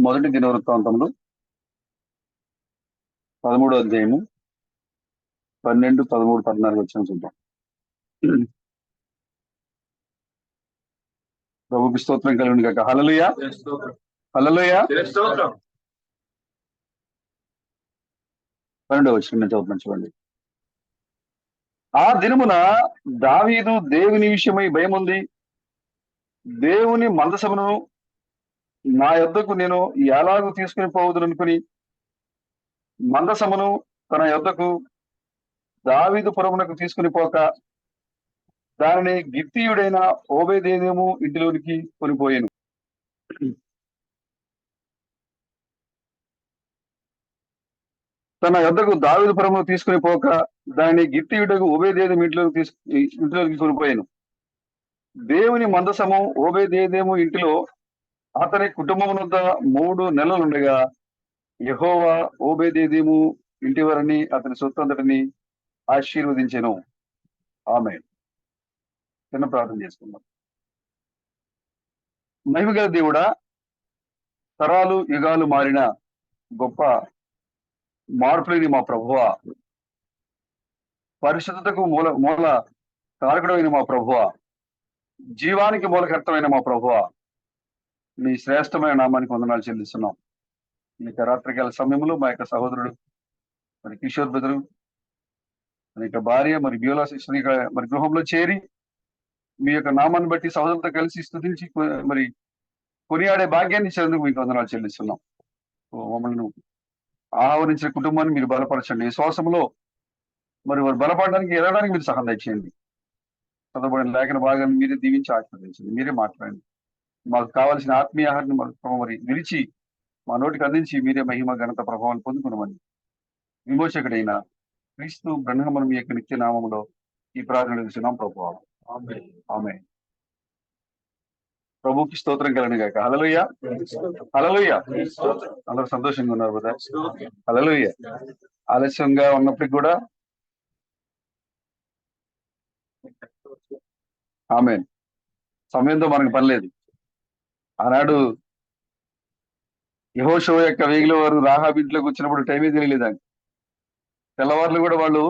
మొదటి దినవృత్తాంతములు 13వ అధ్యాయము 12, 13, 14 వచ్చిన చూద్దాం. ప్రభుకి స్తోత్రం కలుగును గాక. హల్లెలూయా, హల్లెలూయా. 12వ వచనం నుంచి చదువుతున్నాను చూడండి. ఆ దినమున దావీదు దేవుని విషయమై భయముంది, దేవుని మందసమును నా యొద్దకు నేను ఎలాగూ తీసుకుని పోవదుననుకుని మందసమును తన యొద్దకు దావీదు పురమునకు తీసుకుని పోక దానిని గిత్తీయుడైన ఓబేదేదోము ఇంటిలోనికి కొనిపోయాను. తన యొద్దకు దావీదు పురమును తీసుకుని పోక దానిని గిత్తీయుడకు ఓబేదేదోము ఇంటిలోకి కొనిపోయాను. దేవుని మందసము ఓబేదేదోము ఇంటిలో అతని కుటుంబమునొద్ద 3 నెలలుండగా యెహోవా ఓబేదేదోము ఇంటి వారిని అతని సొత్తంతటిని ఆశీర్వదించెను. ఆమేన్. చిన్న ప్రార్థన చేసుకుందాం. మహిమగల దేవుడా, తరాలు యుగాలు మారిన గొప్ప మార్పులేని మా ప్రభువా, పరిశుద్ధతకు మూల కారకుడమైన మా ప్రభువా, జీవానికి మూలకర్తమైన మా ప్రభువా, మీ శ్రేష్టమైన నామానికి వందనాలు చెల్లిస్తున్నాం. ఈ రాత్రికాల సమయంలో మా యొక్క సహోదరుడు మరి కిషోర్ బెదరు, మన యొక్క భార్య మరి బ్యూలా సిస్టర్ మరి గృహంలో చేరి మీ యొక్క నామాన్ని బట్టి సహోదరులతో కలిసి స్తుతించి మరి కొనియాడే భాగ్యాన్ని ఇచ్చేందుకు మీకు వందనాలు చెల్లిస్తున్నాం. మమ్మల్ని ఆహ్వానించిన కుటుంబాన్ని మీరు బలపరచండి. విశ్వాసంలో మరి వారు బలపడడానికి ఎదగడానికి మీరు సహాయం దయచేయండి. చదవబడిన లేఖన భాగాన్ని మీరే దీవించి ఆశీర్వదించండి. మీరే మాట్లాడండి. మాకు కావాల్సిన ఆత్మీయ ఆహారాన్ని మరి విరిచి మా నోటికి అందించి మీరే మహిమ ఘనత ప్రభావాన్ని పొందుకున్నామని విమోచకుడైన క్రీస్తు బ్రహ్మను మీ యొక్క నిత్య నామములో ఈ ప్రార్థన చేస్తున్నాం ప్రభువా. ఆమేన్. ప్రభుకి స్తోత్రం కలుగును గాక. హల్లెలూయా, హల్లెలూయా. అందరూ సంతోషంగా ఉన్నారు కదా? హల్లెలూయా. ఆలస్యంగా ఉన్నప్పటికీ కూడా ఆమేన్. సమయంతో మనకు పని లేదు. ఆనాడు యెహోషువ యొక్క వేగిలో వారు రాహాబు ఇంట్లోకి వచ్చినప్పుడు టైమే తెలియలేదండి. తెల్లవారులు కూడా వాళ్ళు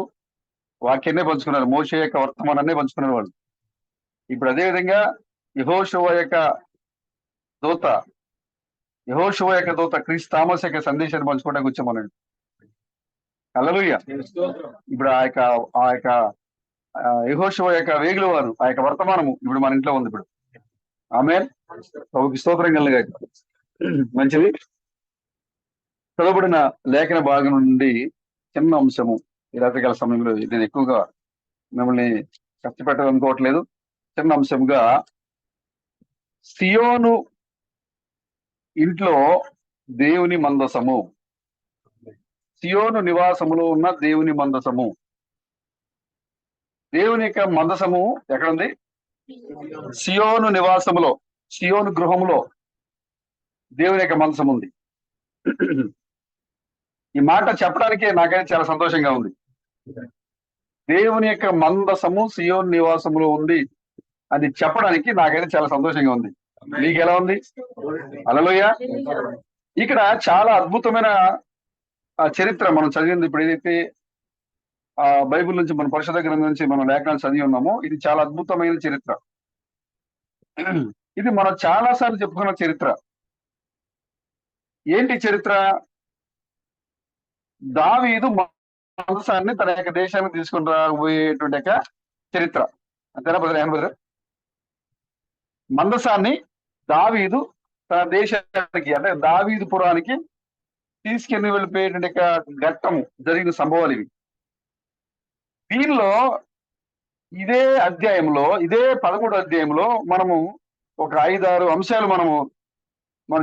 వాక్యాన్నే పంచుకున్నారు, మోషే యొక్క వర్తమానాన్నే పంచుకున్నారు వాళ్ళు. ఇప్పుడు అదే విధంగా యెహోషువ యొక్క దూత క్రీస్తు థామస్ యొక్క సందేశాన్ని పంచుకోవడానికి వచ్చామనండి. హల్లెలూయా. ఇప్పుడు ఆ యొక్క యెహోషువ యొక్క వేగుల వారు ఆ యొక్క వర్తమానము ఇప్పుడు మన ఇంట్లో ఉంది. ఇప్పుడు ఆమేన్. ప్రభుకి స్తోత్రం కలుగును గాక. మంచిది. చదవబడిన లేఖన భాగం నుండి చిన్న అంశము ఈ రాత్రికాల సమయంలో నేను ఎక్కువగా మిమ్మల్ని కష్టపెట్టాలనుకోవట్లేదు. చిన్న అంశంగా సియోను ఇంట్లో దేవుని మందసము, సియోను నివాసములో ఉన్న దేవుని మందసము. దేవుని యొక్క మందసము ఎక్కడుంది? సియోను నివాసములో, సియోను గృహములో దేవుని యొక్క మందసం ఉంది. ఈ మాట చెప్పడానికే నాకైతే చాలా సంతోషంగా ఉంది. దేవుని యొక్క మందసము సియోను నివాసములో ఉంది అని చెప్పడానికి నాకైతే చాలా సంతోషంగా ఉంది. మీకు ఎలా ఉంది? హల్లెలూయా. ఇక్కడ చాలా అద్భుతమైన చరిత్ర మనం చదివింది. ఇప్పుడు ఏదైతే బైబిల్ నుంచి మన పరిశుద్ధ గ్రంథం నుంచి మనం లేఖనాలు చదివి ఉన్నామో ఇది చాలా అద్భుతమైన చరిత్ర. ఇది మనం చాలా సార్లు చెప్పుకున్న చరిత్ర. ఏంటి చరిత్ర? దావీదు మందసాన్ని తన యొక్క దేశానికి తీసుకుని రాబోయేటువంటి యొక్క చరిత్ర. అంతేనా బ్రదర్? ఏం బ్రదర్? మందసాన్ని దావీదు తన దేశానికి అంటే దావీదు పురానికి తీసుకెళ్లి వెళ్ళిపోయేటువంటి యొక్క ఘట్టము జరిగిన సంభవాలు ఇవి. దీనిలో ఇదే అధ్యాయంలో, ఇదే 13వ అధ్యాయంలో మనము ఒక 5-6 అంశాలు మనం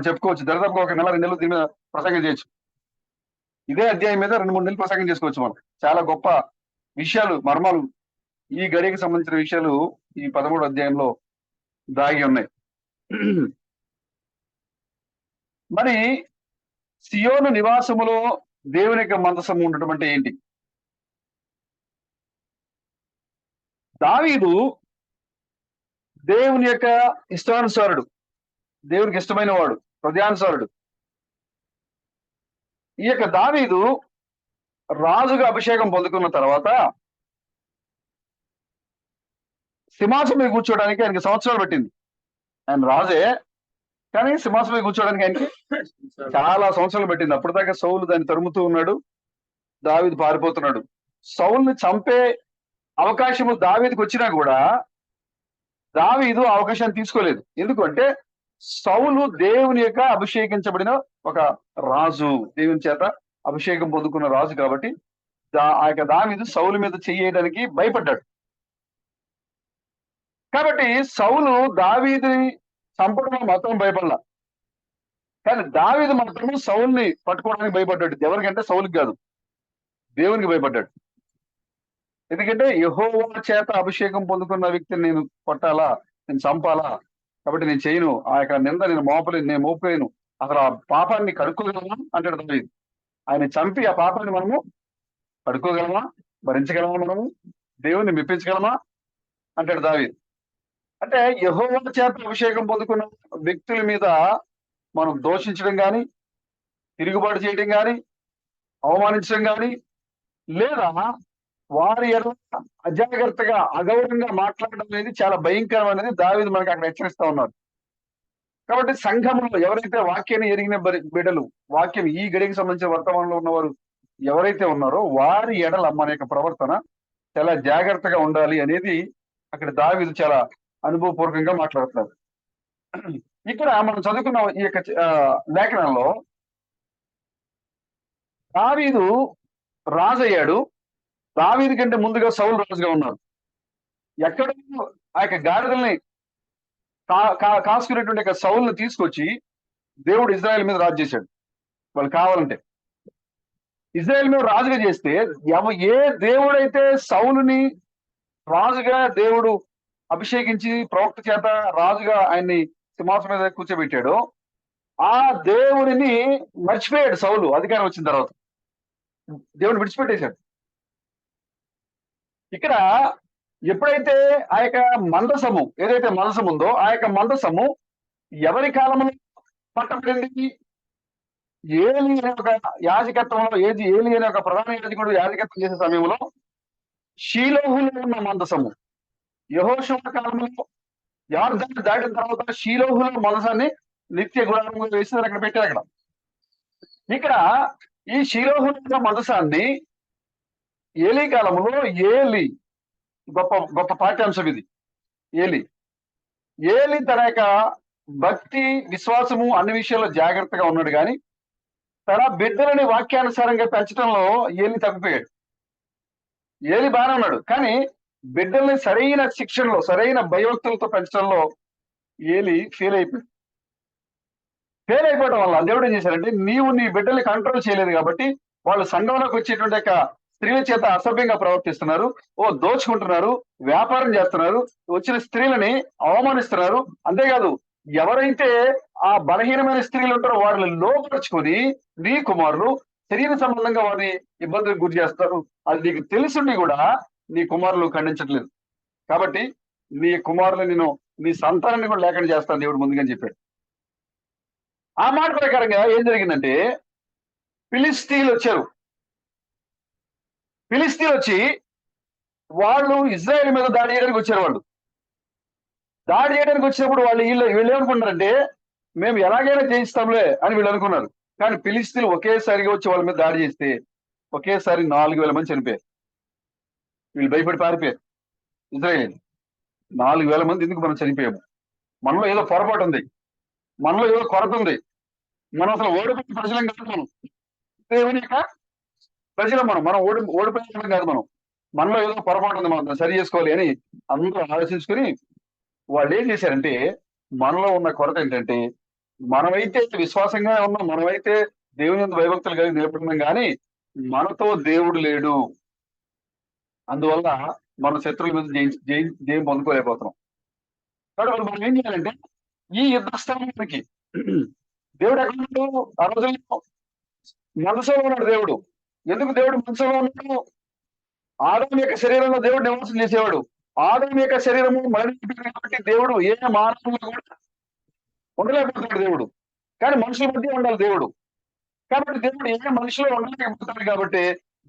చెప్పుకోవచ్చు. దాదాపు ఒక నెల 2 నెలలు దీని మీద ప్రసంగం చేయొచ్చు. ఇదే అధ్యాయం మీద 2-3 నెలలు ప్రసంగం చేసుకోవచ్చు మనం. చాలా గొప్ప విషయాలు, మర్మాలు, ఈ గడియకు సంబంధించిన విషయాలు ఈ 13వ అధ్యాయంలో దాగి ఉన్నాయి. మరి సియోను నివాసములో దేవుని యొక్క మందసము ఉండటం అంటే ఏంటి? దావీదు దేవుని యొక్క ఇష్టానుసారుడు, దేవునికి ఇష్టమైన వాడు, హృదయానుసారుడు. ఈ యొక్క దావీదు రాజుగా అభిషేకం పొందుకున్న తర్వాత సింహాసనం మీద కూర్చోడానికి ఆయనకి సంవత్సరాలు పట్టింది. ఆయన రాజే, కానీ సింహాసనం మీద కూర్చోడానికి ఆయనకి చాలా సంవత్సరాలు పట్టింది. అప్పటిదాకా సౌలు దాన్ని తరుముతూ ఉన్నాడు, దావీదు పారిపోతున్నాడు. సౌలుని చంపే అవకాశము దావీదుకి వచ్చినా కూడా దావీదు ఆ అవకాశాన్ని తీసుకోలేదు. ఎందుకంటే సౌలు దేవుని యొక్క అభిషేకించబడిన ఒక రాజు, దేవుని చేత అభిషేకం పొందుకున్న రాజు కాబట్టి ఆ యొక్క దావీదు సౌలు మీద చేయడానికి భయపడ్డాడు. కాబట్టి సౌలు దావీదుని చంపడం మాత్రం భయపడలా, కానీ దావీదు మాత్రం సౌల్ని పట్టుకోవడానికి భయపడ్డాడు. ఎవరికంటే సౌలుకి కాదు, దేవునికి భయపడ్డాడు. ఎందుకంటే యెహోవా చేత అభిషేకం పొందుకున్న వ్యక్తిని నేను కొట్టాలా, నేను చంపాలా, కాబట్టి నేను చేయను. ఆ యొక్క నింద నేను మోపలేను. అసలు ఆ పాపాన్ని కడుక్కోగలమా అంటాడు దావీదు. ఆయన చంపి ఆ పాపాన్ని మనము కడుక్కోగలమా, భరించగలమా, మనము దేవుని మెప్పించగలమా అంటాడు దావీదు. అంటే యెహోవా చేత అభిషేకం పొందుకున్న వ్యక్తుల మీద మనం దోషించడం కానీ, తిరుగుబాటు చేయడం కానీ, అవమానించడం కానీ, లేదా వారి అజాగ్రత్తగా అగౌరవంగా మాట్లాడడం అనేది చాలా భయంకరమైనది. దావీదు మనకి అక్కడ హెచ్చరిస్తా ఉన్నారు. కాబట్టి సంఘంలో ఎవరైతే వాక్యాన్ని ఎరిగిన బిడ్డలు, వాక్యం ఈ గడికి సంబంధించిన వర్తమానంలో ఉన్నవారు ఎవరైతే ఉన్నారో వారి ఎడల మన యొక్క ప్రవర్తన చాలా జాగ్రత్తగా ఉండాలి అనేది అక్కడ దావీదు చాలా అనుభవపూర్వకంగా మాట్లాడుతున్నారు. ఇక్కడ మనం చదువుకున్న ఈ యొక్క లేఖనంలో దావీదు రాజు అయ్యాడు. దావీదు కంటే ముందుగా సౌలు రాజుగా ఉన్నారు. ఎక్కడ ఆ యొక్క గాడిదల్ని కాసుకునేటువంటి యొక్క సౌలుని తీసుకొచ్చి దేవుడు ఇజ్రాయెల్ మీద రాజు చేశాడు. వాళ్ళు కావాలంటే ఇజ్రాయెల్ మీద రాజుగా చేస్తే ఏ దేవుడైతే సౌలుని రాజుగా దేవుడు అభిషేకించి ప్రవక్త చేత రాజుగా ఆయన్ని సింహాసనం మీద కూర్చోబెట్టాడో ఆ దేవుడిని మర్చిపోయాడు సౌలు. అధికారం వచ్చిన తర్వాత దేవుడిని విడిచిపెట్టేశాడు. ఇక్కడ ఎప్పుడైతే ఆ యొక్క మందసము, ఏదైతే మందసం ఉందో ఆ యొక్క మందసము ఎవరి కాలంలో పట్టబడింది? ఏలి అనే ఒక యాజకత్వంలో, ఏలి అనే ఒక ప్రధాన యాజకుడు యాజకత్వం చేసే సమయంలో షీలోహులో ఉన్న మందసము యెహోషువ కాలంలో యార్దాను దాటిన తర్వాత షీలోహులో మందసాన్ని నిత్య గుడారంగా వేసి అక్కడ పెట్టారు. అక్కడ ఇక్కడ ఈ షీలోహులో మందసాన్ని ఏలి కాలంలో ఏలి గొప్ప గొప్ప పాఠ్యాంశం ఇది. ఏలి తన యొక్క భక్తి, విశ్వాసము అన్ని విషయాల్లో జాగ్రత్తగా ఉన్నాడు, కానీ తన బిడ్డలని వాక్యానుసారంగా పెంచడంలో ఏలి తగ్గిపోయాడు. ఏలి బాగానే ఉన్నాడు, కానీ బిడ్డల్ని సరైన శిక్షణలో, సరైన భయభక్తులతో పెంచడంలో ఏలి ఫెయిల్ అయిపోవడం వల్ల దేవుడు ఏం చేశారంటే, నీవు నీ బిడ్డల్ని కంట్రోల్ చేయలేదు కాబట్టి వాళ్ళు సంఘంలోకి వచ్చేటువంటి యొక్క స్త్రీల చేత అసభ్యంగా ప్రవర్తిస్తున్నారు, దోచుకుంటున్నారు, వ్యాపారం చేస్తున్నారు, వచ్చిన స్త్రీలని అవమానిస్తున్నారు. అంతేకాదు ఎవరైతే ఆ బలహీనమైన స్త్రీలు ఉంటారో వారిని లోపరుచుకొని నీ కుమారులు శరీర సంబంధంగా వారిని ఇబ్బందులకు గురి చేస్తారు. అది నీకు తెలుసుండి కూడా నీ కుమారులు ఖండించట్లేదు. కాబట్టి నీ కుమారులు నేను నీ సంతానాన్ని కూడా లేకుండా చేస్తాను దేవుడు ముందుగా చెప్పాడు. ఆ మాట ప్రకారంగా ఏం జరిగిందంటే ఫిలిస్తీన్లు వచ్చి వాళ్ళు ఇజ్రాయెల్ మీద దాడి చేయడానికి వచ్చారు. వాళ్ళు దాడి చేయడానికి వచ్చినప్పుడు వీళ్ళు ఏమనుకుంటారంటే, మేము ఎలాగైనా జయిస్తాంలే అని వీళ్ళు అనుకున్నారు. కానీ ఫిలిస్తీన్లు ఒకేసారిగా వచ్చి వాళ్ళ మీద దాడి చేస్తే ఒకేసారి 4,000 మంది చనిపోయారు. వీళ్ళు భయపడి పారిపోయారు. ఇజ్రాయేల్ 4,000 మంది ఎందుకు మనం చనిపోయాము? మనలో ఏదో పొరపాటు ఉంది, మనలో ఏదో కొరత ఉంది. మనం అసలు ఓడిపోయిన ప్రజలం కాదు. మనం దేవుని యొక్క ప్రజలం. మనం ఓడిపోయిన కాదు. మనలో ఏదో పొరపాటు ఉంది, మనం సరి చేసుకోవాలి అని అందరూ ఆలోచించుకొని వాళ్ళు ఏం చేశారంటే, మనలో ఉన్న కొరత ఏంటంటే, మనమైతే విశ్వాసంగా ఉన్నాం, మనమైతే దేవుని యందు భయభక్తులు కలిగి నిలబడుతున్నాం, కానీ మనతో దేవుడు లేడు. అందువల్ల మన శత్రువుల మీద జయం పొందుకోలేకపోతున్నాం. కాబట్టి మనం ఏం చేయాలంటే, ఈ యుద్ధ స్థానానికి దేవుడు ఎక్కడ ఆ రోజుల్లో మనసులో ఉన్నాడు. దేవుడు ఎందుకు దేవుడు మనసులో ఉన్నాడు? ఆదాము యొక్క శరీరంలో దేవుడు నివాసం చేసేవాడు. ఆదాము యొక్క శరీరము మరణించింది కాబట్టి దేవుడు ఏ మానవులు కూడా ఉండలేకపోతున్నాడు దేవుడు, కానీ మనుషుల మధ్య ఉండాలి దేవుడు. కాబట్టి దేవుడు ఏ మనిషిలో ఉండలేకపోతాడు కాబట్టి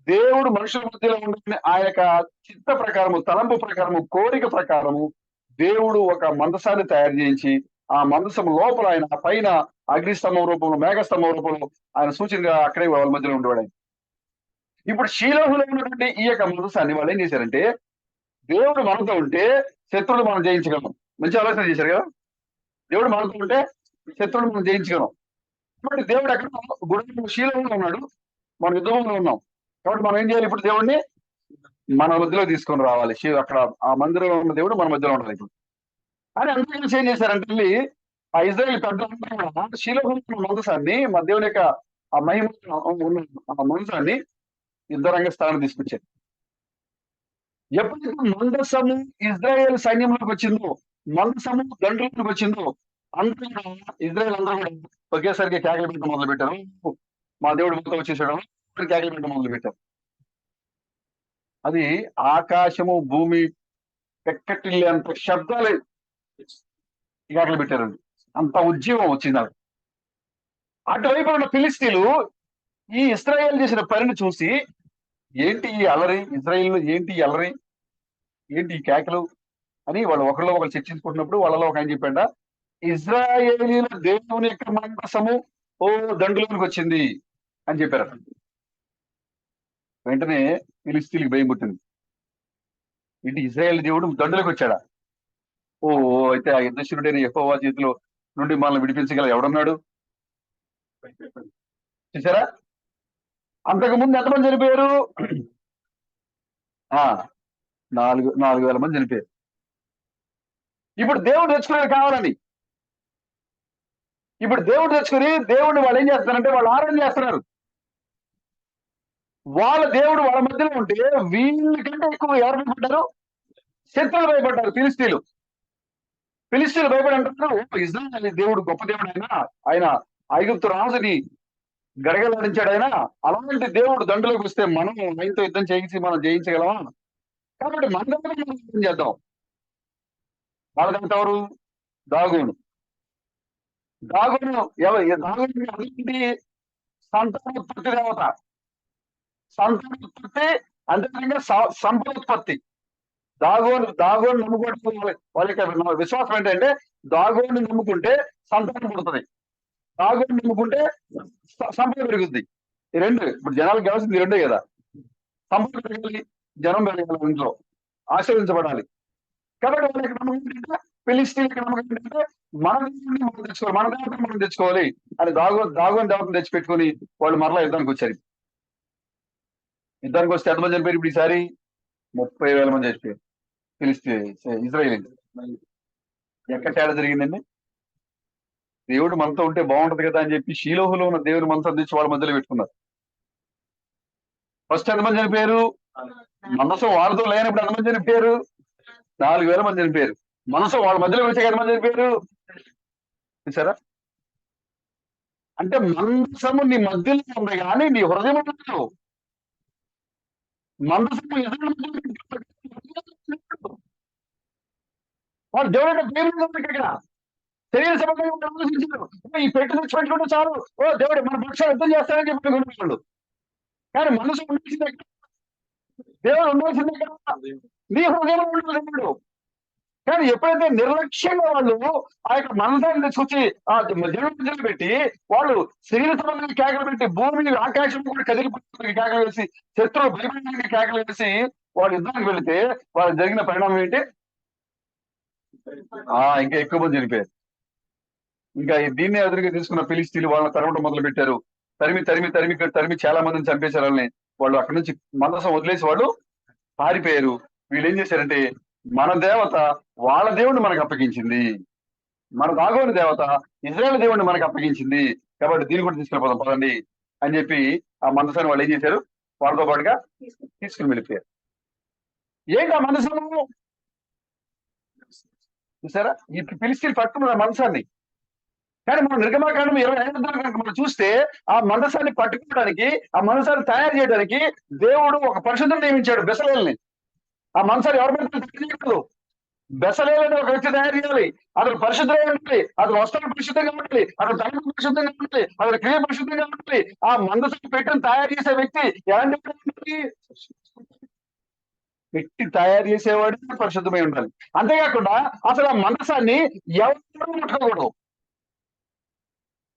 దేవుడు మనుషుల మధ్యలో ఉండే ఆ యొక్క చిత్త ప్రకారము, తలంపు ప్రకారము, కోరిక ప్రకారము దేవుడు ఒక మందసాన్ని తయారు చేయించి ఆ మందసం లోపల ఆయన పైన అగ్నిస్తంభం రూపంలో, మేఘస్తంభం రూపంలో ఆయన సూచనగా అక్కడే వాళ్ళ మధ్యలో ఉండేవాడు ఆయన. ఇప్పుడు షీలోహులో ఉన్నటువంటి ఈ యొక్క మందసాన్ని వాళ్ళు ఏం చేశారంటే, దేవుడు మనతో ఉంటే శత్రువులు మనం జయించగలం. మంచి ఆలోచన చేశారు కదా. దేవుడు మనతో ఉంటే శత్రువులు మనం జయించగలం. కాబట్టి దేవుడు ఎక్కడ గుడి శీలంలో ఉన్నాడు, మనం యుద్ధంలో ఉన్నాం. కాబట్టి మనం ఏం చేయాలి? ఇప్పుడు దేవుడిని మన మధ్యలో తీసుకొని రావాలి. అక్కడ ఆ మందిరంలో ఉన్న దేవుడు మన మధ్యలో ఉండాలి ఇప్పుడు అని అందరూ ఏం చేశారంటే వెళ్ళి ఆ ఇజ్రాయేల్ పెద్ద శీలంలో ఉన్న మందసాన్ని, మా దేవుని యొక్క ఆ మహిమ ఉన్న ఆ మందసాన్ని యుద్ధరంగ స్థానం తీసుకొచ్చారు. ఎప్పుడైతే మందసము ఇజ్రాయేల్ సైన్యంలోకి వచ్చిందో, మందసము దండ్రులోకి వచ్చిందో, అందరూ ఇజ్రాయేల్ అందరూ కూడా ఒకేసారికి కేకలు పెట్టడం మొదలు పెట్టారు. మా దేవుడు మొత్తం వచ్చేసాడు, కేకలు పెట్టడం మొదలు పెట్టారు. అది ఆకాశము భూమి పెక్కటిల్లేంత శబ్దాలు కేకలు పెట్టారండి. అంత ఉద్యమం వచ్చింది. అటువైపు ఉన్న ఫిలిస్తీన్లు ఈ ఇస్రాయేల్ చేసిన పనిని చూసి, ఏంటి ఈ అలరి, ఇజ్రాయేల్ ఏంటి ఈ అలరి, ఏంటి ఈ కేకలు అని వాళ్ళు ఒకరిలో ఒకరు చర్చించుకుంటున్నప్పుడు వాళ్ళలో ఒక ఆయన చెప్పాడ, ఇజ్రాయేలీల దేవుని యొక్క మందసము దండులోకి వచ్చింది అని చెప్పారు. వెంటనే ఫిలిస్తీన్లకు భయం పుట్టింది. ఏంటి ఇజ్రాయేల్ దేవుడు దండులోకి వచ్చాడా? అయితే ఆ యుద్ధశూరుడైన యెహోవా చేతిలో నుండి మనల్ని విడిపించగల ఎవడున్నాడు? చూసారా? అంతకు ముందు ఎంతమంది చనిపోయారు? 4,000 మంది చనిపోయారు. ఇప్పుడు దేవుడు తెచ్చుకునేది కావాలని, ఇప్పుడు దేవుడు తెచ్చుకుని దేవుడిని వాళ్ళు ఏం చేస్తారంటే వాళ్ళు ఆరాధన చేస్తున్నారు. వాళ్ళ దేవుడు వాళ్ళ మధ్యలో ఉంటే వీళ్ళకంటే ఎక్కువ ఎవరు భయపడ్డారు? శత్రువులు భయపడ్డారు. ఫిలిస్తీన్లు భయపడి అంటున్నారు, ఇజ్రాయేల్ దేవుడు గొప్ప దేవుడు, ఆయన ఐగుప్తు రాజుని గడగలాడించాడు ఆయన. అలాంటి దేవుడు దండులోకి వస్తే మనం ఆయనతో యుద్ధం చేయించి మనం జయించగలమా? కాబట్టి మన యుద్ధం చేద్దాం. వాళ్ళకంతవరు దాగోను సంతానోత్పత్తి దేవత, సంతానోత్పత్తి అంతేకాకుండా సంపదోత్పత్తి. దాగోను నమ్ముకోవడం వాళ్ళ యొక్క విశ్వాసం ఏంటంటే, దాగోని నమ్ముకుంటే సంతానం పుడుతుంది, దాగోని నమ్ముకుంటే సంపద పెరుగుద్ది. ఈ రెండు ఇప్పుడు జనాలకు కావాల్సింది రెండే కదా. సంపద పెరగాలి, జనం పెరగాలి, ఇంట్లో ఆశీర్వదించబడాలి. కాబట్టి వాళ్ళ యొక్క నమ్మకం ఏంటంటే, ఫిలిస్తీన్ యొక్క నమ్మకం ఏంటంటే మన దేవుడిని మనం తెచ్చుకోవాలి, మన దేవతను మనం తెచ్చుకోవాలి అని దాగోని దేవతను తెచ్చిపెట్టుకుని వాళ్ళు మరలా యుద్ధానికి వచ్చారు. యుద్ధానికి వస్తే ఎంతమంది చనిపోయారు? ఇప్పుడు ఈసారి 30,000 మంది చనిపోయారు ఇజ్రాయేల్. ఎక్కడ తేడా జరిగిందండి? దేవుడు మనతో ఉంటే బాగుంటది కదా అని చెప్పి షీలోహులో ఉన్న దేవుడు మనతో తెచ్చి వాళ్ళ మధ్యలో పెట్టుకున్నారు. ఫస్ట్ ఎంతమంది చనిపోయారు? మనసు వాళ్ళతో లేనప్పుడు ఎంతమంది చనిపోయారు? 4,000 మంది చనిపోయారు. మనసు వాళ్ళ మధ్యలో వచ్చాక ఎంతమంది చనిపోయారు? చూసారా? అంటే మనసము నీ మధ్యలో ఉంది కానీ నీ హృదయం లేదు. మనసము వాళ్ళు దేవుడు ప్రేమ ఇక్కడ శరీర సంబంధంగా ఆలోచించారు. ఈ పెట్టి తెచ్చిపెట్టుకుంటే చాలు, దేవుడు మన పక్షాలు యుద్ధం చేస్తారని చెప్పి వాళ్ళు. కానీ మనసు ఉండాల్సిందే, దేవుడు ఉండాల్సిందే కదా, నీ హృదయంలో ఉండాలి దేవుడు. కానీ ఎప్పుడైతే నిర్లక్ష్యంగా వాళ్ళు ఆ యొక్క మనసాన్ని తీసుకొచ్చి ఆ దేవుడి పెట్టి వాళ్ళు శరీర సంబంధంగా కేకలు పెట్టి భూమిని ఆకాశం కూడా కదిలిపోయి కేకలు వేసి శత్రువు భయపడడానికి కేకలు వేసి వాళ్ళు యుద్ధానికి వెళితే వాళ్ళు జరిగిన పరిణామం ఏంటి? ఇంకా ఎక్కువ మంది చనిపోయారు. ఇంకా దీన్నే ఎదురుగా తీసుకున్న ఫిలిస్తీన్లు వాళ్ళని తరవడం మొదలు పెట్టారు. తరిమి చాలా మందిని చంపేశారు. వాళ్ళని వాళ్ళు అక్కడి నుంచి మందసం వదిలేసి వాళ్ళు పారిపోయారు. వీళ్ళు ఏం చేశారంటే, మన దేవత వాళ్ళ దేవుడిని మనకు అప్పగించింది, మన దాగోని దేవత ఇజ్రాయేల్ దేవుడిని మనకు అప్పగించింది, కాబట్టి దీన్ని కూడా తీసుకెళ్ళిపోదాం పదండి అని చెప్పి ఆ మందసాన్ని వాళ్ళు ఏం చేశారు? వాళ్ళతో పాటుగా తీసుకుని వెళ్ళిపోయారు. ఏంటి ఆ మందసము? చూసారా? ఈ ఫిలిస్తీన్లు పట్టుకున్నారు ఆ మందసాన్ని. కానీ మనం నిర్గమాకాండం 25 మనం చూస్తే ఆ మందసాన్ని పట్టుకోవడానికి, ఆ మందసాన్ని తయారు చేయడానికి దేవుడు ఒక పరిశుద్ధుని నియమించాడు, బెసలేల్ని. ఆ మందసాన్ని ఎవరి మీద తెలియకూడదు, బెసలేలని ఒక వ్యక్తి తయారు చేయాలి. అతను పరిశుద్ధంగా ఉండాలి, అతను వస్త్రం పరిశుద్ధంగా ఉండాలి, అతను తల్లి పరిశుద్ధంగా ఉండాలి, అతను క్రియ పరిశుద్ధంగా ఉండాలి. ఆ మందసం పెట్టిన తయారు చేసే వ్యక్తి ఎలాంటి వాడు ఉండాలి? పెట్టి తయారు చేసేవాడు పరిశుద్ధమై ఉండాలి. అంతేకాకుండా అసలు ఆ మందసాన్ని ఎవరు ముట్టుకోకూడదు.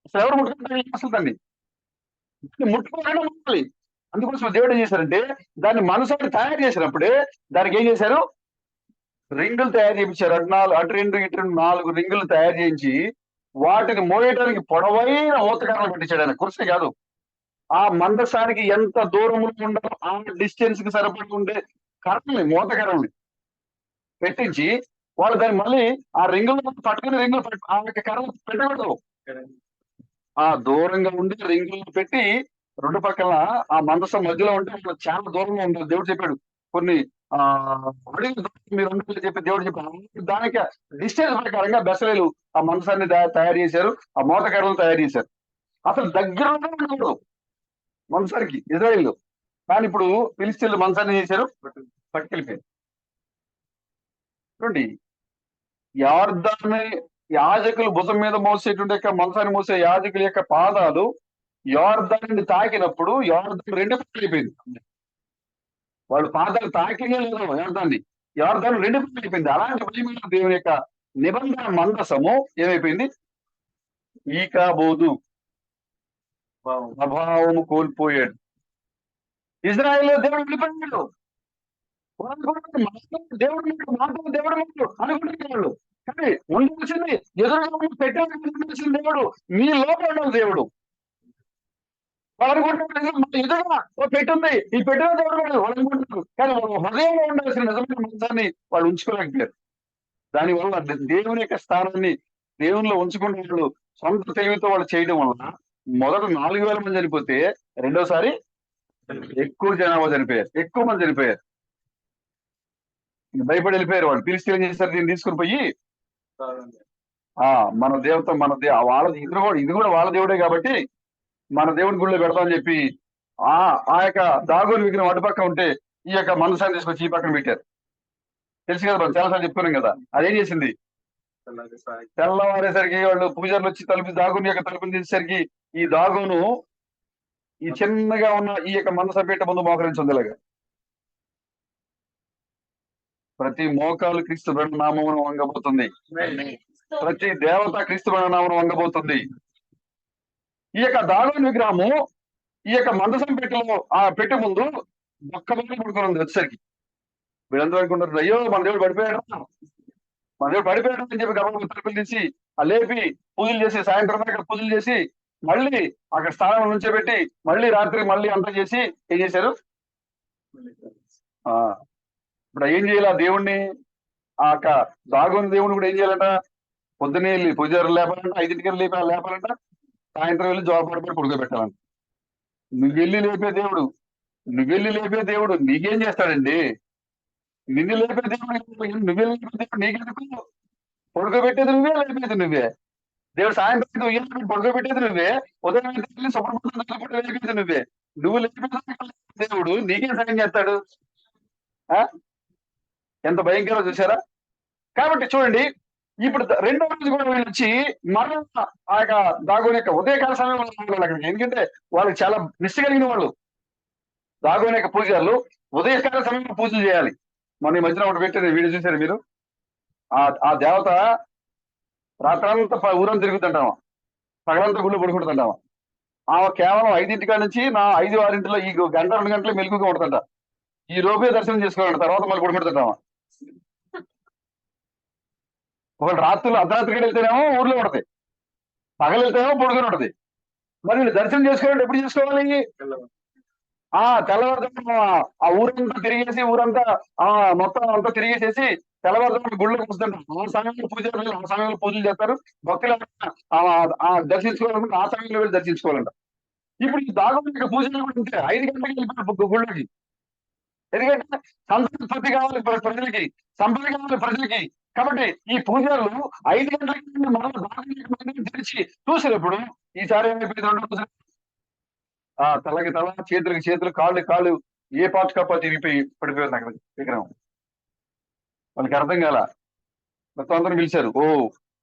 అసలు ఎవరు ముట్టుకుంటారు అసలు దాన్ని ముట్టుకోకుండా ఉండాలి. అందుకోసం దేవుడు ఏం చేశారంటే దాన్ని మనసాన్ని తయారు చేసినప్పుడే దానికి ఏం చేశారు, రింగులు తయారు చేయించారు. అటు రెండు ఇటు రెండు 4 రింగులు తయారు చేయించి వాటిని మోయడానికి పొడవైన ఊతకర్రలు పెట్టించాడు ఆయన. కుర్చీ కాదు, ఆ మందసానికి ఎంత దూరంలో ఉండాలో ఆ డిస్టెన్స్ కి సరిపడి ఉండే కర్రల్ని, మూతకర్రల్ని పెట్టించి వాళ్ళు దాన్ని మళ్ళీ ఆ రింగులు పట్టుకుని ఆ యొక్క కర్రలు పెట్టకూడదు. ఆ దూరంగా ఉండి రింగులు పెట్టి రెండు పక్కల ఆ మందసం మధ్యలో ఉంటే వాళ్ళు చాలా దూరంలో ఉండాలి. దేవుడు చెప్పాడు కొన్ని అడుగుల దూరం మీరు ఉండాలని చెప్పి దేవుడు చెప్పాడు. దానికి డిస్టెన్స్ ప్రకారంగా బెసలేలు ఆ మందసాన్ని తయారు చేశారు, ఆ మోతకర్రలు తయారు చేశారు. అసలు దగ్గరలో ఉండకూడదు మందసానికి ఇజ్రాయిల్. కానీ ఇప్పుడు ఫిలిస్తీన్లు మందసాన్ని చేశారు, పట్టుకెళ్ళిపోయారు. చూడండి, యార్దాన్ని యాజకులు భుజం మీద మోసేటువంటి యొక్క మంచాన్ని మోసే యాజకుల యొక్క పాదాలు యార్దాన్ని తాకినప్పుడు యార్దాన్ రెండు పక్కలు అయిపోయింది. వాళ్ళు పాదాలు తాకినే లేదు యార్దాన్ని, యార్దాన్ రెండు పక్కలు అయిపోయింది. అలాంటి బలమైన దేవుని యొక్క నిబంధన మందసము ఏమైపోయింది, ఈకాబోదు ప్రభావము కోల్పోయాడు. ఇజ్రాయెల్ దేవుడు వెళ్ళిపోయాడు. దేవుడు దేవుడు అనుకుంటున్నాడు. కానీ ఉండాల్సింది ఎదురుగా పెట్టాల్సిన దేవుడు మీ లోపల ఉన్న దేవుడు. వాళ్ళు అనుకుంటున్నారు ఎదురుగా పెట్టుంది, ఈ పెట్టిన దేవుడు వాళ్ళు అనుకుంటున్నారు. కానీ వాళ్ళు హృదయంలో ఉండాల్సిన నిజమైన మంచాన్ని వాళ్ళు ఉంచుకోలేకపోయారు. దానివల్ల దేవుని యొక్క స్థానాన్ని దేవునిలో ఉంచుకునే వాళ్ళు సొంత తెలివితో వాళ్ళు చేయడం వలన మొదట 4,000 మంది చనిపోతే రెండోసారి ఎక్కువ జనాభా చనిపోయారు, ఎక్కువ మంది చనిపోయారు. భయపడి వెళ్ళిపోయారు. వాళ్ళు పిలిస్తే ఏం చేశారు, దీన్ని తీసుకుని పోయి మన దేవత వాళ్ళ ఇది కూడా వాళ్ళ దేవుడే కాబట్టి మన దేవుడి గుడిలో పెడతామని చెప్పి ఆ యొక్క దాగోని విగ్రహం అటుపక్క ఉంటే ఈ యొక్క మనసాన్ని తీసుకొచ్చి ఈ పక్కన పెట్టారు. తెలుసు కదా, మనం చాలాసార్లు చెప్పుకున్నాం కదా. అదేం చేసింది, తెల్లవారేసరికి వాళ్ళు పూజారులు వచ్చి దాగోని యొక్క తలుపుని తీసేసరికి ఈ దాగోను ఈ చిన్నగా ఉన్న ఈ యొక్క మనసపేట ముందు మోకరించింది. ఇలాగా ప్రతి మోకాలు క్రీస్తు నామమును వంగబోతుంది, ప్రతి దేవత క్రీస్తు నామమును వంగబోతుంది. ఈ యొక్క దాగోని విగ్రహము ఈ యొక్క మందసం పెట్టెలో ఆ పెట్టె ముందు ఒక్కబడి పడుకుని వచ్చేసరికి వీళ్ళందరూ అనుకుంటారు, అయ్యో మన దేవుడు పడిపోయాడు, మన దేవుడు పడిపోయాడు అని చెప్పి గవర్నమెంట్ తలుపులు తీసి లేపి పూజలు చేసి సాయంత్రం అక్కడ పూజలు చేసి మళ్ళీ అక్కడ స్థానం నుంచోబెట్టి మళ్ళీ రాత్రి మళ్ళీ అంతా చేసి ఏం చేశారు. ఇప్పుడు ఏం చేయాలి, ఆ దేవుణ్ణి ఆ దాగోని దేవుని కూడా ఏం చేయాలంట, పొద్దునే వెళ్ళి పూజారులు లేపాలంట, 5ంటికి లేపాలంట, సాయంత్రం వెళ్ళి జవాబు పడుకోబెట్టాలంట. నువ్వెళ్ళి లేపే దేవుడు నీకేం చేస్తాడండి, నిన్ను లేపే దేవుడు నువ్వెళ్ళి లేపే దేవుడు నీకెందుకు, పడుకోబెట్టేది నువ్వే, లేపేది నువ్వే. దేవుడు సాయంత్రం నువ్వు పడుకోబెట్టేది నువ్వే, ఉదయం సుబ్రహ్మణ్యం లేపేది నువ్వే. నువ్వు లేపేది దేవుడు నీకేం సాయం చేస్తాడు. ఎంత భయంకరంగా చూసారా. కాబట్టి చూడండి, ఇప్పుడు రెండో రోజు కూడా వీళ్ళు వచ్చి మరణ ఆ యొక్క దాగోని యొక్క ఉదయకాల సమయంలో అక్కడికి, ఎందుకంటే వాళ్ళకి చాలా నిష్ట కలిగిన వాళ్ళు. దాగోని యొక్క పూజలు ఉదయకాల సమయంలో పూజలు చేయాలి. మన ఈ మధ్యన ఒకటి పెట్టేది వీడియో చూసారు మీరు, ఆ దేవత రాత్రంతా ఊరంతా తిరుగుతుంటామా, పగలంతా గుళ్ళు పడుకుంటుంటామా. కేవలం 5ంటి నుంచి 5-6 ఈ గంట 2 గంటలు మెలుగుగా ఉంటుందంట. ఈ లోపే దర్శనం చేసుకోవాలంట, తర్వాత మళ్ళీ పడుకుంటుంటామా. ఒకళ్ళు రాత్రులు అర్ధరాత్రికి వెళ్తేనేమో ఊర్లో ఉంటది, పగలు వెళ్తేనేమో పడుకుని ఉంటది. మరి వీళ్ళు దర్శనం చేసుకోవాలంటే ఎప్పుడు చేసుకోవాలి, తెల్లవారుజామున ఆ ఊరంతా తిరిగేసి ఊరంతా మొత్తం అంతా తిరిగేసేసి తెల్లవారుజామున గుళ్ళకి వస్తుంటారు. ఆ సమయంలో ఆ సమయంలో పూజలు చేస్తారు. భక్తులు దర్శించుకోవాలంటే ఆ సమయంలో వెళ్ళి దర్శించుకోవాలంట. ఇప్పుడు ఈ దాగోని పూజలు కూడా ఉంటే 5 గంటలకి వెళ్ళిపోయి గుళ్ళకి, ఎందుకంటే సంతృప్తి కావాలి ప్రజలకి, సంపద కావాలి ప్రజలకి. కాబట్టి ఈ పూజలు 5 గంటలకి మనం తెరిచి చూసినప్పుడు ఈసారి ఏమైపోయింది, 2 రోజులు తలకి తల, చేతులకి చేతులు, కాళ్ళు ఏ పాటు కప్ప తిరిగిపోయి పడిపోయింది అక్కడ విగ్రహం. వాళ్ళకి అర్థం కాల. మొత్తం అందరూ పిలిచారు. ఓ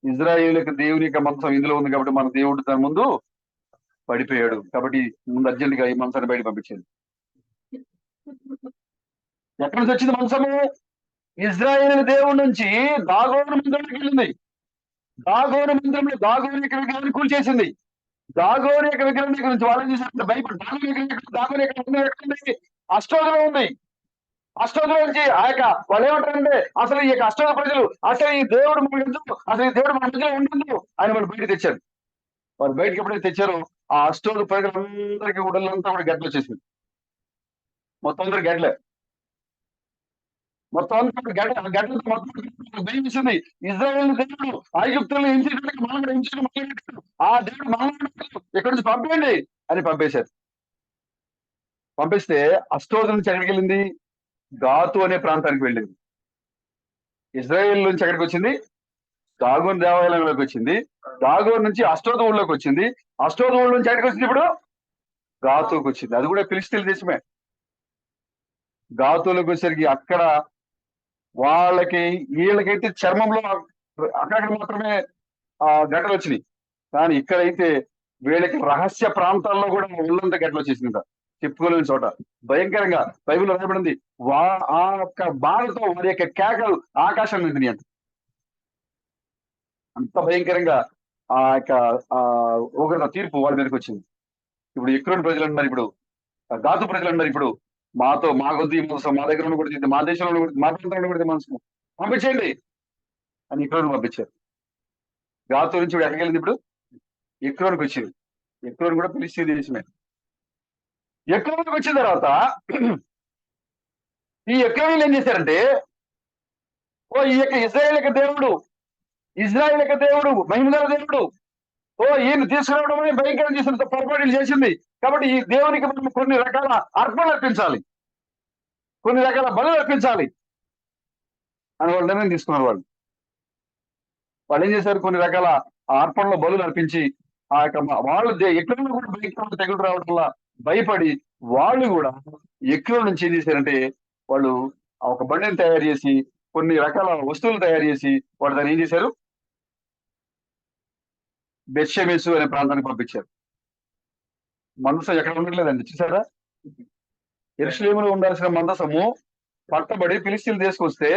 ఇజ్రాయేల్ యొక్క దేవుని యొక్క మంచం ఇందులో ఉంది కాబట్టి మన దేవుడు దాని ముందు పడిపోయాడు కాబట్టి ముందు అర్జెంట్ గా ఈ మంచాన్ని బయట పంపించాడు. ఎక్కడి నుంచి వచ్చింది మంచము? ఇజ్రాయేల్ దేవుడి నుంచి దాగోను మందిరంలోకి వెళ్ళింది. దాగోను మందిరంలో దాగోని యొక్క విగ్రహాన్ని కూల్చేసింది. దాగోని యొక్క విగ్రహం దగ్గర నుంచి వాళ్ళని చూసినప్పుడు భయపడి దాగోని యొక్క విగ్రహం ఎక్కడ ఉంది? అష్టోదలో ఉంది. అష్టోదల నుంచి ఆ యొక్క వాళ్ళు ఏమంటారంటే అసలు ఈ యొక్క అష్టోద ప్రజలు అసలు ఈ దేవుడు మన ఎందుకు అసలు ఈ దేవుడు మన మధ్యలో ఉండదు అని వాళ్ళు బయటకు తెచ్చారు. వాళ్ళు బయటకి ఎప్పుడైతే తెచ్చారో ఆ అష్టోద ప్రజలందరికీ ఉడలంతా కూడా గడ్డలు వచ్చేసింది. మొత్తం అందరూ గడ్డలే. మొత్తం అంతా గడ్డలతో మొత్తం భయం వేసింది. ఇజ్రాయేల్ దేవుడు ఐగుప్తులను హింసించడానికి మనం కూడా హింసించడం ఆ దేవుడు మనం ఎక్కడి నుంచి పంపేయండి అని పంపేశారు. పంపిస్తే అష్టోద నుంచి ఎక్కడికి వెళ్ళింది? గాతు అనే ప్రాంతానికి వెళ్ళింది. ఇజ్రాయేల్ నుంచి ఎక్కడికి వచ్చింది? దాగోన్ దేవాలయంలోకి వచ్చింది. దాగోన్ నుంచి అష్టోద ఊళ్ళోకి వచ్చింది. అష్టోద ఊళ్ళ నుంచి ఎక్కడికి వచ్చింది? ఇప్పుడు గాతుకు వచ్చింది. అది కూడా ఫిలిస్తీన్ దేశమే. గాతులకు వచ్చేసరికి అక్కడ వాళ్ళకి వీళ్ళకైతే చర్మంలో అక్కడక్కడ మాత్రమే గడ్డలు వచ్చినాయి. కానీ ఇక్కడైతే వీళ్ళకి రహస్య ప్రాంతాల్లో కూడా ఒళ్ళంతా గడ్డలు వచ్చేసింది. చెప్పుకోలేని చోట భయంకరంగా బైబిల్ రాయబడింది. ఆ యొక్క బాధతో వారి యొక్క కేకలు ఆకాశం నిండినాయి అంట. అంత భయంకరంగా ఆ యొక్క ఉగ్రత తీర్పు వాళ్ళ మీదకి వచ్చింది. ఇప్పుడు ఎక్రోని ప్రజలు అన్నారు, ఇప్పుడు గాతు ప్రజలు అన్నారు, ఇప్పుడు మా కొద్ది మనసు మా దగ్గర ఉన్న కూడా మా దేశంలో మా ప్రాంతంలో కూడా మనసు పంపించేయండి అని ఎక్రోని పంపించారు. గాతు నుంచి ఇప్పుడు ఎక్కడికి వెళ్ళింది? ఇప్పుడు ఎక్రోనికి వచ్చింది. ఎక్రోని కూడా ఫిలిస్తీన్ దేశమే. ఎక్రోనికి వచ్చిన తర్వాత ఈ ఎక్రోనీలు ఏం చేశారంటే ఈ యొక్క ఇజ్రాయేల్ యొక్క దేవుడు మహిమగల దేవుడు ఈయన తీసుకురావడమే భయంకరం చేసిన పొరపాట్లు చేసింది. కాబట్టి ఈ దేవునికి మనం కొన్ని రకాల అర్పణలు అర్పించాలి, కొన్ని రకాల బలులు అర్పించాలి అని వాళ్ళు నిర్ణయం తీసుకున్నారు. వాళ్ళు ఏం చేశారు? కొన్ని రకాల అర్పణలో బలులు అర్పించి ఆ యొక్క వాళ్ళు ఎక్కడ కూడా భయంకరమైన తెగులు రావడం వల్ల భయపడి వాళ్ళు కూడా ఎక్కువ నుంచి ఏం చేశారంటే వాళ్ళు ఒక బండిని తయారు చేసి కొన్ని రకాల వస్తువులు తయారు చేసి వాళ్ళు దాన్ని ఏం చేశారు? బెత్షెమెషు అనే ప్రాంతానికి పంపించారు. మందసం ఎక్కడ ఉండట్లేదండి, చూసారా? యెరూషలేములో ఉండాల్సిన మందసము పట్టబడి ఫిలిస్తీన్లు తీసుకొస్తే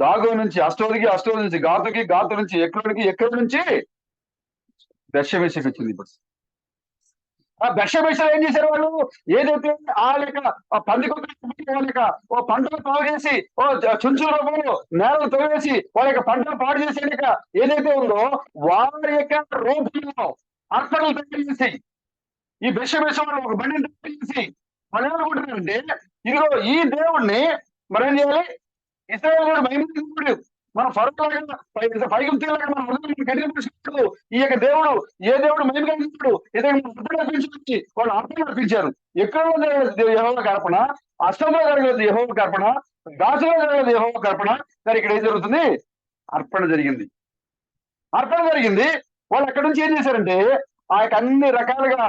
దాగో నుంచి అష్టోది నుంచి గాతు నుంచి ఎక్కడి నుంచి బెత్షెమెషుకి వచ్చింది. ఇప్పుడు ఆ బెత్షెమెషులో ఏం చేశారు వాళ్ళు? ఏదైతే ఆ లేక వాళ్ళ యొక్క పంటలు పాడు చేసి చుంచుల రూపంలో నేలను తొలగేసి వాళ్ళ యొక్క పంటలు పాడు చేసే ఏదైతే ఉందో వారి యొక్క రూపంలో అర్పణలు తయారు చేసి ఈ బెత్షెమెషు వాళ్ళు ఒక బండిని తయారు చేసి వాళ్ళు ఏమనుకుంటున్నారంటే ఇదిగో ఈ దేవుణ్ణి మరేం చేయాలి? ఇస్రాయేల్ దేవుడు మహిమ మన ఫరోలాగా పైగుప్తీలాగా మన హృదయం కఠినపరుచుకుంటూ ఈ యొక్క దేవుడు ఏ దేవుడు మహిమ కలిగినప్పుడు ఏదైనా అర్పణ అర్పించి వాళ్ళు అర్పణ అర్పించారు. ఎక్కడో యెహోవాకు అర్పణ, అష్టంలో జరగలేదు యెహోవాకు అర్పణ, గాజులో జరగలేదు యెహోవాకు అర్పణ. కానీ ఇక్కడ ఏం జరుగుతుంది? అర్పణ జరిగింది. వాళ్ళు అక్కడి నుంచి ఏం చేశారంటే ఆ యొక్క అన్ని రకాలుగా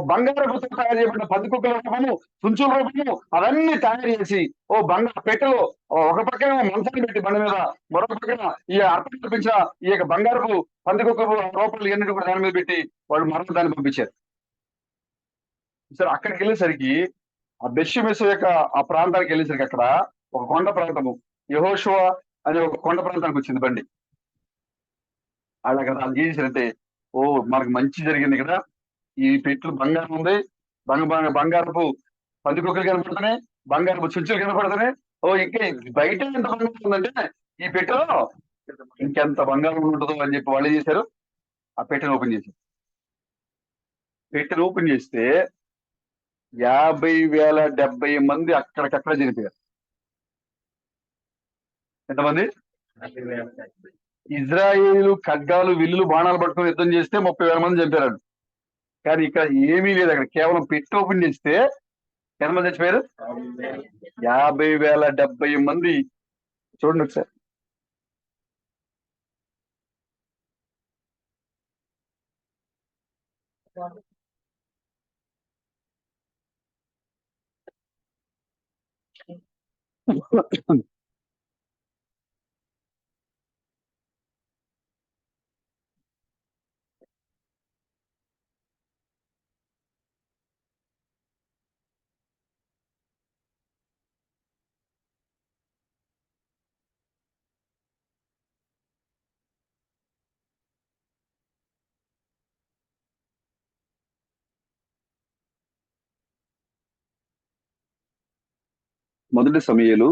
బంగారపుతో తయారు చేయబడిన పందికొక్కల రూపము, చుంచుల రూపము అవన్నీ తయారు చేసి బంగారు పెట్టెలో ఒక పక్కన మంచాన్ని పెట్టి బండి మీద, మరొక పక్కన ఈ అర్పణ చూపించిన ఈ యొక్క బంగారపు పందికొక్క రూపాయలు ఎన్నిటి కూడా దాని మీద పెట్టి వాళ్ళు మరొక దాన్ని పంపించారు. సరే, అక్కడికి వెళ్ళేసరికి ఆ బెత్షెమెషు యొక్క ఆ ప్రాంతానికి వెళ్ళేసరికి అక్కడ ఒక కొండ ప్రాంతము యెహోషువ అనే ఒక కొండ ప్రాంతానికి వచ్చింది బండి. వాళ్ళు అక్కడ ఏం చేశారంటే మనకు మంచి జరిగింది ఇక్కడ, ఈ పెట్లు బంగారం ఉంది, బంగారపు పందికొక్కలు కనపడుతున్నాయి, బంగారపు చుంచులు కనపడుతున్నాయి. ఇంకా బయట ఎంత బంగారం ఉందంటే ఈ పెట్టెలో ఇంకెంత బంగారం ఉంటుందో అని చెప్పి వాళ్ళు ఏం చేశారు? ఆ పెట్టెను ఓపెన్ చేశారు. పెట్టెను ఓపెన్ చేస్తే 50,070 మంది అక్కడికక్కడ చనిపోయారు. ఎంతమంది? ఇజ్రాయేలు ఖడ్గాలు, విల్లులు, బాణాలు పట్టుకుని యుద్ధం చేస్తే 30,000 మంది చంపారు. కానీ ఇక్కడ ఏమీ లేదు. అక్కడ కేవలం పెట్టి ఓపెన్ చేస్తే ఎంతమంది చచ్చిపోయారు? 50,070 మంది. చూడండి ఒకసారి. మొదటి సమూయేలు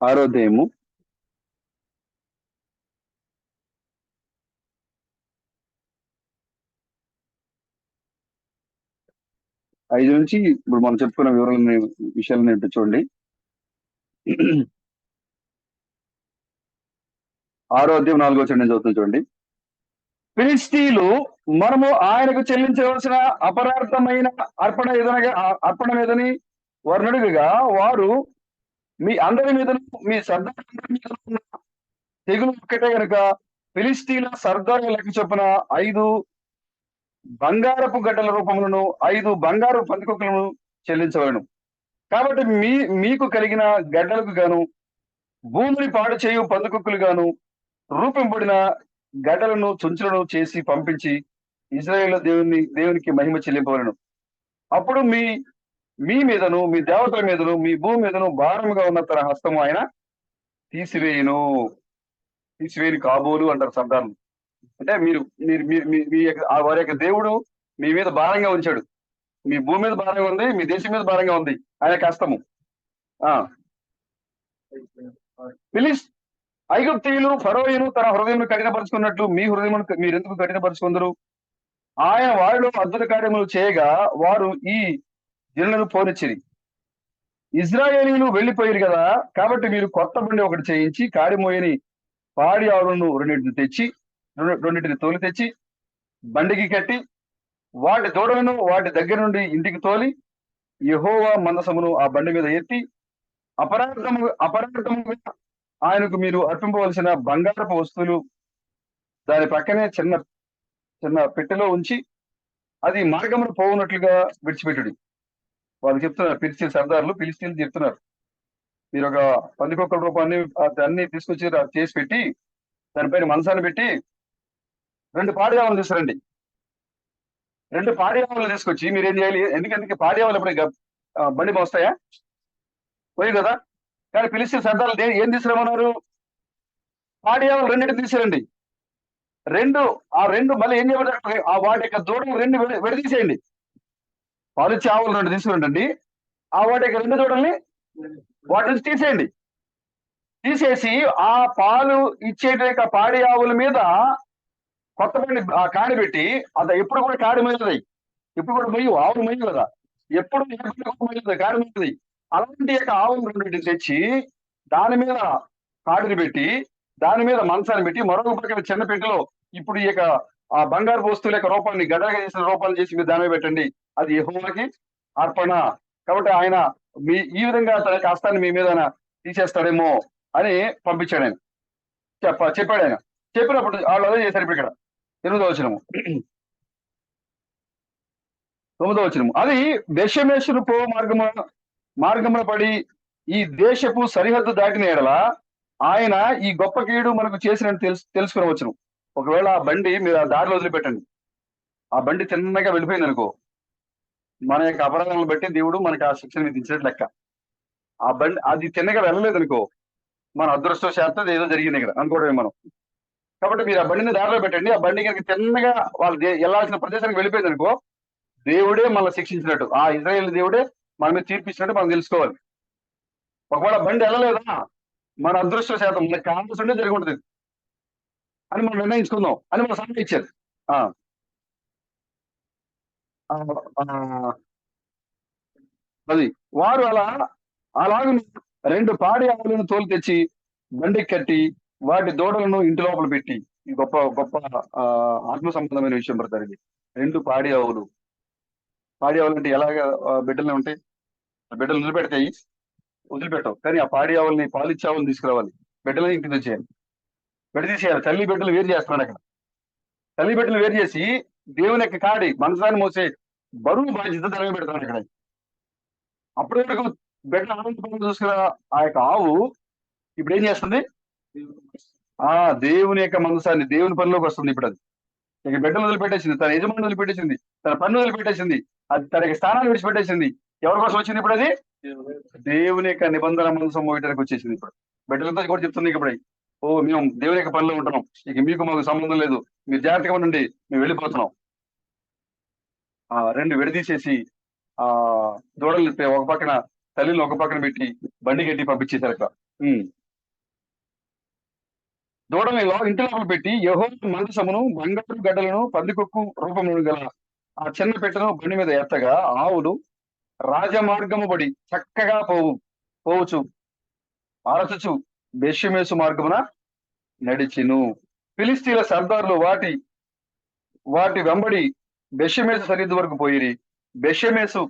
6వ అధ్యాయము 5 నుంచి ఇప్పుడు మనం చెప్పుకున్న విషయాలను ఏంటో చూడండి. 6వ అధ్యాయం 4వ వచనం నేను చదువుతాను చూడండి. ఫిలిష్తీయులు మనము ఆయనకు చెల్లించవలసిన అపరార్థమైన అర్పణ మీదని వర్ణుడిగా వారు మీ అందరి మీద మీ సర్దారు మీద తెగులు ఒక్కటే గనుక ఫిలిష్తీయుల సర్దారు లెక్క చొప్పున 5 బంగారపు గడ్డల రూపములను 5 బంగారు పందికొక్కులను చెల్లించవలను. కాబట్టి మీకు కలిగిన గడ్డలకు గాను భూమిని పాడు చేయు పందికొక్కులు గాను రూపింపబడిన గడ్డలను చుంచులను చేసి పంపించి ఇజ్రాయేల్ దేవునికి మహిమ చెల్లింపవలను. అప్పుడు మీ మీదను మీ దేవతల మీదను మీ భూమి మీదను భారముగా ఉన్న తన హస్తము ఆయన తీసివేయను కాబోలు అంటారు శబ్దాలను. అంటే మీరు మీరు మీ వారి యొక్క దేవుడు మీ మీద భారంగా ఉంచాడు. మీ భూమి మీద భారంగా ఉంది, మీ దేశం మీద భారంగా ఉంది ఆయన హస్తము. ఐగుప్తీయులు ఫరోయును తన హృదయం కఠినపరుచుకున్నట్లు మీ హృదయం మీరు ఎందుకు కఠినపరుచుకుందరు? ఆయన వారిలో అద్భుత కార్యములు చేయగా వారు ఈ జనులను పోనిచ్చిరి. ఇజ్రాయేలీలు వెళ్లిపోయారు కదా, కాబట్టి మీరు కొత్త బండి ఒకటి చేయించి కాడిమోయని పాడి ఆవులను రెండింటిని తోలి తెచ్చి బండికి కట్టి వాటి దూడలను వాటి దగ్గర నుండి ఇంటికి తోలి యెహోవా మందసమును ఆ బండి మీద ఎత్తి అపరాధముగా ఆయనకు మీరు అర్పింపవలసిన బంగారపు వస్తువులు దాని పక్కనే చిన్న చిన్న పెట్టెలో ఉంచి అది మార్గమును పోవునట్లుగా విడిచిపెట్టుడి. వాళ్ళు చెప్తున్నారు, ఫిలిష్తీయులు చెప్తున్నారు, మీరు ఒక పందికొక్కల రూపాన్ని అన్ని తీసుకొచ్చి చేసి పెట్టి దానిపైన మనసాన్ని పెట్టి 2 పాడి ఆవులు తీసుకురండి. 2 పాడి ఆవులు తీసుకొచ్చి మీరు ఏం చేయాలి? ఎందుకంటే పాడి ఆవులు ఎప్పుడు బండి మోస్తాయా? పోయి కదా. కానీ ఫిలిష్తీయుల సర్దార్లు ఏం తీసుకురమ్మన్నారు? పాడి ఆవులు 2 తీసుకురండి. 2 మళ్ళీ ఏం చేయబడ్డారు? వాటి యొక్క దూడలు 2 విడదీసేయండి. పాలిచ్చే ఆవులు 2 తీసుకురండి. వాటి యొక్క 2 దూడల్ని వాటి నుంచి తీసేసి ఆ పాలు ఇచ్చేట పాడి ఆవుల మీద కొత్త బండి కాడి పెట్టి అది ఎప్పుడు కూడా కాడి మొయ్యదు. ఎప్పుడు కూడా మొయ్యు, ఆవులు మొయ్యు కదా, ఎప్పుడు మొయ్యదు, కాడి మొయ్యదు. అలాంటి యొక్క ఆవులు 2 తెచ్చి దాని మీద కాడిని పెట్టి దాని మీద మంచాన్ని పెట్టి మరొక పక్కన చిన్న పెట్టెలో ఇప్పుడు ఈ యొక్క ఆ బంగారు వస్తువుల యొక్క రూపాన్ని గడ్డగా చేసిన రూపాన్ని చేసి మీరు దాని మీద పెట్టండి, అది యెహోవాకి అర్పణ. కాబట్టి ఆయన ఈ విధంగా తన యొక్క హస్తాన్ని మీ మీద తీసేస్తాడేమో అని పంపించాడు ఆయన. చెప్పాడు ఆయన. చెప్పినప్పుడు వాళ్ళు అదే చేశారు. ఇప్పుడు ఇక్కడ 8వ వచనము అది బెషమెషును పో మార్గమున పడి ఈ దేశపు సరిహద్దు దాటిన ఎడల ఆయన ఈ గొప్ప కీడు మనకు చేసినట్టు తెలుసుకుని వచ్చును. ఒకవేళ ఆ బండి మీరు ఆ దారిలో వదిలిపెట్టండి, ఆ బండి తిన్నగా వెళ్ళిపోయింది అనుకో, మన యొక్క అపరాధాలను బట్టి దేవుడు మనకి ఆ శిక్షణ విధించినట్టు లెక్క. ఆ బండి అది తిన్నగా వెళ్ళలేదు అనుకో, మన అదృష్టవశాత్తు ఏదో జరిగింది ఇక్కడ అనుకోవడమే మనం. కాబట్టి మీరు ఆ బండిని దారిలో పెట్టండి. ఆ బండి కనుక తిన్నగా వాళ్ళు వెళ్ళాల్సిన ప్రదేశానికి వెళ్ళిపోయింది అనుకో, దేవుడే మనల్ని శిక్షించినట్టు, ఆ ఇజ్రాయేల్ దేవుడే మన మీద తీర్పిచ్చినట్టు మనం తెలుసుకోవాలి. ఒకవేళ బండి వెళ్ళలేదా, మన అదృష్టవశాతం మనకి కావాల్సి ఉంటే జరిగి ఉంటుంది అని మనం నిర్ణయించుకుందాం అని మన సలహా ఇచ్చారు. అది వారు అలాగే 2 పాడి ఆవులను తోలు తెచ్చి బండికి కట్టి వాటి దూడలను ఇంటి లోపల పెట్టి, ఈ గొప్ప గొప్ప ఆత్మ సంబంధమైన విషయం పడతారు. ఇది 2 పాడి ఆవులు అంటే ఎలాగ బిడ్డలు ఉంటాయి, బిడ్డలు వదిలిపెట్టవు. కానీ ఆ పాడి ఆవుల్ని పాలిచ్చే ఆవులు తీసుకురావాలి, బిడ్డలని ఇంటికి తెచ్చేయాలి, విడదీసేయాలి. తల్లి బిడ్డలు వేరు చేస్తున్నాడు అక్కడ. తల్లి బిడ్డలు వేరు చేసి దేవుని యొక్క కాడి మనసాన్ని మోసే బరువు బాధ్యత తరగ పెడతాడు అక్కడ. అప్పటి వరకు బిడ్డ ఆనంద చూసుకున్న ఆ యొక్క ఆవు ఇప్పుడు ఏం చేస్తుంది? దేవుని యొక్క మనసాన్ని దేవుని పనిలోకి వస్తుంది. ఇప్పుడు అది ఇక బిడ్డలు వదిలిపెట్టేసింది, తన యజమాని వదిలిపెట్టేసింది, తన పన్ను వదిలిపెట్టేసింది, అది తన యొక్క స్థానాన్ని విడిచిపెట్టేసింది. ఎవరి కోసం వచ్చింది ఇప్పుడు? అది దేవుని యొక్క నిబంధన మనసం మోయడానికి వచ్చేసింది. ఇప్పుడు బిడ్డలతో కూడా చెప్తుంది ఇప్పుడు మేము దేవుని యొక్క పనిలో ఉంటున్నాం, ఇక మీకు మాకు సంబంధం లేదు, మీరు జాగ్రత్తగా ఉండండి, మేము వెళ్ళిపోతున్నాం. రెండు విడదీసేసి ఆ దూడలు ఒక పక్కన, తల్లిని ఒక పక్కన పెట్టి బండి కట్టి పంపించేశారు అక్కడ. దూడని ఇంటి లోపల పెట్టి యెహోవా మందసమును బంగారు గడ్డలను పందికొక్కు రూపమును గల ఆ చిన్న పెట్టెను బండి మీద ఎత్తగా ఆవులు రాజమార్గము బడి చక్కగా పోవచ్చు ఆరచుచు బెష్యమేసు మార్గమున నడిచిను. ఫిలిస్తీన్ల సర్దారులు వాటి వాటి వెంబడి బెష్యమేసు సరిహద్దు వరకు పోయిరి. బెష్యమేసు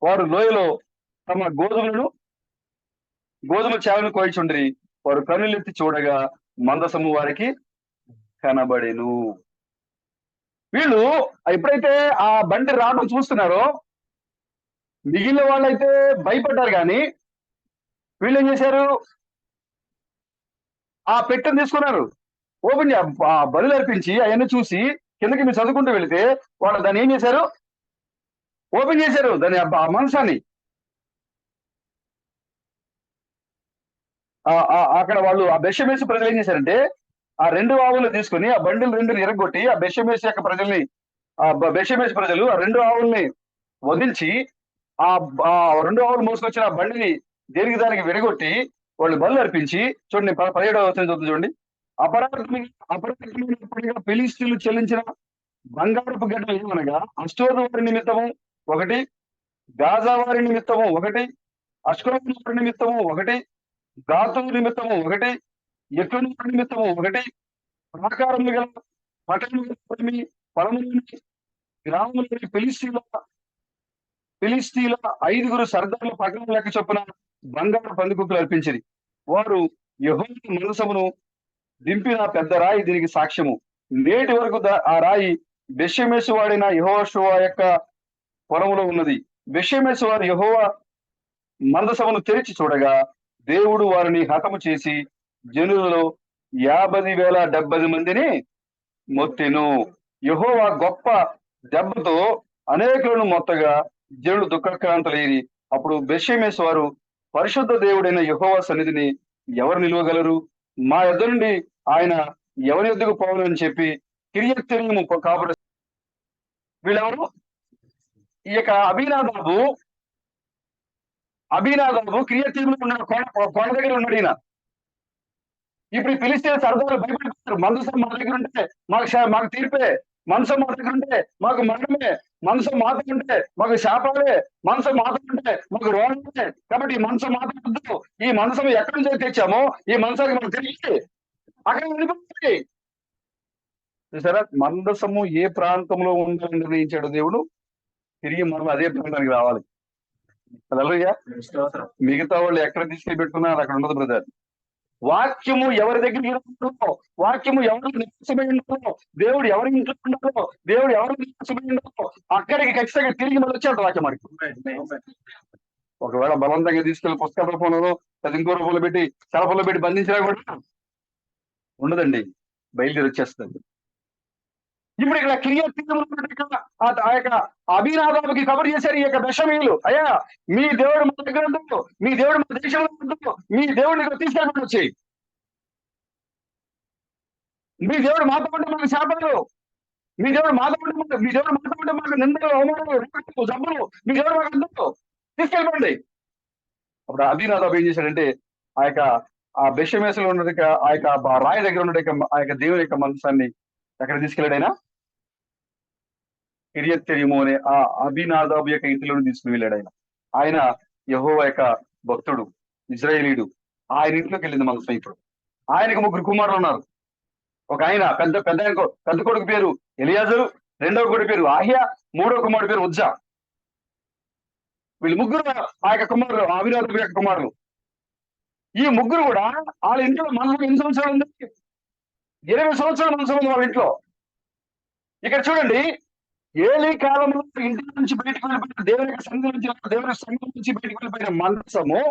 వారు లోయలో తమ గోధుమ చావును కోయిచుండ్రి. వారు కన్నులెత్తి చూడగా మందసము వారికి కనబడెను. వీళ్ళు ఎప్పుడైతే ఆ బండి రావడం చూస్తున్నారో మిగిలిన వాళ్ళైతే భయపడ్డారు, కానీ వీళ్ళు ఏం చేశారు, ఆ పెట్టెను తీసుకున్నారు, ఓపెన్ బలులు అర్పించి అవన్నీ చూసి కిందకి మీరు చదువుకుంటూ వెళితే వాళ్ళు దాన్ని ఏం చేశారు, ఓపెన్ చేశారు దాని ఆ మనసాన్ని. అక్కడ వాళ్ళు ఆ బెషమేసి ప్రజలు ఏం చేశారంటే ఆ రెండు ఆవులను తీసుకుని ఆ బండిలు రెండు ఎరగొట్టి ఆ బెషమేసి యొక్క ప్రజల్ని, ఆ బెషమేసి ప్రజలు ఆ రెండు ఆవుల్ని వదిలించి ఆ రెండు ఆవులు మోసుకొచ్చిన ఆ బండిని దేనికి దానికి విడగొట్టి వాళ్ళు బలు అర్పించి, చూడండి 17వ వచనం చూడండి. అపరాధమైనప్పటిగా ఫిలిష్తీయులు చెల్లించిన బంగారపు గడ్డలు ఏమనగా అష్టోదు వారి నిమిత్తము ఒకటి, గాజా వారి నిమిత్తము ఒకటి, అష్కలోను వారి నిమిత్తము ఒకటి, గాతు నిమిత్తము ఒకటి, ఎక్రోను వారి నిమిత్తము ఒకటి, ప్రాకారములు గల పట్టణములు పొలములని గ్రామములని ఫిలిస్తీన్ల 5 సర్దార్ల పట్టణం లెక్క చొప్పున బంగారు పందికొక్కులు అర్పించింది. వారు యెహోవా మందసమును దింపిన పెద్ద రాయి దీనికి సాక్ష్యము. నేటి వరకు ఆ రాయి బెష్యమేసు వాడిన యెహోషువ యొక్క పొలములో ఉన్నది. బెష్యమేసు వారు యెహోవా మందసమును తెరిచి చూడగా దేవుడు వారిని హతము చేసి జనులలో 50,070 మందిని మొత్తెను. యెహోవా గొప్ప దెబ్బతో అనేకులను మొత్తగా జనులు దుఃఖక్రాంతులైరి. అప్పుడు బెషెమెషు వారు పరిశుద్ధ దేవుడైన యెహోవా సన్నిధిని ఎవరు నిలవగలరు, మా యొద్ద నుండి ఆయన ఎవరి యొద్దకు పోవాలని అని చెప్పి కిర్యత్యరీము కాపురం. వీళ్ళెవరు, ఈ యొక్క అభినాదాబు కిర్యత్యరీములో ఉన్నాడు, కొండ దగ్గర ఉన్నాడు ఈయన. ఇప్పుడు ఫిలిస్తీన్ సర్దారు భయపడిపోతారు, మందసం మా దగ్గర ఉంటే మాకు తీర్పే, మనసు మా దగ్గర ఉంటే మాకు మరణమే, మనసు మాత ఉంటే మాకు శాపాలే, మనసు మాత ఉంటే మాకు రోగమే. కాబట్టి ఈ మనసు మాత వద్దు, ఈ మనసు ఎక్కడి నుంచి తెచ్చామో ఈ మనసానికి మనం తిరిగి అక్కడ వెళ్ళిపోతుంది. చూసారా, మందసము ఏ ప్రాంతంలో ఉండాలని నిర్ణయించాడు దేవుడు, తిరిగి మనం అదే ప్రాంతానికి రావాలి. మిగతా వాళ్ళు ఎక్కడ తీసుకెళ్ళి పెట్టుకున్నారు అక్కడ ఉండదు బ్రదర్. వాక్యము ఎవరి దగ్గరికి ఉండాలో, వాక్యము ఎవరికి నివాసమై ఉండాలో, దేవుడు ఎవరి ఇంట్లో ఉండాలో, దేవుడు ఎవరికి నివాసమై ఉండాలో అక్కడికి ఖచ్చితంగా తిరిగి మళ్ళీ వచ్చాడు వాక్యం మనకి. ఒకవేళ బలవంతంగా తీసుకెళ్లి పుస్తక రూపంలో లేదా ఇంకో రూపంలో పెట్టి చలపంలో పెట్టి బంధించినా కూడా ఉండదండి, బయలుదేరి వచ్చేస్తుంది. ఇప్పుడు ఇక్కడ కిర్యతీయులు ఆ యొక్క అభినాదాబుకి కబర్ చేశారు ఈ యొక్క బెషమీయులు. అయ్యా మీ దేవుడు మా దగ్గర ఉండదు, మీ దేవుడు మా దేశంలో ఉండదు, మీ దేవుడిని తీసుకెళ్ళి వచ్చి, మీ దేవుడు మాతో ఉంటే మాకు శాపాలు, మీ దేవుడు మాతో ఉంటే మాకు నిందలు, అవమానాలు, జబ్బులు, మీ దేవుడు మాకు అందరూ తీసుకెళ్ళిపోండి. అప్పుడు అభినాదాబు ఏం చేశాడంటే ఆ బెషమేసులో ఉన్న ఆ యొక్క రాయి దగ్గర ఉన్న ఆ యొక్క దేవుని యొక్క మనసాన్ని ఎక్కడ తీసుకెళ్ళాడైనా కిర్యత్యరీము అనే ఆ అభినాదాబు యొక్క ఇంటిలోనే తీసుకుని వెళ్ళాడు. ఆయన యెహోవా యొక్క భక్తుడు, ఇజ్రాయేలీయుడు. ఆయన ఇంట్లోకి వెళ్ళింది మనసు. ఇప్పుడు ఆయనకు 3 కుమారులు ఉన్నారు. ఒక ఆయన పెద్ద కొడుకు పేరు ఎలియాజరు, రెండవ కొడుకు పేరు ఆహియా, మూడవ కుమారుడు పేరు ఉజ్జా. వీళ్ళు ముగ్గురు ఆ యొక్క కుమారులు, అభినాదాబు యొక్క కుమారులు. ఈ ముగ్గురు కూడా వాళ్ళ ఇంట్లో మనసు ఎన్ని సంవత్సరాలు ఉంది, 20 సంవత్సరాల మనసు ఉంది వాళ్ళ ఇంట్లో. ఇక్కడ చూడండి, ఏలీ కాలంలో ఇంటి నుంచి బయటకు వెళ్ళిపోయిన దేవుని సంఘం నుంచి బయటకు వెళ్ళిపోయిన మందసము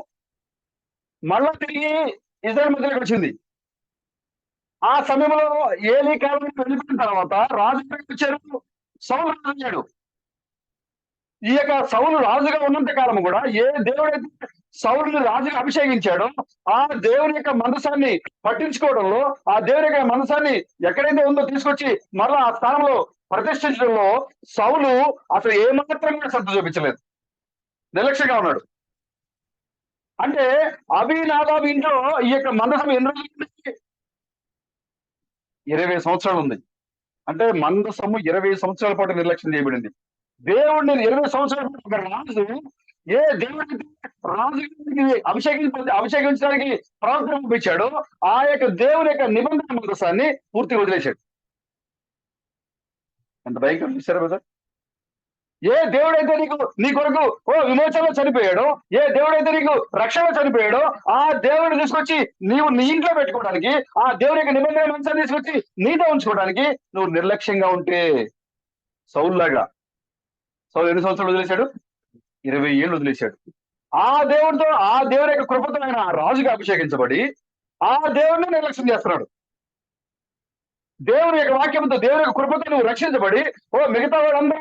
మళ్ళా తిరిగి ఇజ్రాయెల్ మధ్యలోకి వచ్చింది. ఆ సమయంలో ఏలీ కాలం వెళ్ళిపోయిన తర్వాత రాజు వచ్చారు, సౌలు రాజు అయ్యాడు. ఈ యొక్క సౌలు రాజుగా ఉన్నంత కాలం కూడా ఏ దేవుడైతే సౌలుని రాజుగా అభిషేకించాడో ఆ దేవుని యొక్క మనసాన్ని పట్టించుకోవడంలో, ఆ దేవుని యొక్క మనసాన్ని ఎక్కడైతే ఉందో తీసుకొచ్చి మరలా ఆ స్థానంలో ప్రతిష్ఠించడంలో సౌలు అసలు ఏమాత్రం కూడా శ్రద్ధ చూపించలేదు, నిర్లక్ష్యంగా ఉన్నాడు. అంటే అబీనాదాబు ఇంట్లో ఈ యొక్క మందసం ఎన్ని రోజులు? 20 సంవత్సరాలు ఉంది. అంటే మందసము 20 సంవత్సరాల పాటు నిర్లక్ష్యం చేయబడింది. దేవుడిని 20 సంవత్సరాల పాటు ఒక రాజు ఏ దేవుడికి రాజుకి అభిషేకించడానికి ప్రవర్తన పంపించాడో ఆ యొక్క దేవుని యొక్క నిబంధన మందసాన్ని పూర్తిగా వదిలేశాడు. ఎంత భయంకరం చూసారా కదా? ఏ దేవుడైతే నీ కొరకు విమోచనలో చనిపోయాడో, ఏ దేవుడైతే నీకు రక్షణలో చనిపోయాడో ఆ దేవుడిని తీసుకొచ్చి నీవు నీ ఇంట్లో పెట్టుకోవడానికి, ఆ దేవుడి యొక్క నిబంధన మంచాన్ని తీసుకొచ్చి నీతో ఉంచుకోవడానికి నువ్వు నిర్లక్ష్యంగా ఉంటే సౌలులాగా. సౌలు ఎన్ని సంవత్సరాలు వదిలేశాడు? 20 ఏళ్ళు వదిలేశాడు. ఆ దేవుడితో, ఆ దేవుడి యొక్క కృపతో ఆయన రాజుగా అభిషేకించబడి ఆ దేవుడిని నిర్లక్ష్యం చేస్తున్నాడు. దేవుని యొక్క వాక్యంతో, దేవుని యొక్క కృపతో నువ్వు రక్షించబడి మిగతా వాళ్ళందరూ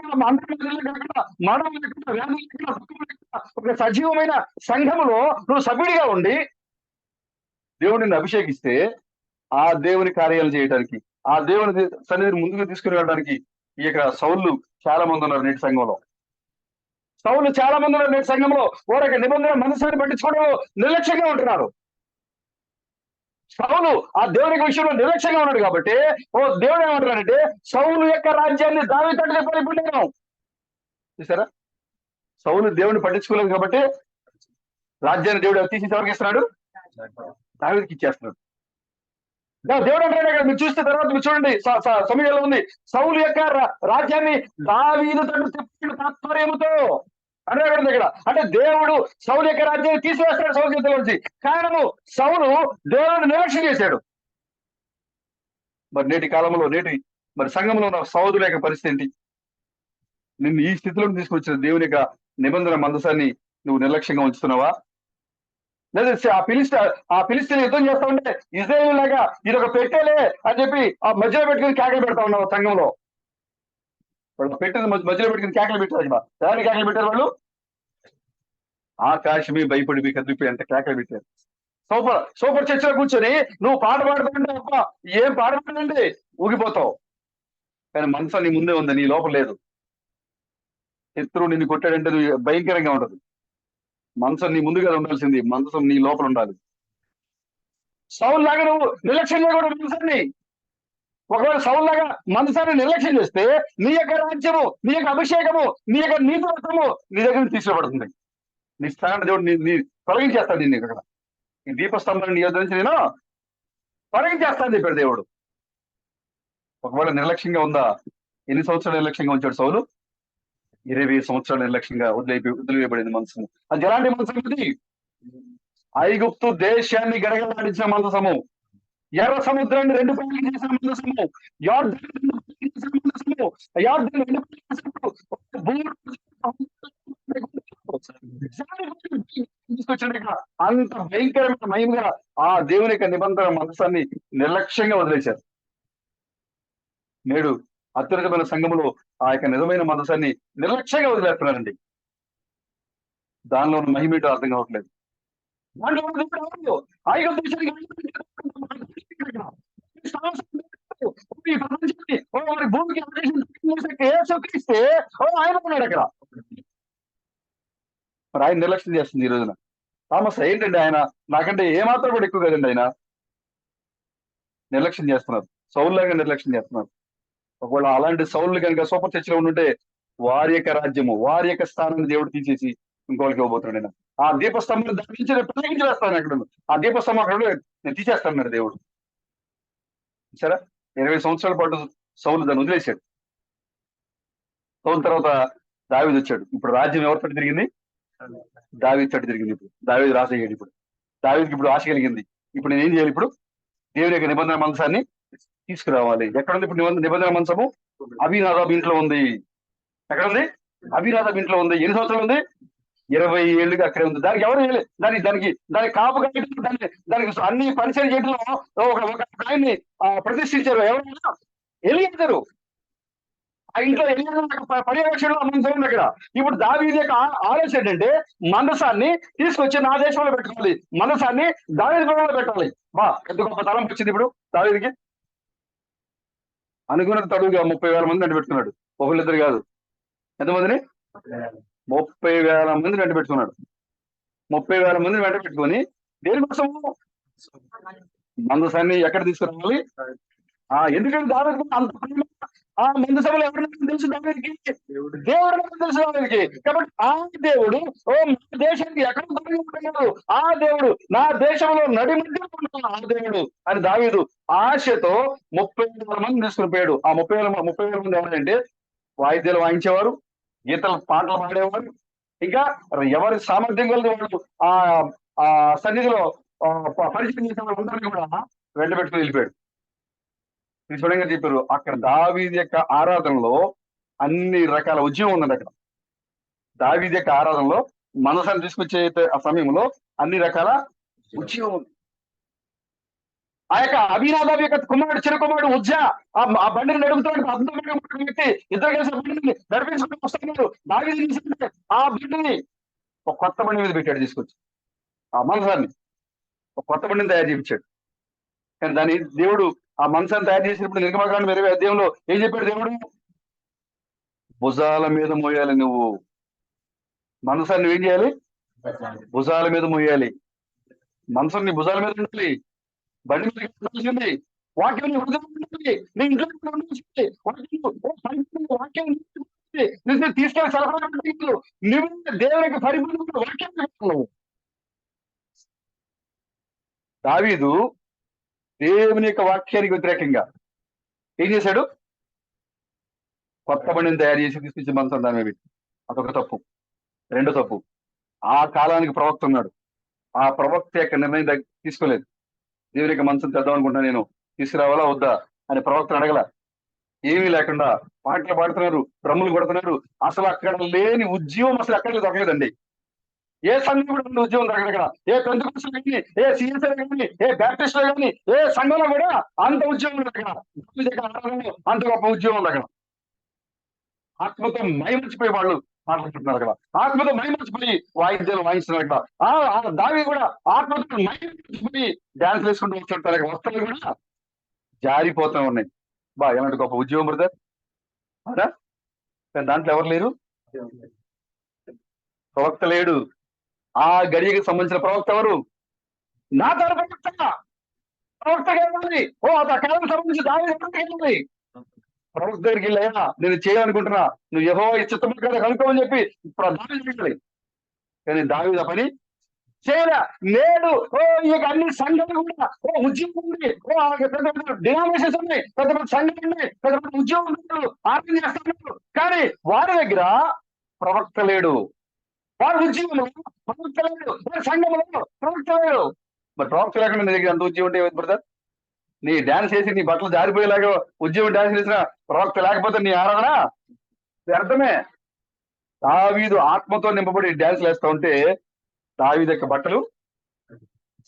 ఒక సజీవమైన సంఘములో నువ్వు సభ్యుడిగా ఉండి దేవుడిని అభిషేకిస్తే ఆ దేవుని కార్యాలు చేయడానికి, ఆ దేవుని సన్నిధిని ముందుకు తీసుకుని వెళ్ళడానికి ఈ యొక్క సౌలు చాలా మంది ఉన్నారు నేటి సంఘంలో. సౌలు చాలా మంది ఉన్నారు నేటి సంఘంలో. వారి నిబంధన మనసుని పట్టించుకోవడంలో నిర్లక్ష్యంగా ఉంటున్నారు. సౌలు ఆ దేవుని విషయంలో నిర్లక్ష్యంగా ఉన్నాడు కాబట్టి దేవుడు ఏమంటున్నాడంటే సౌలు యొక్క రాజ్యాన్ని దావీదుకు పరిపూర్ణం. చూసారా? సౌలు దేవుని పట్టించుకోలేదు కాబట్టి రాజ్యాన్ని దేవుడు తీసి ఎవరికి ఇస్తున్నాడు? దావీదుకి ఇచ్చేస్తున్నాడు. దేవుడు అంటాడు అక్కడ, మీరు చూస్తే తర్వాత మీరు చూడండి సమయంలో ఉంది, సౌలు యొక్క రాజ్యాన్ని దావీదు తండ్రి తాత్పర్యముతో అంటే ఇక్కడ. అంటే దేవుడు సౌలు యొక్క రాజ్యాన్ని తీసివేస్తాడు సౌలు చేతిలో నుంచి. కారణము సౌలు దేవుడిని నిర్లక్ష్యం చేశాడు. మరి నేటి కాలంలో మరి సంఘంలో ఉన్న సౌదుల యొక్క పరిస్థితి ఏంటి? నిన్ను ఈ స్థితిలో తీసుకొచ్చిన దేవుని యొక్క నిబంధన మందసాన్ని నువ్వు నిర్లక్ష్యంగా ఉంచుతున్నావా? లేదా ఆ ఫిలిస్తీన్ యుద్ధం చేస్తా ఉంటే ఇజ్రాయేల్ లాగా ఇది ఒక పెట్టేలే అని చెప్పి ఆ మధ్యలో పెట్టుకుని కేకలు పెడతా ఉన్నావు సంఘంలో. వాళ్ళు పెట్టిన మధ్యలో పెట్టుకుని కేకలు పెట్టారు. ఎవరిని కేకలు పెట్టారు వాళ్ళు? ఆకాశమే భయపడి మీకు కదిలిపోయి అంత కేకలు పెట్టారు. సూపర్ చర్చలో కూర్చొని నువ్వు పాట పాడుతుంటే అబ్బా ఏం పాట పాడండి ఊగిపోతావు. కానీ మనసు నీ ముందే ఉంది, నీ లోపల లేదు. శత్రువు నిన్ను కొట్టాడంటే నువ్వు భయంకరంగా ఉండదు. మనసు నీ ముందుగా ఉండాల్సింది, మనసు నీ లోపల ఉండాలి. సౌలు లాగా నువ్వు నిర్లక్ష్యం చేయకూడదు మనసాన్ని. ఒకవేళ సౌలు లాగా మనసాన్ని నిర్లక్ష్యం చేస్తే నీ యొక్క రాజ్యము, నీ యొక్క అభిషేకము, నీ యొక్క నీతివత్వము నీ దగ్గర నుంచి తీసుకోబడుతుంది. నీ స్థానాన్ని దేవుడు నీ తొలగించేస్తాడు. నిన్ను ఇక్కడ ఈ దీపస్తంభాన్ని నీ నుంచి నేను తొలగించేస్తాను చెప్పాడు దేవుడు. ఒకవేళ నిర్లక్ష్యంగా ఉందా? ఎన్ని సంవత్సరాలు నిర్లక్ష్యంగా ఉంచాడు సౌలు? 20 సంవత్సరాలు నిర్లక్ష్యంగా వదిలివేయబడింది మనసు. అది ఎలాంటి మనసు? అది ఐగుప్తు దేశాన్ని గడగలాడించిన మనసము, ఎర్ర సముద్రాన్ని 2 పాయలు చేసిన మనసము, అంత భయంకరమైన మహిమగా ఆ దేవుని యొక్క నిబంధన మనసాన్ని నిర్లక్ష్యంగా వదిలేశారు. నేడు అత్యున్నతమైన సంఘములో ఆ యొక్క నిజమైన మనసాన్ని నిర్లక్ష్యంగా వదిలేస్తున్నారండి. దానిలో ఉన్న మహిమేటో అర్థం కావట్లేదు. భూమికి ఏసుక్రీస్తే ఆయన ఉన్నాడు అక్కడ. మరి ఆయన నిర్లక్ష్యం చేస్తుంది ఈ రోజున. థామస్ ఏంటండి ఆయన నాకంటే ఏమాత్రం కూడా ఎక్కువ కదండి. ఆయన నిర్లక్ష్యం చేస్తున్నారు, సౌలులాగా నిర్లక్ష్యం చేస్తున్నారు. ఒకవేళ అలాంటి సౌలు కనుక సూపర్ చర్చిలో ఉండుంటే వారి యొక్క రాజ్యము, వారి యొక్క స్థానాన్ని దేవుడు తీసేసి ఇంకోళ్ళకి ఇవ్వబోతున్నాడు. ఆయన ఆ దీపస్తంభం దాని నుంచి ప్రత్యేకించి వేస్తాను. అక్కడ ఆ దీపస్తంభం అక్కడ నేను తీసేస్తాను దేవుడు. సరే 20 సంవత్సరాల పాటు సౌలు దాన్ని వదిలేశాడు. సౌలు తర్వాత దావీదు వచ్చాడు. ఇప్పుడు రాజ్యం ఎవరి తట్టు తిరిగింది? దావీదు తట్టు తిరిగింది. ఇప్పుడు దావీదు రాజు అయ్యాడు. ఇప్పుడు దావీదుకి ఇప్పుడు ఆశ కలిగింది. ఇప్పుడు నేను ఏం చేయాలి? ఇప్పుడు దేవుని యొక్క నిబంధన మంచాన్ని తీసుకురావాలి. ఎక్కడుంది ఇప్పుడు నిబంధన మంచము? అబీనాదాబు ఇంట్లో ఉంది. ఎక్కడ ఉంది? అబీనాదాబు ఇంట్లో ఉంది. ఎన్ని సంవత్సరాలు ఉంది? 20 ఏళ్ళుగా అక్కడే ఉంది. దానికి ఎవరు దానికి కాపు దానికి అన్ని పరిచయం చేయడంలో ఒక ఆయన్ని ప్రతిష్ఠించారు. ఎవరైనా ఎలియాజరు. ఆ ఇంట్లో పర్యవేక్షణలో ఆ మందసం ఉంది అక్కడ. ఇప్పుడు దావీదు యొక్క ఆలోచన ఏంటంటే మందసాన్ని తీసుకొచ్చి నా దేశంలో పెట్టుకోవాలి, మందసాన్ని దావీదు గృహంలో పెట్టాలి. బా ఎంత గొప్ప తలం వచ్చింది ఇప్పుడు దావీదుకి. అనుకున్నది తడువుగా 30,000 మంది వెంట పెట్టుకున్నాడు, ఒకళ్ళిద్దరు కాదు. ఎంతమందిని? 30,000 మంది వెంట పెట్టుకున్నాడు. 30,000 మందిని వెంట పెట్టుకొని దేనికోసము? మందసాన్ని ఎక్కడ తీసుకురావాలి? ఎందుకంటే దావీదుకు అంత ప్రేమ. ఆ మందసభలో ఎవరిని తెలుసు దావీదుకి? దేవుడు తెలుసు దావీదుకి. కాబట్టి ఆ దేవుడు నా దేశానికి ఎక్కడ ఉంటున్నాడు, ఆ దేవుడు నా దేశంలో నడి మధ్య ఉంటున్నాడు ఆ దేవుడు అని దావీదు ఆశతో 30,000 మంది తీసుకుని పోయాడు. ఆ 30,000 మంది ఎవరంటే వాయిద్యాలు వాయించేవారు, గీతలు పాటలు పాడేవారు, ఇంకా ఎవరి సామర్థ్యం కలిగి వాళ్ళు ఆ ఆ సన్నిధిలో పరిచయం చేసే వాళ్ళు అందరినీ కూడా వెంట పెట్టుకుని వెళ్ళిపోయాడు. చూడంగా చెప్పారు అక్కడ దావీదు యొక్క ఆరాధనలో అన్ని రకాల ఉద్యమం ఉందండి. అక్కడ దావీదు యొక్క ఆరాధనలో మనసాన్ని తీసుకొచ్చే ఆ సమయంలో అన్ని రకాల ఉద్యమం ఉంది. ఆ యొక్క అభినాదాబ్ యొక్క కుమారుడు, చిన్న కుమారుడు ఉజ్జా ఆ బండిని నడుపుతాడు. అద్భుతమైన వ్యక్తి, ఇద్దరు కలిసి బండిని నడిపించుకుంటూ వస్తున్నారు. దావీదు ఆ బండిని ఒక కొత్త బండి మీద పెట్టాడు, తీసుకొచ్చి ఆ మనసాన్ని ఒక కొత్త బండిని తయారు చేయించాడు. కానీ దాని దేవుడు ఆ మనసాన్ని తయారు చేసినప్పుడు నిర్గమకాండం 20వ అధ్యాయంలో ఏం చెప్పాడు దేవుడు? భుజాల మీద మోయాలి, నువ్వు మనసాన్ని ఏం చేయాలి? భుజాల మీద మోయాలి. మనసుని భుజాల మీద ఉండాలి, బండి మీద ఉండాల్సింది. వాక్యం నీ హృదయం ఉండాలి, నీ ఇంట్లో ఉండాల్సింది. వాక్యం తీసుకెళ్ళి సలహా నువ్వు దేవునికి పరిపూర్ణ వాక్యం. దావీదు దేవుని యొక్క వాక్యానికి వ్యతిరేకంగా ఏం చేశాడు? కొత్త బండిని తయారు చేసి తీసుకొచ్చి మనసు దాని మీద. అదొక తప్పు. రెండో తప్పు, ఆ కాలానికి ప్రవక్త ఉన్నాడు, ఆ ప్రవక్త యొక్క నిర్ణయం తీసుకోలేదు. దేవుని యొక్క మనసును తెద్దాం అనుకుంటా, నేను తీసుకురావాలా వద్దా అని ప్రవక్తను అడగల. ఏమీ లేకుండా పాటలు పాడుతున్నారు, డ్రమ్ములు కొడుతున్నారు. అసలు అక్కడ లేని ఉద్యమం అసలు ఎక్కడ దొరకలేదండి. ఏ సంఘం కూడా ఉద్యోగం దొరకదు. ఏ పెంతెకొస్తు కానీ, ఏ సిఎస్ఐ కానీ, ఏ బ్యాప్టిస్ట్ కానీ, ఏ సంఘంలో కూడా అంత ఉద్యోగం ఉంది అక్కడ. అంత గొప్ప ఉద్యోగం ఉంది అక్కడ. ఆత్మతో మైమర్చిపోయి వాళ్ళు మాట్లాడుతున్నారు అక్కడ. ఆత్మతో మైమర్చిపోయి వాయిద్యాలు వాయిస్తున్నారు అక్కడ. దావి కూడా ఆత్మతో మైమర్చిపోయి డాన్స్ వేసుకుంటూ వస్తుంటారు అక్కడ. వస్త్రాలు కూడా జారిపోతూ ఉన్నాయి. ఎలాంటి గొప్ప ఉద్యోగం బ్రదర్ అవునా? దాంట్లో ఎవరు లేరు, ప్రవక్త లేడు. ఆ గడియకి సంబంధించిన ప్రవక్త ఎవరు? నా తరపు ప్రవక్త కావాలి. ఆ కాలం సంబంధించి దావీదు వెళ్ళాలి. ప్రవక్త దగ్గరికి వెళ్ళాయా, నేను చేయాలనుకుంటున్నా, నువ్వు యెహోవా చిత్తము కదా కనుక్కోమని చెప్పి దావీదు వెళ్ళాలి. కానీ దావీదు ఆ పని చేయలే. నేడు ఇక అన్ని సంఘాలు కూడా ఉద్యోగం ఉంది, పెద్ద పెద్ద డినామినేషన్స్ ఉన్నాయి, పెద్ద పెద్ద సంఘాలు ఉన్నాయి, పెద్ద పెద్ద ఉద్యోగం ఆర్థిక చేస్తున్నారు. కానీ వారి దగ్గర ప్రవక్త లేడు. వారి ఉద్యోగంలో ప్రవక్త లేడు, వారి సంఘంలో ప్రవక్త లేడు. మరి ప్రవక్త లేకుండా నీ దగ్గర అంత ఉద్యోగం ఉంటే బ్రదర్? నీ డాన్స్ చేసి నీ బట్టలు జారిపోయేలాగా ఉద్యోగం డాన్స్ చేసిన ప్రవక్త లేకపోతే నీ ఆరాధన వ్యర్థమే. దావీదు ఆత్మతో నింపబడి డాన్స్ వేస్తా ఉంటే దావీదు యొక్క బట్టలు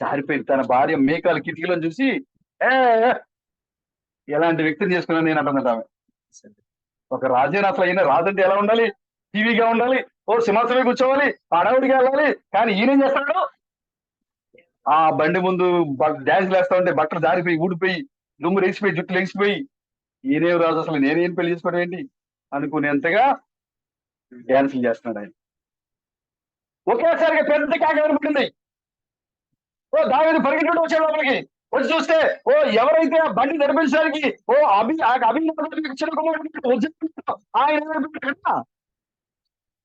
జారిపోయింది. తన భార్య మేకాల కిటికీలను చూసి ఎలాంటి వ్యక్తిని చేసుకున్నాను నేను అంటున్నది ఆమె. ఒక రాజైన అసలు అయినా రాజంటే ఎలా ఉండాలి? టీవీగా ఉండాలి, సింహాసనమే కూర్చోవాలి, అడవుడిగా వెళ్ళాలి. కానీ ఈయనేం చేస్తాడు? ఆ బండి ముందు డాన్స్ వేస్తా ఉంటే బట్టలు జారిపోయి ఊడిపోయి దుమ్ము లేచిపోయి జుట్టు లేచిపోయి ఈయనేం రాజు, అసలు నేనేం పెళ్లి చేసుకోవడం ఏంటి అనుకునేంతగా డాన్సులు చేస్తున్నాడు ఆయన. ఒకేసారిగా పెద్ద కేక వినపడింది. దావీదు పరిగెట్టుకుంటూ వచ్చాడు లోపలికి. వచ్చి చూస్తే ఎవరైతే ఆ బండి నడిపించడానికి చిన్న కుమారుడు ఆయన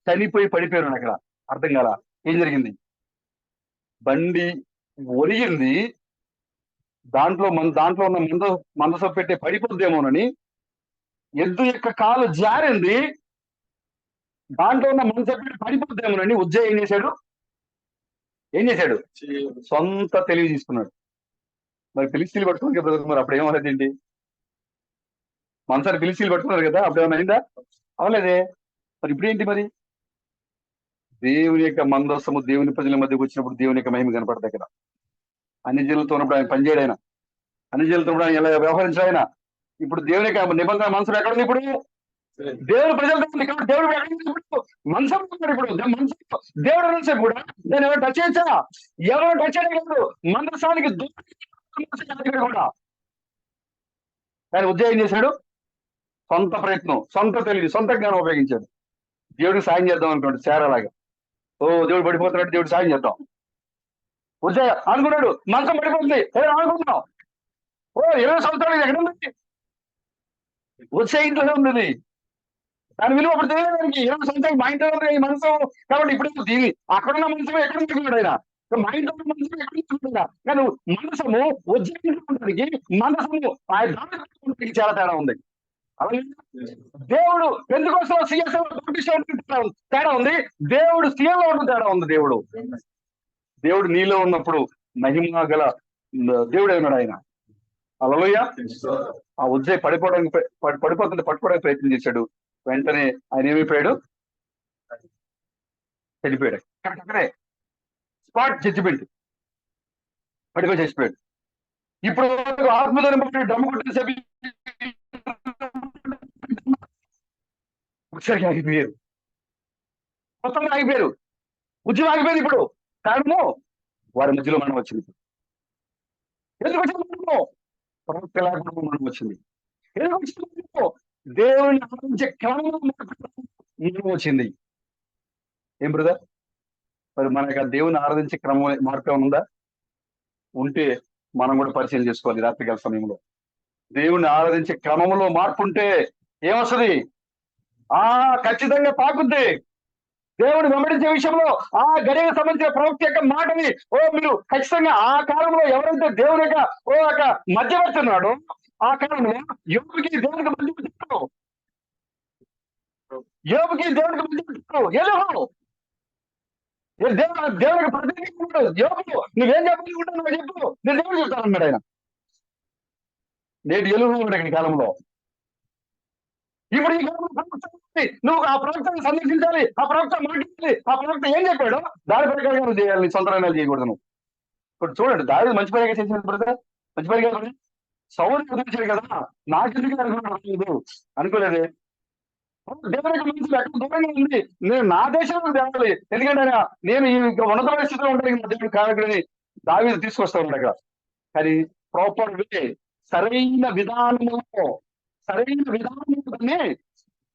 చనిపోయి పడిపోయారు. అక్కడ అర్థం కాల ఏం జరిగింది. బండి ఒరిగింది, దాంట్లో ఉన్న మందసం పెట్టే పడిపోద్దేమోనని ఎద్దు యొక్క కాలు జారింది, దాంట్లో ఉన్న మందసం పెట్టి పడిపోద్దేమోనని ఉజ్జా ఏం చేశాడు? సొంత తెలివి తీసుకున్నాడు. మరి ఫిలిస్తీన్లు పట్టుకున్నారు కదా, మరి అప్పుడు ఏమవుతుంది ఏంటి? మనసారి ఫిలిస్తీన్లు పట్టుకున్నారు కదా, అప్పుడు ఏమైనా అయిందా? అవలేదే. మరి ఇప్పుడు ఏంటి? మరి దేవుని యొక్క మందస్సము దేవుని ప్రజల మధ్యకి వచ్చినప్పుడు దేవుని యొక్క మహిమ కనపడతాయి కదా. అన్ని జనులతో ఉన్నప్పుడు ఆయన పనిచేయడు, ఆయన అన్ని జనులతో ఆయన ఎలా వ్యవహరించాడు ఆయన. ఇప్పుడు దేవుని యొక్క నిబంధన మనసులో ఎక్కడ ఉంది? ఇప్పుడు దేవుడు ప్రజలతో ఉంది కాబట్టి దేవుడు ఇప్పుడు మనసం ఉన్నాడు. ఇప్పుడు మనసు దేవుడు మనసు కూడా దాన్ని ఎవరు టచ్ చేయొచ్చా? ఎవరు టచ్ చేయడం లేదు. మనసానికి దూరం కూడా. కానీ ఉద్యోగం ఏం చేశాడు? సొంత ప్రయత్నం, సొంత తెలివి, సొంత జ్ఞానం ఉపయోగించాడు. దేవుడికి సాయం చేద్దాం అనుకోండి, చేరలాగా. ఓ దేవుడు పడిపోతున్నాడు, దేవుడు సాయం చేద్దాం. ఉద్యోగ అనుకున్నాడు, మనసం పడిపోతుంది అనుకుంటున్నాం. ఓ 20 సంవత్సరాలు ఎక్కడ ఉంది? వచ్చే ఇంట్లోనే ఉంది. దాని విలువ అప్పుడు తెలియదు దానికి. 20 సంవత్సరాలు మా ఇంట్లో ఉంది ఈ మనసు. కాబట్టి ఇప్పుడు దీని అక్కడున్న మనసు ఎక్కడ ఉంటున్నాడు ఆయన? మా ఇంట్లో మనసు ఎక్కడ ఉంటుందా? కానీ మనసము ఉద్యోగించుకోవడానికి మనసము ఆ దానికి చాలా తేడా ఉంది. అలాగే దేవుడు ఎందుకోసం తేడా ఉంది, దేవుడు సీఎంలో ఉన్న తేడా ఉంది. దేవుడు నీలో ఉన్నప్పుడు మహిమ గల దేవుడు ఉన్నాడు ఆయన. హల్లెలూయా. ఆ ఉజ్జయ్ పడిపోతుంటే పట్టుకోవడానికి ప్రయత్నం చేశాడు. వెంటనే ఆయన ఏమైపోయాడు? చనిపోయాడు. అక్కడే స్పాట్ జడ్జిమెంట్, పడిపోయి చచ్చిపోయాడు. ఇప్పుడు ఆత్మతో డమ్ము కొట్టిన ఒకసారి ఆగిపోయారు, మొత్తం ఆగిపోయారు. ఉద్యమం ఆగిపోయింది. ఇప్పుడు కారణము వారి మధ్యలో మనం వచ్చింది. ఎందుకు వచ్చింది? ప్రవక్త లేకుండా మనం వచ్చింది. ఎందుకు వచ్చింది? దేవుని ఆరాధించే క్రమం వచ్చింది. ఏం బ్రదర్? మరి మనకి దేవుని ఆరాధించే క్రమం మార్పు ఏమైనా ఉందా? ఉంటే మనం కూడా పరిశీలన చేసుకోవాలి. రాత్రికాల సమయంలో దేవుని ఆరాధించే క్రమంలో మార్పు ఉంటే ఏమొస్తుంది? ఖచ్చితంగా తాకుద్ది. దేవుని వెంబడించే విషయంలో ఆ గడియకు సంబంధించిన ప్రవక్త యొక్క మాటని మీరు ఖచ్చితంగా ఆ కాలంలో ఎవరైతే దేవుని యొక్క మధ్యవర్తి ఉన్నాడో ఆ కాలంలో యోగుకి దేవునికి మధ్యవర్తిస్తాడు. యోగుకి దేవునికి మధ్యవర్తిస్తాడు. దేవునికి ప్రతినిధి ఉంటాడు. యోగు నువ్వేం చెప్పాలనుకుంటావు నువ్వు చెప్పు, నేను దేవుడు చెప్తానన్నాడు ఆయన. నేటి ఎలుగు ఉన్నాడు ఈ కాలంలో. ఇప్పుడు ఈ నువ్వు ఆ ప్రవక్తను సందర్శించాలి, ఆ ప్రవక్త మాట్లాడాలి. ఆ ప్రవక్త ఏం చెప్పాడో దాని ప్రకారంగా నువ్వు చేయాలి. నీ సొంత నిర్ణయాలు చేయకూడదు నువ్వు. ఇప్పుడు చూడండి, దావీదు మంచి పనిగా చేసిన బ్రదర్, మంచి పనిగా సౌలు వదిలించాడు కదా, నాకెందుకు అనుకోలేదే. దేవునికి మనసు ఎక్కడ దూరంగా ఉంది. నేను నా దేశంలో తేవాలి, ఎందుకంటే నేను ఈ ఉన్నత పరిస్థితిలో ఉంటాను నా దేవుడు కారకుడిని దావీదు తీసుకొస్తా ఉన్నాడు అక్కడ. కానీ ప్రాపర్ వే, సరైన విధానంలో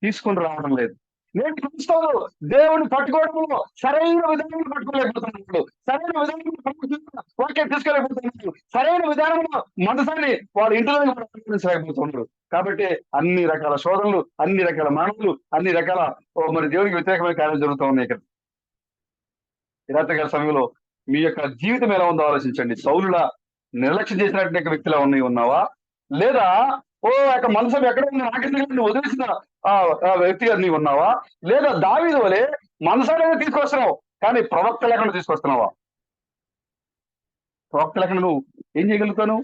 తీసుకుని రావడం లేదు. నేను చూస్తాను దేవుని పట్టుకోవడంలో సరైన విధానంలో పట్టుకోలేకపోతున్నాడు, సరైన విధానంలో వాక్యం తీసుకోలేకపోతున్నాడు, సరైన విధానంలో మనసాన్ని వాడు ఇంటిలో లేకపోతున్నారు. కాబట్టి అన్ని రకాల శోధనలు, అన్ని రకాల మానవులు, అన్ని రకాల మరి దేవునికి వ్యతిరేకమైన కార్యాలు జరుగుతూ ఉన్నాయి ఇక్కడ. రాత్రికాల సమయంలో మీ యొక్క జీవితం ఎలా ఉందో ఆలోచించండి. సౌలులా నిర్లక్ష్యం చేసినటువంటి వ్యక్తిలా ఉన్నావా, లేదా యొక్క మనసు ఎక్కడ ఉంది నాకెందుకు వదిలేసిన వ్యక్తిగా నీవు ఉన్నావా, లేదా దావీదు వలె మనసాన్ని తీసుకొస్తున్నావు కానీ ప్రవక్త లేకుండా తీసుకొస్తున్నావా? ప్రవక్త లేకుండా నువ్వు ఏం చేయగలుగుతాను?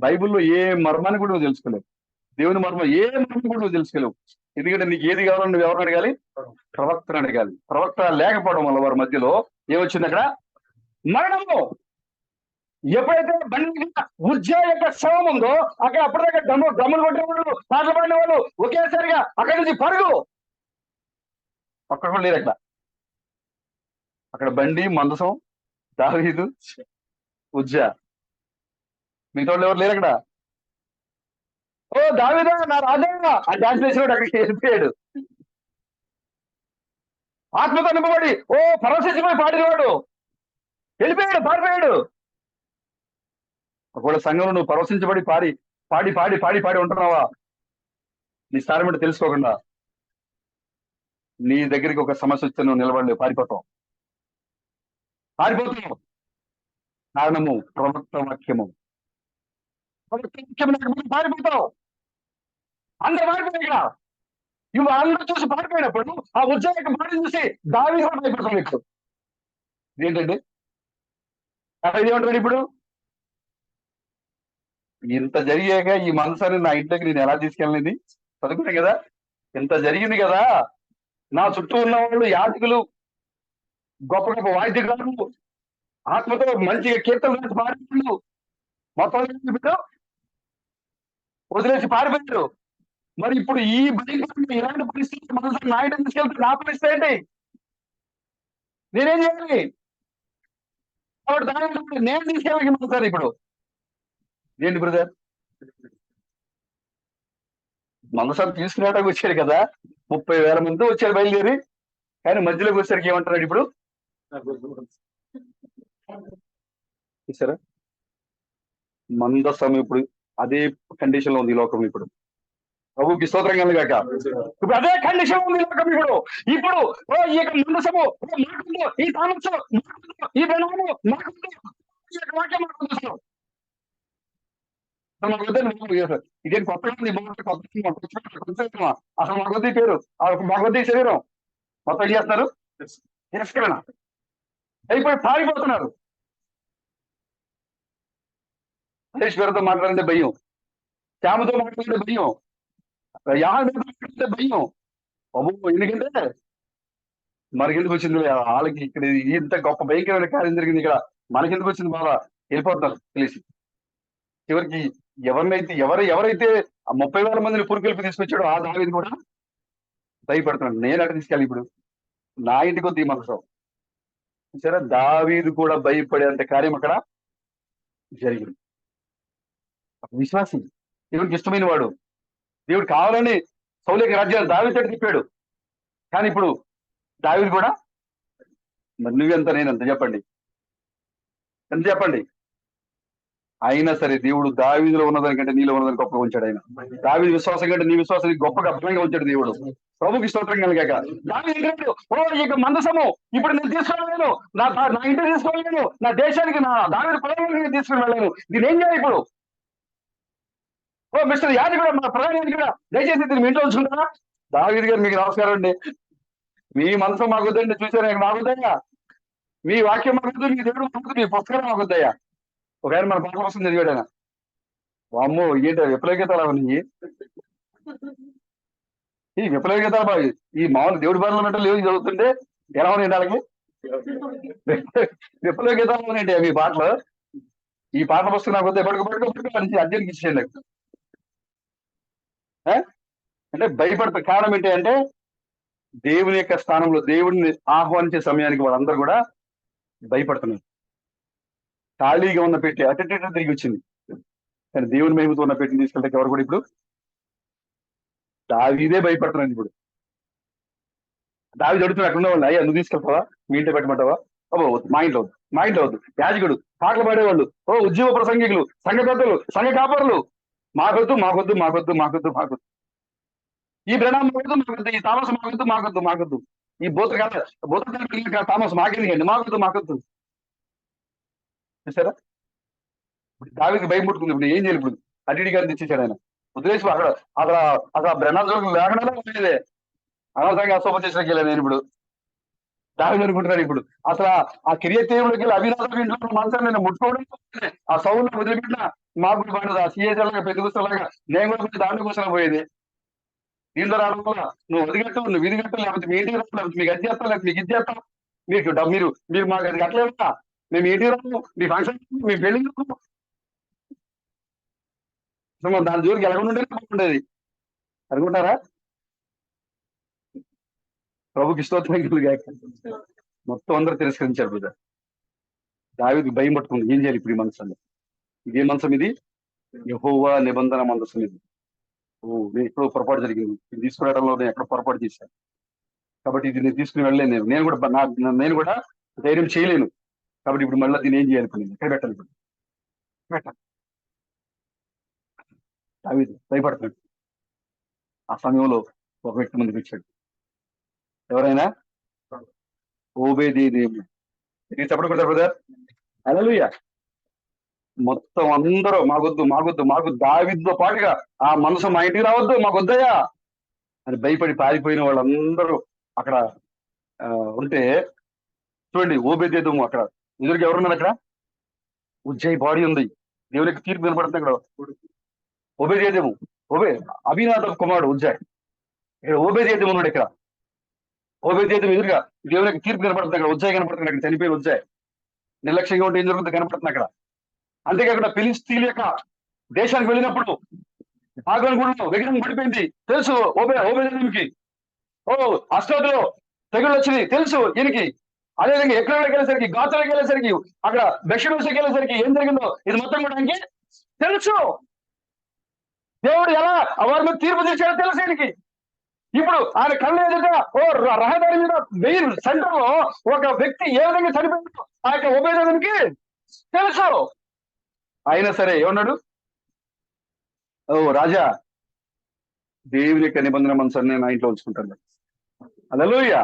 బైబిల్లో ఏ మర్మాన్ని కూడా నువ్వు తెలుసుకోలేవు. దేవుని మర్మం ఏ మర్మం కూడా నువ్వు తెలుసుకోలేవు. ఎందుకంటే నీకు ఏది కావాలో నువ్వు ఎవరిని అడగాలి? ప్రవక్తను అడగాలి. ప్రవక్త లేకపోవడం వల్ల వారి మధ్యలో ఏమొచ్చింది? అక్కడ మరణము. ఎప్పుడైతే బండి ఉజ్జయ యొక్క శవం ఉందో అక్కడ అప్పటిదాకా డమ్ములు కొట్టేవాళ్ళు, పాటలు పాడిన వాళ్ళు ఒకేసారిగా అక్కడి నుంచి పరుగు. ఒక్కడు లేరు అక్కడ బండి, మందసం, దావీదు, ఉజ్జయ, మిగతా వాళ్ళు ఎవరు లేరు అక్కడ. దావీదా నా రాజా ఆ డాన్స్ వేసినాడు అక్కడికి వెళ్ళిపోయాడు. ఆత్మతో నింపబడి పరవశించిపోయి పాడినవాడు వెళ్ళిపోయాడు, పారిపోయాడు. ఒకవేళ సంఘంలో నువ్వు పరవశించబడి పాడి పాడి పాడి పాడి పాడి ఉంటున్నావా, నీ స్థానం ఏంటో తెలుసుకోకుండా నీ దగ్గరికి ఒక సమస్య వస్తే నువ్వు నిలబడలేవు, పారిపోతావు. కారణము ప్రవక్త వాక్యము. పారిపోతావు. అందరు పారిపోయాయి ఇక్కడ. ఇవి అందరూ చూసి పారిపోయినప్పుడు ఆ ఉద్యోగ పాడి చూసి దావీదు కూడా భయపడతాం. మీకు ఏంటండి ఏమంటారు? ఇప్పుడు ఇంత జరిగాక ఈ మనసాన్ని నా ఇంట్లోకి నేను ఎలా తీసుకెళ్ళింది చదువుకునే కదా, ఇంత జరిగింది కదా, నా చుట్టూ ఉన్న వాళ్ళు యాజకులు, గొప్ప గొప్ప వాయిద్యకారులు, ఆత్మతో మంచిగా కీర్తనలు పాడిపోయారు, మొత్తం వదిలేసి పారిపోయారు. మరి ఇప్పుడు ఈ భయంకరమైన ఇలాంటి పరిస్థితి మనసు నాయన తీసుకెళ్తే నా పరిస్థితి ఏంటి? నేనేం చేయాలి? కాబట్టి దాని నేను తీసుకెళ్ళగలను సార్ ఇప్పుడు. ఏంటి బ్రదర్? మందసారి తీసుకునేటానికి వచ్చాడు కదా, 30,000 మంది వచ్చారు బయలుదేరి. కానీ మధ్యలోకి వచ్చేసరికి ఏమంటున్నాడు ఇప్పుడు? చూసారా, మందసం ఇప్పుడు అదే కండిషన్ లో ఉంది ఈ లోకం ఇప్పుడు. ప్రభుకి స్తోత్రం కలుగాక. ఇప్పుడు అదే కండిషన్ ఉంది లోకం ఇప్పుడు. ఇప్పుడు ఈ యొక్క మందసము మాకుందో, ఈ తామసం మాకుందో, ఈ బెనము మాకుందో, ఈ యొక్క వాక్యం మాకుందో. ఇదేం కొత్తగా ఉంది, కొత్త అసలు మాకొద్ది పేరు, మాకొద్ది శరీరం మొత్తం ఏం చేస్తున్నారు? తిరస్కరణ అయిపోయి పారిపోతున్నారు. హరీష్ గారితో మాట్లాడితే భయం, శ్యామతో మాట్లాడితే భయం, యాహతో మాట్లాడితే భయం. బాబు ఎందుకంటే మనకెందుకు వచ్చింది వాళ్ళకి ఇక్కడ ఇంత గొప్ప భయంకరమైన కార్యం జరిగింది ఇక్కడ, మనకెందుకు వచ్చింది బాధ? వెళ్ళిపోతున్నారు తెలిసి. చివరికి ఎవరైతే 30,000 మందిని పురుకెళ్ళి తీసుకొచ్చాడో ఆ దావీదు కూడా భయపడుతున్నాడు. నేను అక్కడ తీసుకెళ్ళి ఇప్పుడు నా ఇంటికి వద్ద ఈ మనసు. సరే, దావీదు కూడా భయపడేంత కార్యం అక్కడ జరిగింది. విశ్వాసి, దేవుడికి ఇష్టమైన వాడు, దేవుడు కావాలని సౌలేఖ రాజ్యాన్ని దావీదుతో తిప్పాడు. కానీ ఇప్పుడు దావీదు కూడా మరి నువ్వెంత నేనెంత చెప్పండి, ఎంత చెప్పండి? అయినా సరే దేవుడు దావీదులో ఉన్నదానికంటే నీలో ఉన్నదాన్ని గొప్పగా ఉంచాడు. ఆయన దావీదు విశ్వాసం కంటే నీ విశ్వాసాన్ని గొప్పగా బలంగా ఉంచాడు దేవుడు. ప్రభుకి స్తోత్రం కలిగాక. దావీదు మందసము ఇప్పుడు నేను తీసుకెళ్ళలేను, నా ఇంటికి తీసుకెళ్ళలేను, నా దేశానికి, నా దావీదు ప్రధాని తీసుకుని వెళ్ళాను. దీని ఏం చేయాలి ఇప్పుడు? మిస్టర్ యాది కూడా, మన ప్రధాని కూడా దయచేసి దీన్ని మీ ఇంట్లో ఉంచుకుంటారా? దావీదు గారు మీకు నమస్కారం అండి. మీ మనసు మాకొద్దండి, చూసారా మాకొద్దయ్యా, మీ వాక్యం మాకొద్దు, మీ దేవుడు మాకొద్దు, మీ పుస్తకం మాకొద్దయ్యా. ఒక ఆయన మన పాట కోసం చదివాడు. ఆయన అమ్మో ఏంటి విప్లవ గీతాలు అవన్నీ, ఈ విప్లవ గీతాలు బాగా ఈ మామూలు దేవుడి బాధలు ఉన్నట్టు లేవు చదువుతుంటే ఎలా ఉన్నాయి వాళ్ళకి? విప్లవ గీతాలు ఉన్నాయండి అవి పాటలు. ఈ పాట పుస్తకం నాకు వద్ద ఎప్పటికప్పుడు అర్జెంట్కి ఇచ్చేయండి. అంటే భయపడతా కారణం ఏంటి అంటే దేవుని యొక్క స్థానంలో దేవుడిని ఆహ్వానించే సమయానికి వాళ్ళందరూ కూడా భయపడుతున్నారు. ఖాళీగా ఉన్న పెట్టి అటు తిరిగి వచ్చింది, కానీ దేవుని మహిమతో ఉన్న పెట్టిని తీసుకెళ్తే ఎవరు కూడా ఇప్పుడు దావీదే భయపడుతున్నాను. ఇప్పుడు దావీదు అడుగుతున్నాడు, అక్కడ ఉన్న వాళ్ళు, అయ్యా నువ్వు తీసుకెళ్తావా, మీ ఇంట్లో పెట్టమంటావా? మా ఇంట్లో వద్దు, మా ఇంట్లో వద్దు. యాజకుడు, పాటలు పాడేవాళ్ళు, ఉద్యోగ ప్రసంగికులు, సంఘ పెద్దలు, సంఘ కాపరులు, మాకొద్దు మాకొద్దు మాకొద్దు మాకొద్దు మాకొద్దు, ఈ బ్రహ్మ మాకొద్దు మాకొద్దు, ఈ తామస్ మాకొద్దు మాకొద్దు మాకొద్దు, ఈ బోత తామస్ మాకెందుకండి, మాకొద్దు మాకొద్దు. చూసారా, దావీదుకి భయం పుట్టుకుంది. ఇప్పుడు ఏం చేయాలి? ఇప్పుడు అడిడి గారిని తెచ్చేసాడు ఆయన. వదిలేసి అక్కడ బ్రహ్మాజు లేకుండా ఉండేదే అనవసరంగా అశోభ చేసినకి వెళ్ళాను నేను. ఇప్పుడు దావీదు అనుకుంటున్నాడు ఇప్పుడు అసలు ఆ కిరియతేవుడికి వెళ్ళి అభినాథం ఇంట్లో మనసు నేను ముట్టుకోవడం, ఆ సౌండ్ వదిలిపెట్టిన మాకు పండుగ ఆ సిఎస్ఎల్గా పెద్ద కూర్చోలాగా నేను కూడా దాంట్లో కూర్చొని పోయేది. దీంట్లో రావడం వల్ల నువ్వు వదిగట్టు, నువ్వు ఇది కట్టు, లేకపోతే మీ ఇంటికి రావు, లేకపోతే మీకు అది చేస్తాం, లేకపోతే మీకు ఇది చేస్తాం, మీరు మాకు అది కట్టలేదా, మేము ఇంటికి రాము, మీ ఫంక్షన్ మీ పెళ్లి దాని జోలికి ఎలాగుండే బాగుండేది అనుకుంటారా? ప్రభుకి స్తోత్రం కలుగాక. మొత్తం అందరూ తిరస్కరించారు బ్రదర్. దావీదుకి భయం పట్టుకుంది, ఏం చేయాలి ఇప్పుడు ఈ మనసు? ఇదే మంచం ఇది, యెహోవా నిబంధన మందసం ఇది. నేను ఎక్కడో పొరపాటు జరిగింది, ఇది తీసుకురావడంలో నేను ఎక్కడ పొరపాటు చేశాను, కాబట్టి ఇది నేను తీసుకుని వెళ్ళలేను. నేను కూడా ధైర్యం చేయలేను. కాబట్టి ఇప్పుడు మళ్ళీ దీన్ని ఏం చేయాలి? ఇప్పుడు ఎక్కడ పెట్టాలి? ఇప్పుడు పెట్టాలి. దావీదు భయపడుతున్నాడు. ఆ సమయంలో ఒక వ్యక్తి ముందుకు వచ్చాడు. ఎవరైనా? ఓబేదేదోము. చెప్పడం బ్రదర్. హల్లెలూయా. మొత్తం అందరూ మాకొద్దు మాకొద్దు మాకు, దావీదుతో పాటుగా ఆ మనసు మా ఇంటికి రావద్దు, మాకొద్దయా అని భయపడి పారిపోయిన వాళ్ళందరూ అక్కడ ఉంటే చూడండి, ఓబేదేదోము అక్కడ ఎదురుగా ఎవరున్నారు? అక్కడ ఉజ్జయి బాడీ ఉంది, దేవుని యొక్క తీర్పు వినపడుతుంది అక్కడ. ఓబేదేదోము, అభినాథం కుమారుడు ఉజ్జాయ్. ఇక్కడ ఓబేదేదోము ఉన్నాడు. ఇక్కడ ఓబేదేదోము ఎదురుగా దేవుని యొక్క తీర్పు కనపడుతుంది అక్కడ. ఉజ్జాయ్ కనపడుతుంది అక్కడ, చనిపోయిన ఉజ్జాయ్. నిర్లక్ష్యంగా ఉంటే ఏం జరుగుతుంది కనపడుతుంది అక్కడ. అంతేకాకుండా ఫిలిస్తీన్ల యొక్క దేశానికి వెళ్ళినప్పుడు ఆగోని గుడిలో విగ్రహం పడిపోయింది తెలుసు ఓబేదేముకి. ఓ అష్టోతులో తెగుళ్ళు వచ్చినాయి తెలుసు ఈయనకి. అదేవిధంగా ఎక్కడికి వెళ్ళేసరికి, గాతులోకి వెళ్ళేసరికి, అక్కడ బెషమేషకి వెళ్ళేసరికి ఏం జరిగిందో ఇది మొత్తం కూడా ఆయనకి తెలుసు. దేవుడు ఎలా వారి మీద తీర్పు తీర్చాడో తెలుసు ఆయనకి. ఇప్పుడు ఆయన కళ్ళు ఎదుట రహదారి మీద మెయిన్ సెంటర్ లో ఒక వ్యక్తి ఏ విధంగా చనిపోయిందో ఆ యొక్క ఓబేదేముకి తెలుసు. అయినా సరే ఏమన్నాడు, ఓ రాజా, దేవుని యొక్క నిబంధన మనసుని నేను నా ఇంట్లో ఉంచుకుంటాను. హల్లెలూయా.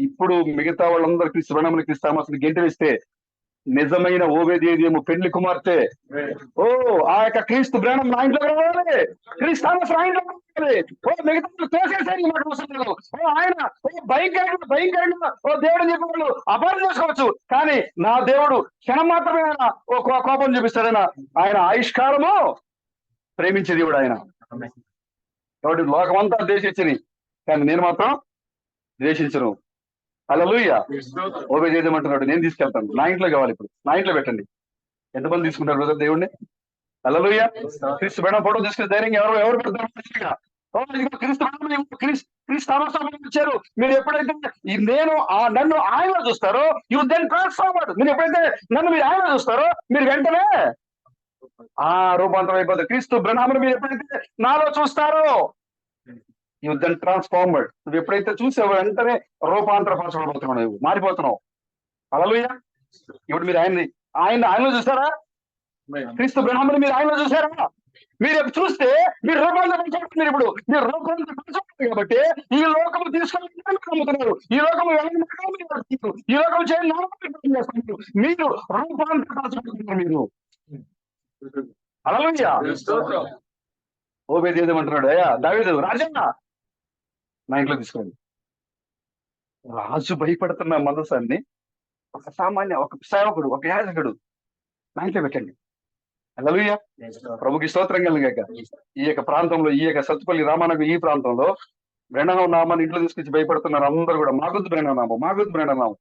ఇప్పుడు మిగతా వాళ్ళందరూ క్రీస్తు ప్రణామని క్రీస్తామని గెంటి వేస్తే నిజమైన ఓబేదేము పెళ్లి కుమార్తె ఓ ఆ యొక్క క్రీస్తు బ్రాండం నా ఇంట్లో రావాలి, క్రీస్తామస్ నా ఇంట్లో రావాలి. ఓ మిగతా తోసేసారి మాట వస్తున్నారు. ఓ ఆయన భయంకరంగా ఓ దేవుడు చెప్పేవాళ్ళు అపార్థం చేసుకోవచ్చు, కానీ నా దేవుడు క్షణం మాత్రమే ఆయన ఓ కోపం చూపిస్తాడైనా. ఆయన ఆయుష్కాలము ప్రేమించే దేవుడు ఆయన. కాబట్టి లోకమంతా ద్వేషించని, కానీ నేను మాత్రం ద్వేషించను. హల్లెలూయా. ఓబేదేము అంటున్నాడు, నేను తీసుకెళ్తాను, నా ఇంట్లో కావాలి, ఇప్పుడు నా ఇంట్లో పెట్టండి. ఎంతమంది తీసుకుంటారు బ్రదర్ దేవుణ్ణి? హల్లెలూయా. క్రీస్తు మేడం ఫోటో తీసుకుని ధైర్యంగా ఎవరు పెడతారు? క్రీస్తు వచ్చారు. మీరు ఎప్పుడైతే నేను నన్ను ఆయన చూస్తారో యు దెన్ ట్రాన్స్ఫార్మర్డ్. మీరు ఎప్పుడైతే నన్ను మీరు ఆయన చూస్తారో మీరు వెంటనే రూపాంతరం అయిపోతుంది. క్రీస్తు బ్రహ్మను మీరు ఎప్పుడైతే నాలో చూస్తారో యు దెన్ ట్రాన్స్ఫార్మర్డ్. నువ్వు ఎప్పుడైతే చూసావో వెంటనే రూపాంతరపరచబడుతున్నావు, నువ్వు మారిపోతున్నావు. హల్లెలూయా. ఇప్పుడు మీరు ఆయనలో చూస్తారా? క్రీస్తు బ్రహ్మను మీరు ఆయనలో చూసారా? మీరు చూస్తే మీరు రూపాంతరం ఇప్పుడు మీరు రూపాంతరం కాబట్టి ఈ లోకము తీసుకొని నమ్ముతున్నారు, ఈ లోకము ఈ లోకం చేయాలి, మీరు రూపాంతరపరచబడుతున్నారు. మీరు హల్లెలూయా. ఓబేదేము అంటున్నాడు, అయ్యా దావీదు రాజా నా ఇంట్లో తీసుకోండి. రాజు భయపడుతున్న మనసాన్ని ఒక సామాన్య ఒక సేవకుడు, ఒక యాజకుడు నా ఇంట్లో పెట్టండి. హల్లెలూయా. ప్రభుకి స్తోత్రం కలుగాక. ఈ యొక్క ప్రాంతంలో, ఈ యొక్క సత్తుపల్లి రామానగర్ ఈ ప్రాంతంలో బ్రెండనం నామాన్ని ఇంట్లో తీసుకొచ్చి భయపడుతున్నారు అందరూ కూడా. మాకొద్దు బ్రెండనం నామం.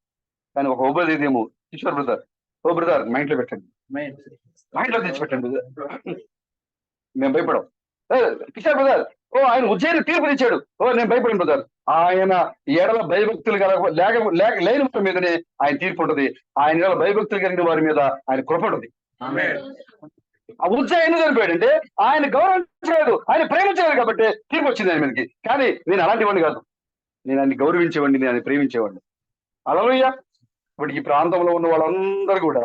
కానీ ఒక ఓబేదేము కిషోర్ బ్రదర్, ఓ బ్రదర్ మా ఇంట్లో పెట్టండి, మా ఇంట్లో తెచ్చిపెట్టండి. మేము భయపడం. కిషోర్ బ్రదర్, ఆయన ఉజ్జయిని తీర్పు ఇచ్చాడు, నేను భయపడిన బ్రదర్. ఆయన ఎడల భయభక్తులు లేని వారి మీదనే ఆయన తీర్పు ఉంటుంది. ఆయన ఎడల భయభక్తులు కలిగిన వారి మీద ఆయన కృప ఉంటుంది. ఆ ఉజ్జయ ఎందుకు చనిపోయాడంటే ఆయన గౌరవించలేదు, ఆయన ప్రేమించలేదు కాబట్టి తీర్పు వచ్చింది ఆయన మీదకి. కానీ నేను అలాంటి వాడిని కాదు, నేను ఆయన్ని గౌరవించేవాడిని, నేను ఆయన ప్రేమించేవాడిని. హల్లెలూయా. ఇప్పుడు ఈ ప్రాంతంలో ఉన్న వాళ్ళందరూ కూడా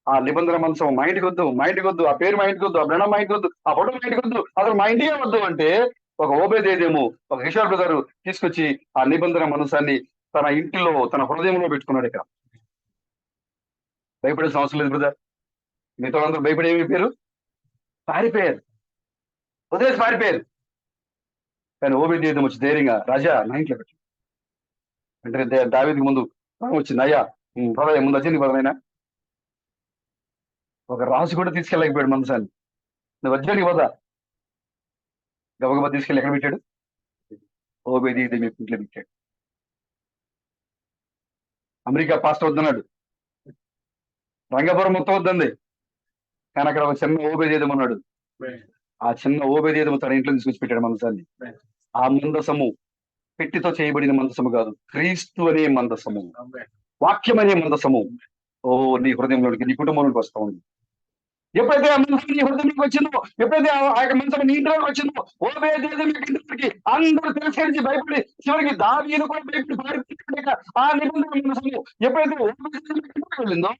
ఆ నిబంధన మనసం మా ఇంటికి వద్దు, ఆ పేరు మా ఇంటికి వద్దు, ఆ బ్రహ్మ మా ఇంటికి వద్దు, ఆ ఫోటో మా ఇంటికి వద్దు, అసలు మా ఇంటికే వద్దు అంటే ఒక ఓబేదేము, ఒక కిషోర్ బ్రదర్ తీసుకొచ్చి ఆ నిబంధన మనసాన్ని తన ఇంటిలో, తన హృదయంలో పెట్టుకున్నాడు. ఇక్కడ భయపడాల్సిన అవసరం లేదు బ్రదర్. మిగతా అందరూ భయపడేమైపోయారు, పారిపోయారు, వదిలేసి పారిపోయారు. కానీ ఓబేదేము వచ్చి ధైర్యంగా రాజా నా ఇంట్లో పెట్టు. వెంటనే దావీదుకి ముందు వచ్చింది, అయ్యా పదయ్య ముందు వచ్చింది పదనైనా. ఒక రాజు కూడా తీసుకెళ్ళలేకపోయాడు మనసాన్ని. నువ్వు వజ్రానికి పోదా, గబగబా తీసుకెళ్ళి ఎక్కడ పెట్టాడు? ఓబేదేము ఇంట్లో పెట్టాడు. అమెరికా పాస్ట్ వద్దన్నాడు, రంగపురం మొత్తం వద్దంది, కానీ అక్కడ ఒక చిన్న ఓబేదేము అన్నాడు. ఆ చిన్న ఓబేదేము తన ఇంట్లో తీసుకొచ్చి పెట్టాడు మనసాన్ని. ఆ మందసము పెట్టితో చేయబడిన మందసము కాదు, క్రీస్తు అనే మందసము, వాక్యం అనే మందసము నీ హృదయంలోనికి, నీ కుటుంబంలోకి వస్తా ఉంది. ఎప్పుడైతే ఆ మందసం నీ హృదయంలోకి వచ్చిందో, ఎప్పుడైతే ఆ యొక్క మందసం నీ ఇంట్లోకి వచ్చిందో, ఓబేదేముకి అందరూ తిరస్కరించి భయపడి చివరికి దావీదు కూడా భయపడి పారిపోయాక ఆ నిబంధన మందసము ఎప్పుడైతే ఓబేదేముకి వెళ్ళిందో,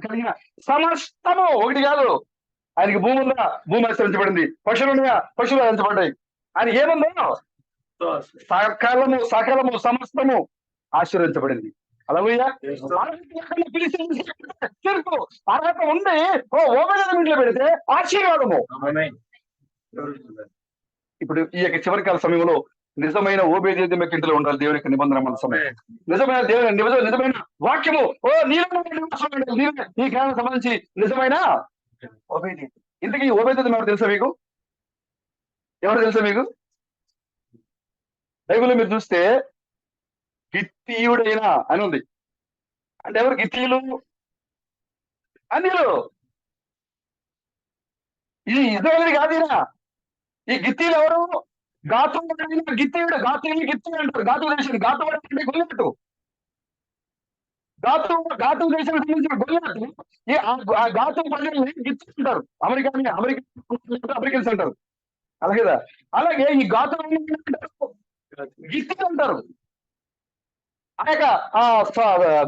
కలిగిన సమస్తము ఒకటి కాదు. ఆయనకి భూమి ఉందా, భూమి ఆశ్రయించబడింది, పశువులు ఉన్నాయా, పశువులు ఆశ్రయించబడ్డాయి. ఆయన ఏముందో సకలము సమస్తము ఆశీర్వదించబడింది. హల్లెలూయా. తీర్పు అర్హత ఉండి ఓబేదేము ఇంట్లో పెడితే ఆశీర్వాదము. ఇప్పుడు ఈ యొక్క చివరి కాల సమయంలో నిజమైన ఓబేదేము ఇంట్లో ఉండాలి దేవుని యొక్క నిబంధన మనసము, నిజమైన నిజమైన వాక్యము నీలో ఈ కాలం సంబంధించి నిజమైన ఓబేదేము. ఇంతకీ ఓబేదేము ఎవరు తెలుసా మీకు? బైబిల్లో మీరు చూస్తే గిత్తీయుడైన అని ఉంది. అంటే ఎవరు గిత్తీయులు? అన్యులు. ఇది ఇజ్రాయేల్ కాదు ఈయన. ఈ గిత్తీలు ఎవరు? గాతు గిత్తీయుడు. గిత్తీయుడు అంటారు. గాతు దేశం. గాతు అంటే గొల్లెట్టు. గాతు దేశానికి సంబంధించిన గొల్లెట్టు. ఆ గాతు ప్రజల్ని గిత్తీ అంటారు. అమెరికన్స్ అంటారు. అలాగే అలాగే ఈ గాతు గిత్తీ అంటారు. ఆ యొక్క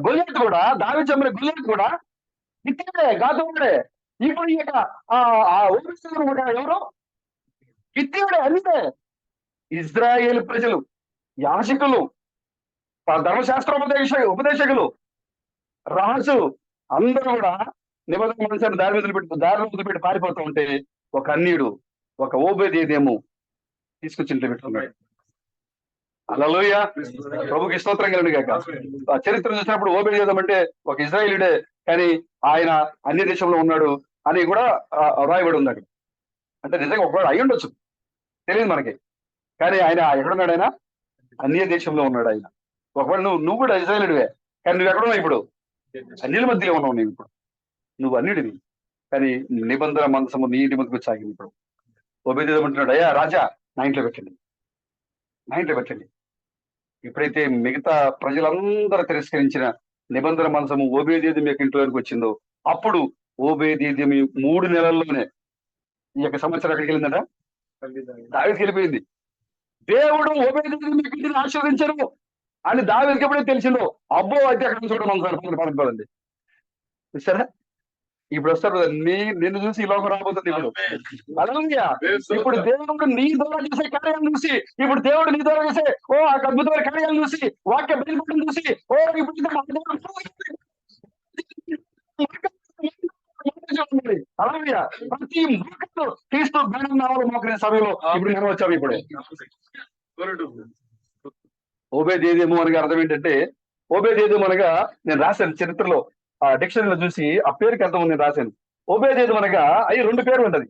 గొల్లెట్టు కూడా, దావీదు చంపిన గొల్లెట్టు కూడా గిత్తీడే, గాతుడే. ఇప్పుడు ఈ యొక్క కూడా ఎవరు? గిత్తీయుడే. అంతే. ఇజ్రాయేల్ ప్రజలు, యాజకులు, ధర్మశాస్త్ర ఉపదేశకులు, రాజు అందరూ కూడా నిబంధన మనసాన్ని దారి వదిలిపెట్టి పారిపోతూ ఉంటే ఒక అన్యుడు, ఒక ఓబేదేదేమో తీసుకొచ్చి ఇంట్లో పెట్టుకున్నాడు. హల్లెలూయా. ప్రభుకి స్తోత్రం కలుగును గాక. చరిత్ర చూసినప్పుడు ఓబేదేదం అంటే ఒక ఇజ్రాయేలుడే, కానీ ఆయన అన్య దేశంలో ఉన్నాడు అని కూడా రాయబడి ఉంది అక్కడ. అంటే నిజంగా ఒకవేళ అయి ఉండొచ్చు, తెలియదు మనకి. కానీ ఆయన ఎక్కడున్నాడు? ఆయన అన్య దేశంలో ఉన్నాడు. ఆయన ఒకవేళ నువ్వు కూడా ఇజ్రాయేలుడివే, కానీ నువ్వు ఎక్కడున్నావు ఇప్పుడు? అన్యుల మధ్యలో ఉన్నావు. నువ్వు ఇప్పుడు నువ్వు అన్యుడివి, కానీ నిబంధన మందసము నీ ఇంటి ముందుకు సాగింది. ఇప్పుడు ఓబేదేదం అంటున్నాడు, అయ్యా రాజా, నా ఇంట్లో పెట్టండి. ఎప్పుడైతే మిగతా ప్రజలందరూ తిరస్కరించిన నిబంధన మందసము ఓబేదేదం యొక్క ఇంట్లోకి వచ్చిందో, అప్పుడు ఓబేదేదం 3 నెలల్లోనే ఈ యొక్క సంవత్సరం ఎక్కడికి వెళ్ళిందట? దావీదుకి వెళ్ళిపోయింది. దేవుడు ఓబేదేదం యొక్క ఇంటిని ఆశీర్వదించరు అని దావీదుకి ఎప్పుడైతే తెలిసిందో, అబ్బో అయితే అక్కడ చూడడం పడుకోవాలండి. చూసారా? ఇప్పుడు వస్తారు నిన్ను చూసి ఈ లోకం రాబోతుంది. ఇప్పుడు దేవుడు నీ ద్వారా చేసే కార్యాలను చూసి, ఇప్పుడు దేవుడు నీ ద్వారా చేసే అద్భుతమైన కార్యాలను చూసి, వాక్య బయలుపడడం చూసి, ఇప్పుడు అలాగే ప్రతి మూకతో క్రీస్తు జ్ఞానం నావలు మోకరిన సమయంలో ఇప్పుడు మనం వచ్చాము. ఇప్పుడు ఓబేదేదేమో అనగా అర్థం ఏంటంటే, ఓబేదేదోము అనగా నేను రాశాను చరిత్రలో, ఆ డిక్షనరీలో చూసి ఆ పేరుకి అర్థం నేను రాశాను. ఓబేదేదోము అనగా అవి 2 పేర్లు ఉంటది.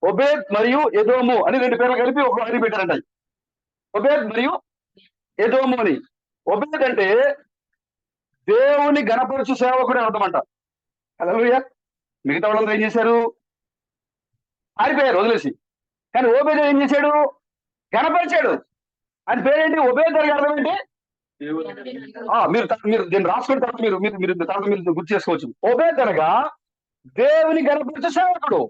ఒబేద్ మరియు ఎదోము అని 2 పేర్లు కలిపి ఒక అని పెట్టారంట. ఒబేద్ మరియు ఎదోము అని. ఒబేద్ అంటే దేవుని గణపరచు సేవకుడు అర్థమంట. హల్లెలూయా. మిగతా వాళ్ళందరూ ఏం చేశారు? ఆరిపోయారు వదిలేసి. కానీ ఓబేద్ ఏం చేశాడు? గణపరిచాడు. ఆయన పేరేంటి? ఓబేద్ అని అర్థం ఏంటి? మీరు దీన్ని రాసుకున్న తర్వాత మీరు తర్వాత మీరు గుర్తు చేసుకోవచ్చు. ఓబేద్ అనగా దేవుని గణపరచు సేవకుడు.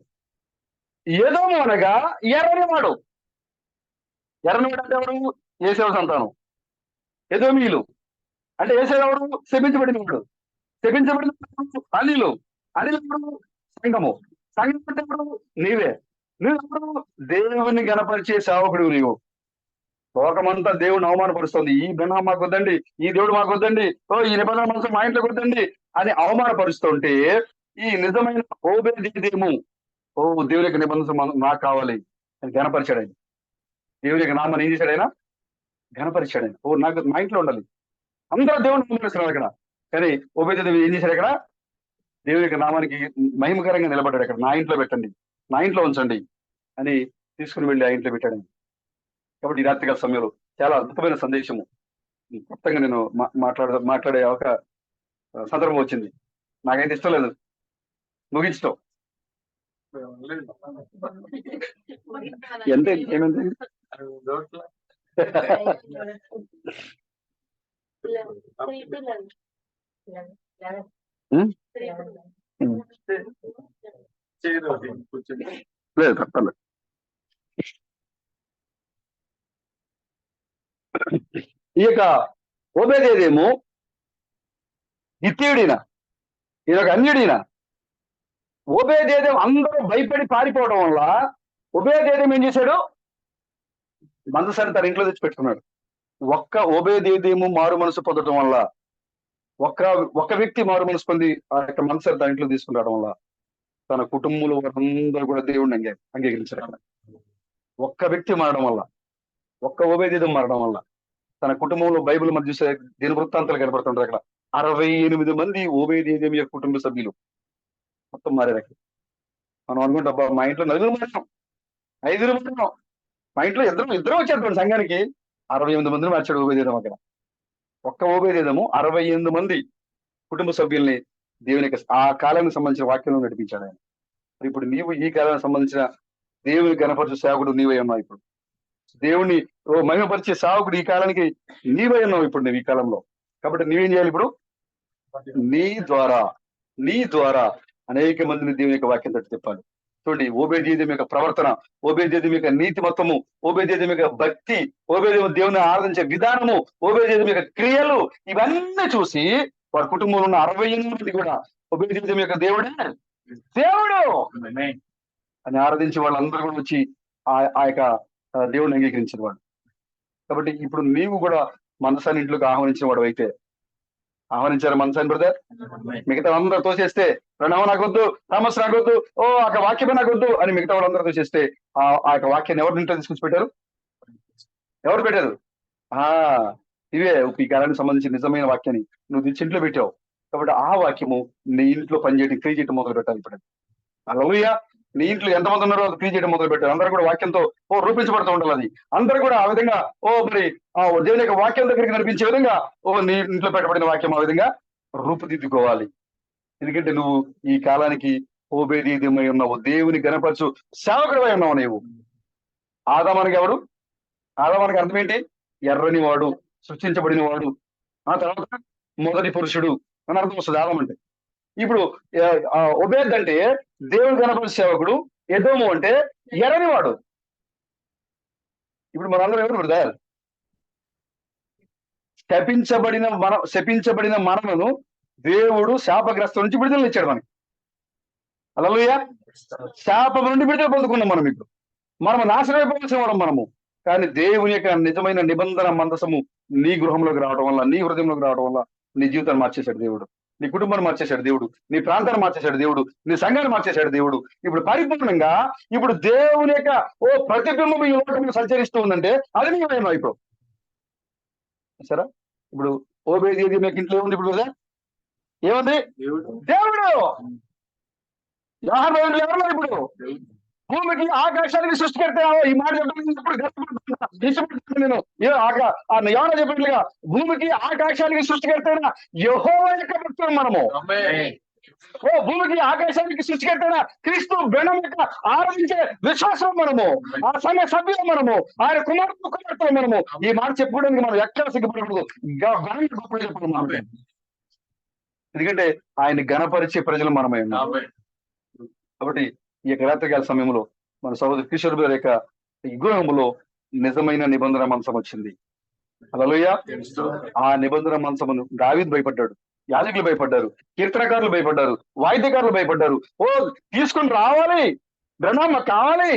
ఎదోము అనగా ఎర్రనివాడు. ఎర్రనివాడు అంటే ఎవరు? యేసేవ సంతానం. ఎదోమీయులు అంటే యేసేవాడు శపించబడిన వాడు. శపించబడిన అనిలు. అనిలు సంఘము. సంఘం అంటే ఇప్పుడు నీవే. నువ్వు దేవుని గణపరిచే సేవకుడు. నీవు లోకమంతా దేవుడిని అవమానపరుస్తుంది. ఈ భిన్న మాకు వద్దండి, ఈ దేవుడు మాకు వద్దండి, ఈ నిబంధన మనసు మా ఇంట్లోకి వద్దండి అని అవమానపరుస్తుంటే, ఈ నిజమైన ఓబేదేదోము దేవుని యొక్క నిబంధన నాకు కావాలి అని గణపరిచాడు. ఆయన దేవుని యొక్క నామాన్ని ఏం చేశాడు? ఆయన గణపరిచాడు. ఆయన నాకు మా ఇంట్లో ఉండాలి. అందరూ దేవుని నిలబడిస్తున్నారు అక్కడ. కానీ ఓబేదేదోము ఏం చేశాడు? అక్కడ దేవుని యొక్క నామానికి మహిమకరంగా నిలబడ్డాడు. అక్కడ నా ఇంట్లో పెట్టండి, నా ఇంట్లో ఉంచండి అని తీసుకుని వెళ్ళి ఆ ఇంట్లో పెట్టాడు. కాబట్టి ఈ రాత్రికాల సమయంలో చాలా అద్భుతమైన సందేశము కొత్తగా నేను మాట్లాడే ఒక సందర్భం వచ్చింది. నాకైతే ఇష్టం లేదు ముగించడం. ఎంత ఏమైంది? లేదు తప్పలేదు. ఈ యొక్క ఓబేదేదోము గిత్తీయుడిన, ఈయన ఒక అన్యుడిన. ఓబేదేదోము అందరూ భయపడి పారిపోవడం వల్ల ఓబేదేదోము ఏం చేశాడు? మందసాన్ని తన ఇంట్లో తెచ్చి పెట్టుకున్నాడు. ఒక్క ఓబేదేదోము మారు మనసు పొందడం వల్ల, ఒక్క వ్యక్తి మారు మనసు పొంది ఆ యొక్క మందసాన్ని తన ఇంట్లో తీసుకురావడం వల్ల తన కుటుంబంలో వారందరూ కూడా దేవుడిని అంగీకరించారు. అక్కడ ఒక్క వ్యక్తి మారడం వల్ల, ఒక్క ఓబేదేదోము మారడం వల్ల తన కుటుంబంలో బైబిల్ మధ్య చూసే దీని వృత్తాంతాలు కనపడుతుంటారు. అక్కడ 68 మంది ఓబేదేదోము యొక్క కుటుంబ సభ్యులు మొత్తం మారారు. అక్కడ మనం అనుకుంటాం మా ఇంట్లో 4 మారాం, 5 మారాం, మా ఇంట్లో ఇద్దరు వచ్చారు సంఘానికి. 68 మందిని మార్చాడు ఓబేదేదోము. అక్కడ ఒక్క ఓబేదేదోము 68 మంది కుటుంబ సభ్యుల్ని దేవుని యొక్క ఆ కాలానికి సంబంధించిన వాక్యంలో నడిపించాడు ఆయన. ఇప్పుడు నీవు ఈ కాలానికి సంబంధించిన దేవుని గణపరచు సేవకుడు నీవై ఉన్నావు. ఇప్పుడు దేవుని మహిమపరిచే సేవకుడు ఈ కాలానికి నీవై ఉన్నావు ఇప్పుడు నువ్వు ఈ కాలంలో. కాబట్టి నీవేం చేయాలి? ఇప్పుడు నీ ద్వారా అనేక మందిని దేవుని యొక్క వాక్యం తట్టు తిప్పాలి. చూడండి, ఓబేదెదోము యొక్క ప్రవర్తన, ఓబేదెదోము యొక్క నీతి మొత్తము, ఓబేదెదోము యొక్క భక్తి, ఓబేదెదోము దేవుని ఆరాధించే విధానము, ఓబేదెదోము యొక్క క్రియలు, ఇవన్నీ చూసి వారి కుటుంబంలో ఉన్న 68 మంది కూడా ఓబేదెదోము యొక్క దేవుడు అని ఆరాధించి వాళ్ళందరూ కూడా వచ్చి ఆ యొక్క దేవుడిని అంగీకరించిన వాడు. కాబట్టి ఇప్పుడు నీవు కూడా మనసాన్ని ఇంట్లోకి ఆహ్వానించిన వాడు అయితే, ఆహ్వానించారు మనసాన్ని బ్రదర్? మిగతా అందరూ తోసేస్తే, ప్రణవం నాకొద్దు, థామస్ నాకొద్దు, ఆ వాక్యమే నాకొద్దు అని మిగతా వాళ్ళందరూ తోసేస్తే ఆ యొక్క వాక్యాన్ని ఎవరి ఇంట్లో తీసుకొచ్చి పెట్టారు? ఎవరు పెట్టారు? ఇవే ఈ కాలానికి సంబంధించి నిజమైన వాక్యాన్ని నువ్వు తెచ్చి ఇంట్లో పెట్టావు. కాబట్టి ఆ వాక్యము నీ ఇంట్లో పనిచేయడం, క్రియ చేయడం మొదలు పెట్టాలి. ఇప్పుడు హల్లెలూయా. నీ ఇంట్లో ఎంతమంది ఉన్నారో అది క్రియ చేయడం మొదలు పెట్టారు. అందరూ కూడా వాక్యంతో రూపించబడుతూ ఉండాలి. అది అందరూ కూడా ఆ విధంగా మరి దేవుని యొక్క వాక్యం దగ్గరికి నడిపించే విధంగా నీ ఇంట్లో పెట్టబడిన వాక్యం ఆ విధంగా రూపుదిద్దుకోవాలి. ఎందుకంటే నువ్వు ఈ కాలానికి ఓబేదెదోమై ఉన్నావు, దేవుని గణపరచు సేవకుడివై ఉన్నావు. నీవు ఆదామానికి ఎవరు? ఆదామానికి అర్థం ఏంటి? ఎర్రని వాడు, సృష్టించబడిన వాడు, ఆ తర్వాత మొదటి పురుషుడు అని అర్థం వస్తుంది ఆదాం అంటే. ఇప్పుడు ఓబేద్ అంటే దేవుని గణపరచు సేవకుడు, ఎదోము అంటే ఎర్రని వాడు. ఇప్పుడు మనందరం ఎవరు బ్రదర్? శపించబడిన మనలను దేవుడు శాపగ్రస్తం నుంచి విడుదల ఇచ్చాడు మనకి. హల్లెలూయా. శాపం నుండి విడుదల పొందుకున్నాం మనం. ఇప్పుడు మనము నాశనం అయిపోవాల్సిన వాడు మనము. కానీ దేవుని యొక్క నిజమైన నిబంధన మందసము నీ గృహంలోకి రావడం వల్ల, నీ హృదయంలోకి రావడం వల్ల నీ జీవితాన్ని మార్చేశాడు దేవుడు, నీ కుటుంబాన్ని మార్చేశాడు దేవుడు, నీ ప్రాంతాన్ని మార్చేశాడు దేవుడు, నీ సంఘాన్ని మార్చేశాడు దేవుడు. ఇప్పుడు పరిపూర్ణంగా ఇప్పుడు దేవుని యొక్క ప్రతిబింబం ఈ లోకంలో సంచరిస్తూ ఉందంటే అది నీవేమో ఇప్పుడు. సరే, ఇప్పుడు ఓబేదెదోము యొక్క ఇంట్లో ఏముంది ఇప్పుడు? ఏముంది? దేవుడు. యోహాను ఎవరున్నారు ఇప్పుడు? భూమికి ఆకాశానికి సృష్టికర్త. ఈ మాట చెప్పినప్పుడు నేను యోహాను చెప్పినట్లుగా భూమికి ఆకాశానికి సృష్టికర్త అయిన యెహోవా యొక్క భక్తులు మనము. భూమికి ఆకాశానికి సృష్టికర్త క్రీస్తు బెణం యొక్క ఆరాధించే విశ్వాసం మనము, ఆ సంఘ సభ్యులు మనము, ఆయన కుమార్తె మనము. ఈ మాట చెప్పుకోవడానికి మనం ఎక్కడ సిగ్గుపడకూడదు, గొప్ప చెప్పాలి మనం. ఎందుకంటే ఆయన గణపరిచే ప్రజలు మనమే ఉన్నాం. కాబట్టి ఈ యొక్క రాత్రికాల సమయంలో మన సహోదరు కిషోర్ గారి యొక్క ఈ గృహంలో నిజమైన నిబంధన మంచం వచ్చింది. హల్లెలూయా. ఆ నిబంధన మంచమును దావీదు భయపడ్డాడు, యాజకులు భయపడ్డారు, కీర్తనకారులు భయపడ్డారు, వాయిద్యకారులు భయపడ్డారు. తీసుకుని రావాలి, బ్రహ్మ మాకు కావాలి.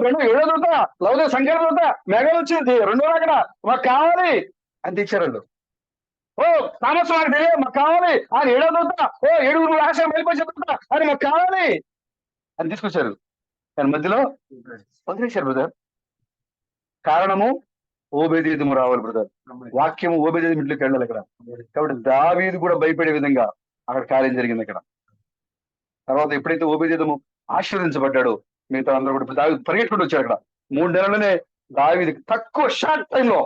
బ్రహ్మ 7వ దూత, లౌదే సంఖ్య దూత, మెగాలు వచ్చింది 2వ అక్కడ మాకు కావాలి అని తెచ్చారు. థామస్ మాకు తెలియదు, మాకు కావాలి. ఆయన 7వ దూత, 7 రాష్ట్రం వెళ్ళిపోయే దూత అని మాకు కావాలి అని తీసుకొచ్చారు. కానీ మధ్యలో వదిలేశారు బ్రదర్. కారణము ఓబేదెదోము రావాలి బ్రదర్. వాక్యము ఓబేదెదోము ఇంట్లోకి వెళ్ళాలి అక్కడ. కాబట్టి దావీదు కూడా భయపడే విధంగా అక్కడ కార్యం జరిగింది అక్కడ. తర్వాత ఎప్పుడైతే ఓబేదెదోము ఆశీర్వదించబడ్డాడో మిగతా అందరూ కూడా దావీదు పరిగెట్టుకుంటూ వచ్చారు. అక్కడ 3 నెలలనే దావీదు తక్కువ షార్ట్ టైంలో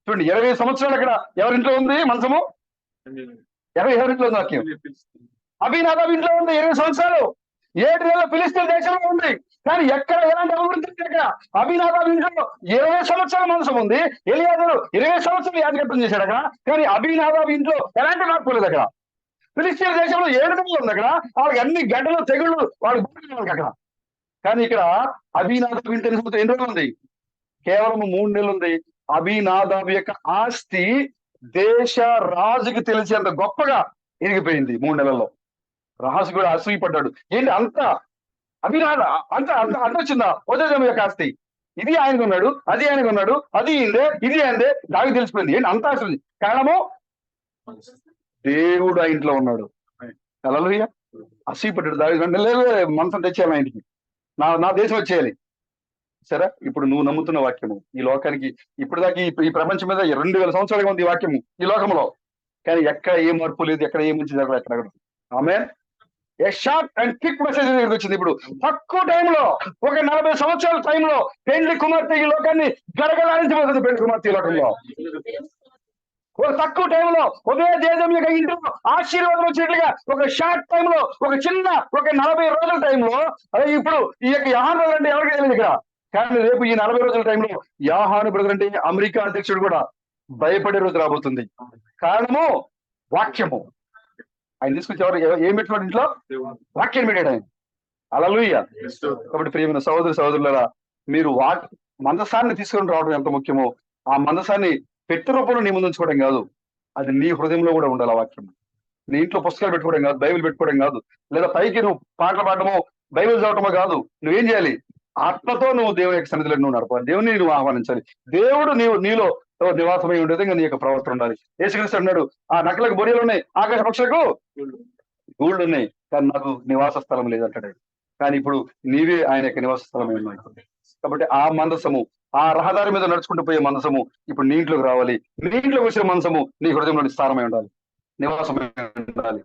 చూడండి 20 సంవత్సరాలు అక్కడ ఎవరింట్లో ఉంది మంచము? ఎవరింట్లో ఉంది వాక్యం? అబీనాదాబు ఇంట్లో ఉంది 20 సంవత్సరాలు. 7 నెలలు ఫిలిస్తీన్ దేశంలో ఉంది. కానీ ఎక్కడ ఎలాంటి అభివృద్ధి అక్కడ? అబీనాదాబు ఇంట్లో 20 సంవత్సరాల మంచం ఉంది. ఎలియాజరు 20 సంవత్సరాలు యాజకత్వం చేశాడు అక్కడ. కానీ అబీనాదాబు ఇంట్లో ఎలాంటి మార్పు లేదు అక్కడ. ఫిలిస్తీన్ దేశంలో 7 నెలలు ఉంది అక్కడ. వాళ్ళకి అన్ని గడ్డలు తెగుళ్ళు వాళ్ళకి అక్కడ. కానీ ఇక్కడ అబీనాదాబు ఇంట్లో ఎన్ని రోజులు ఉంది? కేవలం 3 నెలలు ఉంది. అబీనాదాబు యొక్క ఆస్తి దేశ రాజుకి తెలిసేంత గొప్పగా ఎరిగిపోయింది 3 నెలల్లో. రాజు కూడా అసూయపడ్డాడు. ఏంటి అంత అబీనాద అంత అంత అంత వచ్చిందా ఓబేదెదోము యొక్క ఆస్తి? ఇది ఆయనకు ఉన్నాడు, అది ఆయనకు ఉన్నాడు, అది ఇందే, ఇది అయిందే. దానికి తెలిసిపోయింది. ఏంటి అంత ఆస్తి? కారణము దేవుడు ఆ ఇంట్లో ఉన్నాడు. హల్లెలూయా. అసూయపడ్డాడు దావీదు అంటే, లేదు మనసం తెచ్చేయాలి ఆయనకి, నా దేశం వచ్చేయాలి. సరే, ఇప్పుడు నువ్వు నమ్ముతున్న వాక్యము ఈ లోకానికి ఇప్పుడు దాకా ఈ ప్రపంచం మీద 2000 సంవత్సరాలుగా ఉంది ఈ వాక్యము ఈ లోకంలో. కానీ ఎక్కడ ఏ మార్పు లేదు, ఎక్కడ ఏ మంచి జరగలేదు ఎక్కడ. ఆమేన్. ఏ షార్ట్ అండ్ క్విక్ మెసేజ్ వచ్చింది. ఇప్పుడు తక్కువ టైంలో, ఒక 40 సంవత్సరాల టైంలో పెళ్లి కుమార్తె ఈ లోకాన్ని గడగడాలించబోతుంది. పెళ్లి కుమార్తె ఈ లోకంలో ఒక తక్కువ టైంలో ఉదయ దేశం యొక్క ఇంట్లో ఆశీర్వాదం వచ్చినట్లుగా ఒక షార్ట్ టైంలో ఒక చిన్న ఒక 40 రోజుల టైంలో అదే ఇప్పుడు ఈ యొక్క యోహాను బ్రదర్ అంటే ఎవరికి తెలియదు ఇక్కడ. కానీ రేపు ఈ 40 రోజుల టైంలో యోహాను బ్రదర్ అంటే అమెరికా అధ్యక్షుడు కూడా భయపడే రోజు రాబోతుంది. కారణము వాక్యము. ఆయన తీసుకొచ్చి ఏం పెట్టుకోండి ఇంట్లో వాక్యం పెట్టాడు ఆయన. హల్లెలూయా. కాబట్టి ప్రియమైన సహోదరులారా, మీరు మందసాన్ని తీసుకొని రావడం ఎంత ముఖ్యమో, ఆ మందసాన్ని పెట్టె రూపంలో నీ ముందు ఉంచుకోవడం కాదు, అది నీ హృదయంలో కూడా ఉండాలి. ఆ వాక్యం నీ ఇంట్లో పుస్తకాలు పెట్టుకోవడం కాదు, బైబిల్ పెట్టుకోవడం కాదు, లేదా పైకి నువ్వు పాటలు పాడటమో బైబిల్ చదవటమో కాదు. నువ్వేం చేయాలి? ఆత్మతో నువ్వు దేవుని యొక్క సన్నిధిలో నువ్వు నడపాలి. దేవుని నువ్వు ఆహ్వానించాలి. దేవుడు నీలో నివాసమై ఉండే విధంగా నీ యొక్క ప్రవర్తన ఉండాలి. యేసుక్రీస్తు అన్నాడు, ఆ నక్కలకు బొరియలు ఉన్నాయి, ఆకాశ పక్షులకు గూళ్ళు ఉన్నాయి, కానీ నాకు నివాస స్థలం లేదంటాడు. కానీ ఇప్పుడు నీవే ఆయన యొక్క నివాస స్థలమే ఉన్నాయి. కాబట్టి ఆ మందసము, ఆ రహదారి మీద నడుచుకుంటూ పోయే మనసము ఇప్పుడు నీ ఇంట్లోకి రావాలి. నీ ఇంట్లోకి వచ్చే మనసము నీ హృదయంలో స్థానమై ఉండాలి, నివాసమై ఉండాలి.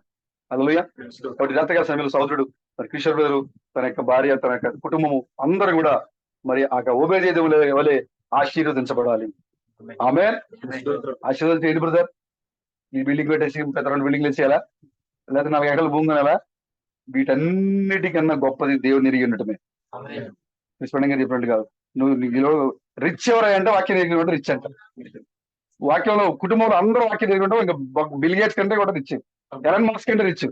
హల్లెలూయా. కాబట్టి రాత్రికాల సమయంలో సహోదరుడు మరి కిషోర్ గారు, తన యొక్క భార్య, తన యొక్క కుటుంబము అందరూ కూడా మరి ఆ ఓబేదేవుల వలె ఆశీర్వదించబడాలి. ఆమేన్. ఆశీర్వదించి ఏంటి బ్రదర్? ఈ బిల్డింగ్ పెట్టేసి పెద్ద 2 బిల్డింగ్లు వేసేయాలా, లేదా 4 ఎకరాల భూమి కొనాలా? వీటన్నిటికన్నా గొప్పది దేవుని ఎరిగి ఉండటమే. విస్మరణంగా చెప్పినట్టు కాదు. నువ్వు రిచ్ ఎవరై అంటే వాక్యం ఎరిగి రిచ్ అంట. వాక్యంలో కుటుంబంలో అందరూ వాక్యం ఎరిగి ఉంటాం. ఇంకా బిల్ గేట్స్ కంటే కూడా రిచ్, ఎలన్ మస్క్ కంటే రిచ్.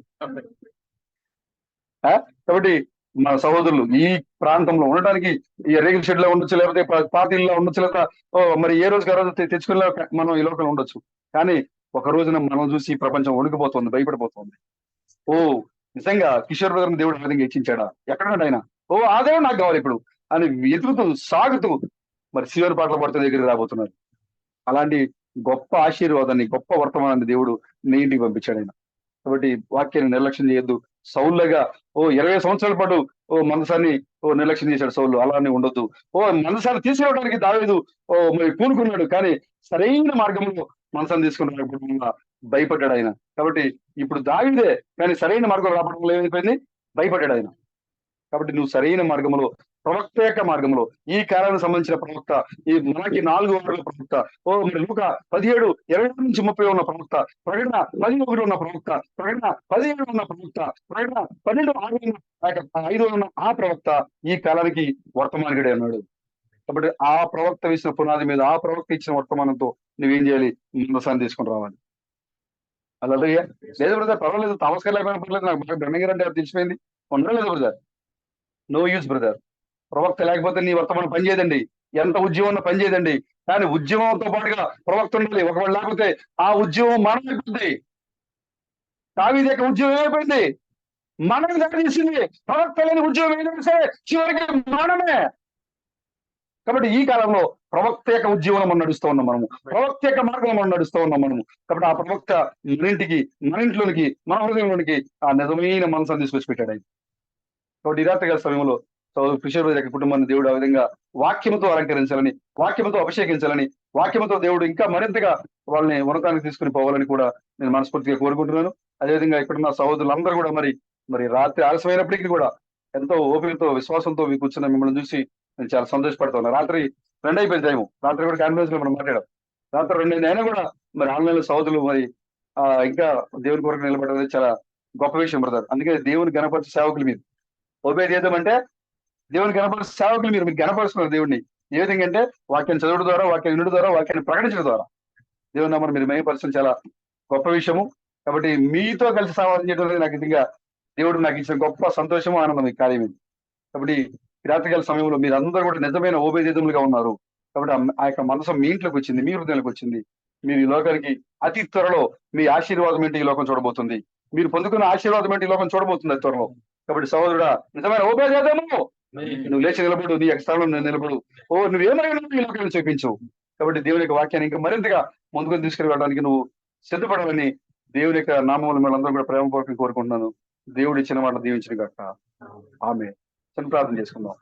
కాబట్టి మన సహోదరులు ఈ ప్రాంతంలో ఉండడానికి ఈ రేగుల షెడ్ లో ఉండొచ్చు, లేకపోతే పార్టీల్లో ఉండొచ్చు, లేదా మరి ఏ రోజుకి ఆ రోజు తెచ్చుకునే మనం ఈ లోకంలో ఉండొచ్చు. కానీ ఒక రోజున మనం చూసి ప్రపంచం వణికిపోతుంది, భయపడిపోతుంది. ఓ నిజంగా కిషోర్ బ్రదర్ దేవుడు ఆ విధంగా హెచ్చించాడా? ఎక్కడున్నాడు ఆయన? ఓ ఆ దేవుడు నాకు కావాలి ఇప్పుడు అని ఎదుగుతూ సాగుతూ మరి శివరి పాటలు పడుతున్న దగ్గరికి రాబోతున్నారు. అలాంటి గొప్ప ఆశీర్వాదాన్ని, గొప్ప వర్తమానాన్ని దేవుడు నీ ఇంటికి పంపించాడు ఆయన. కాబట్టి వాక్యాన్ని నిర్లక్ష్యం చేయొద్దు. సౌలుగా 20 సంవత్సరాల పాటు మందసాన్ని నిర్లక్ష్యం చేశాడు సౌలు. అలానే ఉండొద్దు. మందసాన్ని తీసుకురావడానికి దావీదు మరి పూనుకున్నాడు, కానీ సరైన మార్గంలో మనసాన్ని తీసుకున్న భయపడ్డాడు ఆయన. కాబట్టి ఇప్పుడు దావీదే, కానీ సరైన మార్గంలో రావడంలో ఏమైపోయింది? భయపడ్డాడు ఆయన. కాబట్టి నువ్వు సరైన మార్గంలో, ప్రవక్త యొక్క మార్గంలో, ఈ కాలానికి సంబంధించిన ప్రవక్త, ఈ మనకి 4 వారాల ప్రవక్త, మరి లూకా 17:20-30 ఉన్న ప్రవక్త, ప్రకటన 11 ఉన్న ప్రవక్త, ప్రకటన 17 ఉన్న ప్రవక్త, ప్రకటన 12:5 ఉన్న ఆ ప్రవక్త ఈ కాలానికి వర్తమానికుడే అన్నాడు. కాబట్టి ఆ ప్రవక్త వేసిన పునాది మీద, ఆ ప్రవక్త ఇచ్చిన వర్తమానంతో నువ్వేం చేయాలి? మందసాన్ని తీసుకుని రావాలి. అలా లేదు బ్రదర్, పర్వాలేదు, తామస్కర్ లేకపోయినా పర్లేదు, నాకు బాగా బ్రహ్మగారు అంటే తెలిసిపోయింది, ఉండలేదు బ్రదర్. No use brother. ప్రవక్త లేకపోతే నీ వర్తమానం పనిచేయదండి. ఎంత ఉద్యమం పనిచేయదండి. కానీ ఉద్యమంతో పాటుగా ప్రవక్త ఉండాలి. ఒకవేళ లేకపోతే ఆ ఉద్యమం మనం అయిపోయింది. దావీదు యొక్క ఉద్యమం ఏమైపోయింది? మనం తీసింది. ప్రవక్త లేని ఉద్యమం ఏదైనా సరే చివరికి మనమే. కాబట్టి ఈ కాలంలో ప్రవక్త యొక్క ఉద్యమం మనం నడుస్తూ ఉన్నాం, మనము ప్రవక్త యొక్క మార్గం మనం నడుస్తూ ఉన్నాం మనము. కాబట్టి ఆ ప్రవక్త మన ఇంటికి, మన ఇంట్లోనికి, మన హృదయంలోనికి ఆ నిజమైన మనసును తీసుకొచ్చి పెట్టాడు ఆయన. కాబట్టి ఈ రాత్రికాల సమయంలో కిషోర్ యొక్క కుటుంబాన్ని దేవుడు ఆ విధంగా వాక్యముతో అలంకరించాలని, వాక్యముతో అభిషేకించాలని, వాక్యముతో దేవుడు ఇంకా మరింతగా వాళ్ళని ఉన్నతానికి తీసుకుని పోవాలని కూడా నేను మనస్ఫూర్తిగా కోరుకుంటున్నాను. అదేవిధంగా ఇక్కడున్న సహోదరులందరూ కూడా మరి రాత్రి ఆలస్యమైనప్పటికీ కూడా ఎంతో ఓపికతో, విశ్వాసంతో మీకు కూర్చున్న మిమ్మల్ని చూసి నేను చాలా సంతోషపడుతున్నాను. రాత్రి 2 అయిపోయింది టైము. రాత్రి కూడా కాన్ఫరెన్స్ లో మనం మాట్లాడాం. రాత్రి 2 అయినా కూడా మరి ఆన్లైన్ లో సహోదరులు మరి ఇంకా దేవుని కొరకు నిలబడేది చాలా గొప్ప విషయం బ్రదర్. అందుకే దేవుని గణపరిచే సేవకులు మీరు ఓబే చేద్దామంటే, దేవుని గణపరిచే సేవకులు మీరు గణపరుస్తున్నారు దేవుడిని. ఏ విధంగా అంటే వాక్యాన్ని చదవడం ద్వారా, వాక్యాన్ని వినడం ద్వారా, వాక్యాన్ని ప్రకటించడం ద్వారా దేవుని నామమున మీరు మహిమపరచడం చాలా గొప్ప విషయము. కాబట్టి మీతో కలిసి సహవాసం చేయడం అనేది నాకు నిజంగా దేవుడు నాకు ఇచ్చిన గొప్ప సంతోషము, ఆనందం ఈ కార్యం ఇది. కాబట్టి ఈ రాత్రికాల సమయంలో మీరు అందరూ కూడా నిజమైన ఓబేదేదులుగా ఉన్నారు. కాబట్టి ఆ యొక్క మనసు మీ ఇంట్లోకి వచ్చింది, మీ హృదయంలోకి వచ్చింది. మీరు ఈ లోకానికి అతి త్వరలో మీ ఆశీర్వాదం ఏంటి ఈ లోకం చూడబోతుంది. మీరు పొందుకున్న ఆశీర్వాదం ఏంటి ఈ లోకం చూడబోతుంది అతి త్వరలో. కాబట్టి సహోదరుడా, నిజమైన ఓబేదేదము, నువ్వు లేచి నిలబడు, నీ యొక్క స్థలంలో నిలబడు. నువ్వేమైనా ఈ లోకాన్ని చూపించు. కాబట్టి దేవుని యొక్క వాక్యాన్ని ఇంకా మరింతగా ముందుకు తీసుకెళ్ళడానికి నువ్వు సిద్ధపడాలని దేవుని యొక్క నామములు మనందరూ కూడా ప్రేమపూర్వకంగా కోరుకుంటున్నాను. దేవుడు ఇచ్చిన మాట దీవించిన గాక. ఆమేన్. ప్రార్థన చేసుకుందాం.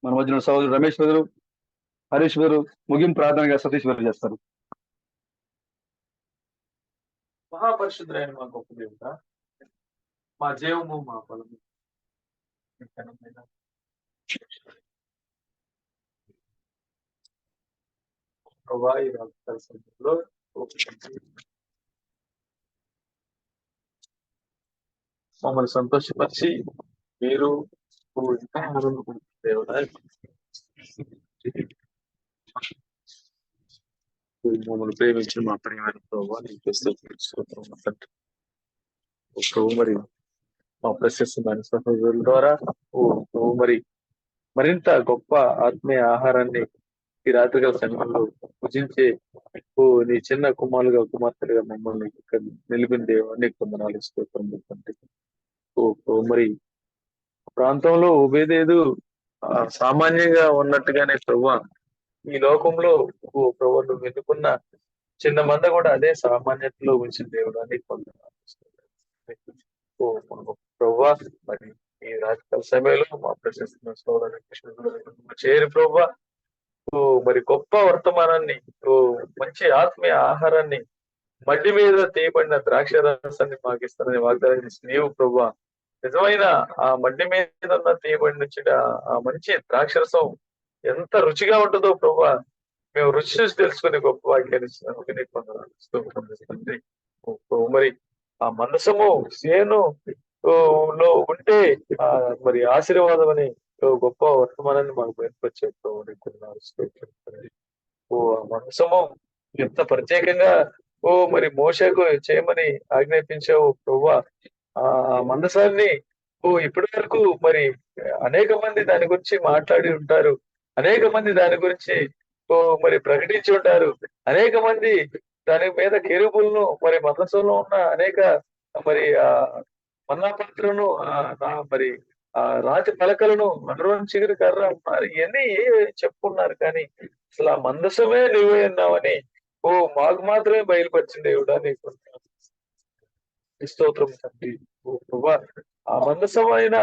మన మధ్యలో సహోదరుడు రమేష్ గారు, హరీష్ గారు ముగింపు ప్రార్థనగా సతీష్ గారు చేస్తారు. మహాపరిశుద్ధులైన మా గొప్ప దేవుడ, మా జీవము, మా బలము, ప్రభా ఈ రాత్రి సమయంలో మమ్మల్ని సంతోషపరిచి మీరు ఇంకా ఆనందపడుతుంది దేవుడా. మమ్మల్ని ప్రేమించిన మా ప్రియమైన ప్రభావ నీకు స్తోత్రం తండ్రి. ఓ ప్రభు మరి మా ప్రశస్తమైన సహోదరుల ద్వారా ఓ ప్రభు మరి మరింత గొప్ప ఆత్మీయ ఆహారాన్ని ఈ రాత్రికాల సమయంలో భుజించే ఓ నీ చిన్న కుమార్తెలుగా మమ్మల్ని ఇక్కడ నిలిపిన దేవాన్ని కొందనాలు స్తోత్రం తండ్రి. ఓ ప్రభు మరి ప్రాంతంలో ఉబేదేదు సామాన్యంగా ఉన్నట్టుగానే ప్రభు ఈ లోకంలో ఓ ప్రభు నువ్వు ఎన్నుకున్న చిన్న మంద కూడా అదే సామాన్యతలో ఉంచిన దేవుడు అని కొందనాలు. ఓ ప్రభా మరి ఈ రాజకీయ సమయంలో మా ప్రశస్త సోదరు చేరి ప్రభా ఓ మరి గొప్ప వర్తమానాన్ని ఓ మంచి ఆత్మీయ ఆహారాన్ని మడ్డి మీద తీయబడిన ద్రాక్ష రసాన్ని మాకు ఇస్తానని వాగ్దానం చేసిన నీవు ప్రభా నిజమైన ఆ మడ్డి మీద ఉన్న తీయబడిన ఆ మంచి ద్రాక్షరసం ఎంత రుచిగా ఉంటుందో ప్రభా మేము రుచి చూసి తెలుసుకునే గొప్ప వాక్యాన్ని తండ్రి. మరి ఆ మనసము సేను లో ఉంటే ఆ మరి ఆశీర్వాదం అని గొప్ప వర్తమానాన్ని మాకు బయటకొచ్చే ఓ ఆ మనసము ఎంత ప్రత్యేకంగా ఓ మరి మోషకు చేయమని ఆజ్ఞాపించావు ప్రభా. ఆ మందసాన్ని ఓ ఇప్పటి వరకు మరి అనేక మంది దాని గురించి మాట్లాడి ఉంటారు, అనేక మంది దాని గురించి ఓ మరి ప్రకటించి ఉంటారు, అనేక మంది దాని మీద కెరూబులను మరి మందసంలో ఉన్న అనేక మరి ఆ మన్నా పాత్రను మరి ఆ రాతి పలకలను మండలం చిగురు కర్ర మరి ఇవన్నీ చెప్పుకున్నారు, కానీ అసలు ఆ మందసమే నువ్వే ఉన్నావని ఓ మాకు మాత్రమే బయలుపరిచింది దేవుడా నీకు స్తోత్రం తండ్రి. ఓ ప్రభా ఆ మందసమైన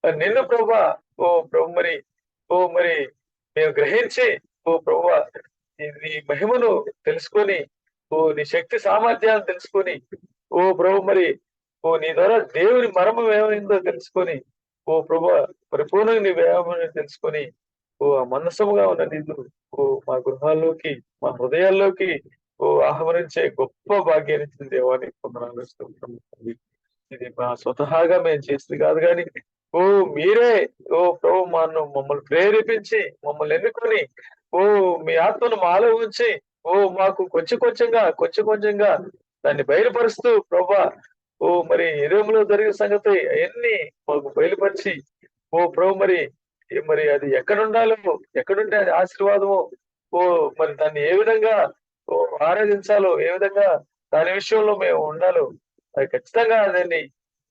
నిన్ను ప్రభా ఓ ప్రభు మరి ఓ మరి మేము గ్రహించి ఓ ప్రభా నీ మహిమను తెలుసుకొని ఓ నీ శక్తి సామర్థ్యాలను తెలుసుకొని ఓ ప్రభు మరి ఓ నీ ద్వారా దేవుని మర్మం ఏమైందో తెలుసుకొని ఓ ప్రభా పరిపూర్ణంగా నీ వేమని తెలుసుకొని ఓ ఆ మనసముగా ఉన్న నిన్ను ఓ మా గృహాల్లోకి మా హృదయాల్లోకి ఓ ఆహ్వానించే గొప్ప భాగ్యాన్ని దేవాన్ని పొందనాలు. ఇది మా స్వతహాగా మేము చేస్తుంది కాదు, కానీ ఓ మీరే ఓ ప్రభు మమ్మల్ని ప్రేరేపించి మమ్మల్ని ఎన్నుకొని ఓ మీ ఆత్మను మాలో ఉంచి ఓ మాకు కొంచెంగా దాన్ని బయలుపరుస్తూ ప్రభా ఓ మరి ఎరువులో జరిగిన సంగతి అవన్నీ మాకు బయలుపరిచి ఓ ప్రభు మరి అది ఎక్కడుండాలో ఎక్కడుంటే అది ఆశీర్వాదమో ఓ మరి దాన్ని ఏ విధంగా ఓ ఆరాధించాలో ఏ విధంగా దాని విషయంలో మేము ఉండాలో అది ఖచ్చితంగా దాన్ని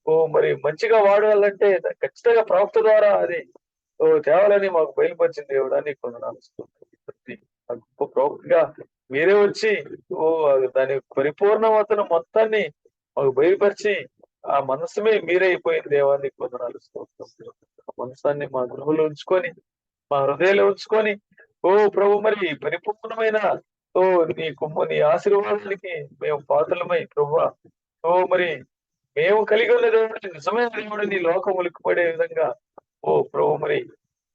ఓ మరి మంచిగా వాడాలంటే ఖచ్చితంగా ప్రవక్త ద్వారా అది ఓ తేవాలని మాకు బయలుపరిచింది దేవుడా నీకు వందనాలు. గొప్ప ప్రవక్తగా మీరే వచ్చి ఓ దాని పరిపూర్ణవతను మొత్తాన్ని మాకు బయలుపరిచి ఆ మనసుమే మీరే అయిపోయింది దేవా నీకు వందనాలు. మనసాన్ని మా గృహంలో ఉంచుకొని మా హృదయంలో ఉంచుకొని ఓ ప్రభు మరి పరిపూర్ణమైన ఓ నీ ఆశీర్వాదానికి మేము పాత్రలమై ప్రభు ఓ మరి మేము కలిగి ఉన్న దేవుడు నిజమైన దేవుడు నీ లోకం ఉలిక్కిపడే విధంగా ఓ ప్రభు మరి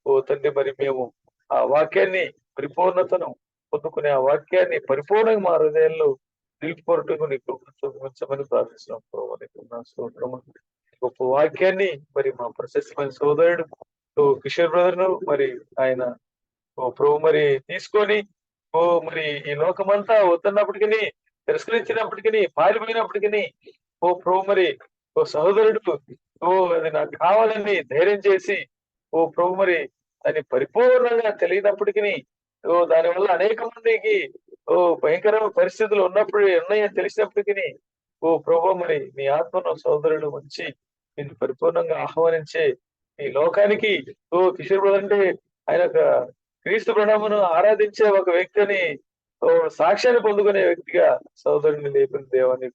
ఓ తండ్రి మరి మేము ఆ వాక్యాన్ని పరిపూర్ణతను పొందుకునే ఆ వాక్యాన్ని పరిపూర్ణంగా మా హృదయాల్లో నిలుపుకొరటకు నీకు ఉంచమని ప్రార్థిస్తున్నాం ప్రభు. నీకు గొప్ప వాక్యాన్ని మరి మా ప్రశస్తమైన సోదరుడు ఓ కిషోర్ బ్రదర్ను మరి ఆయన ఓ ప్రభు మరి తీసుకొని ఓ మరి ఈ లోకమంతా వద్దన్నప్పటికీ తిరస్కరించినప్పటికీ పారిపోయినప్పటికీ ఓ ప్రభు మరి ఓ సహోదరుడు ఓ అది నాకు కావాలని ధైర్యం చేసి ఓ ప్రభు మరి దాన్ని పరిపూర్ణంగా తెలియనప్పటికీ ఓ దానివల్ల అనేక మందికి ఓ భయంకరమైన పరిస్థితులు ఉన్నాయని తెలిసినప్పటికీ ఓ ప్రభు మరి నీ ఆత్మను సోదరుడు వచ్చి నేను పరిపూర్ణంగా ఆహ్వానించే ఈ లోకానికి ఓ కిషోర్ బ్రదర్ అంటే ఆయన క్రీస్తు ప్రణామను ఆరాధించే ఒక వ్యక్తిని ఓ సాక్ష్యాన్ని పొందుకునే వ్యక్తిగా సోదరుని లేపిన దేవాన్ని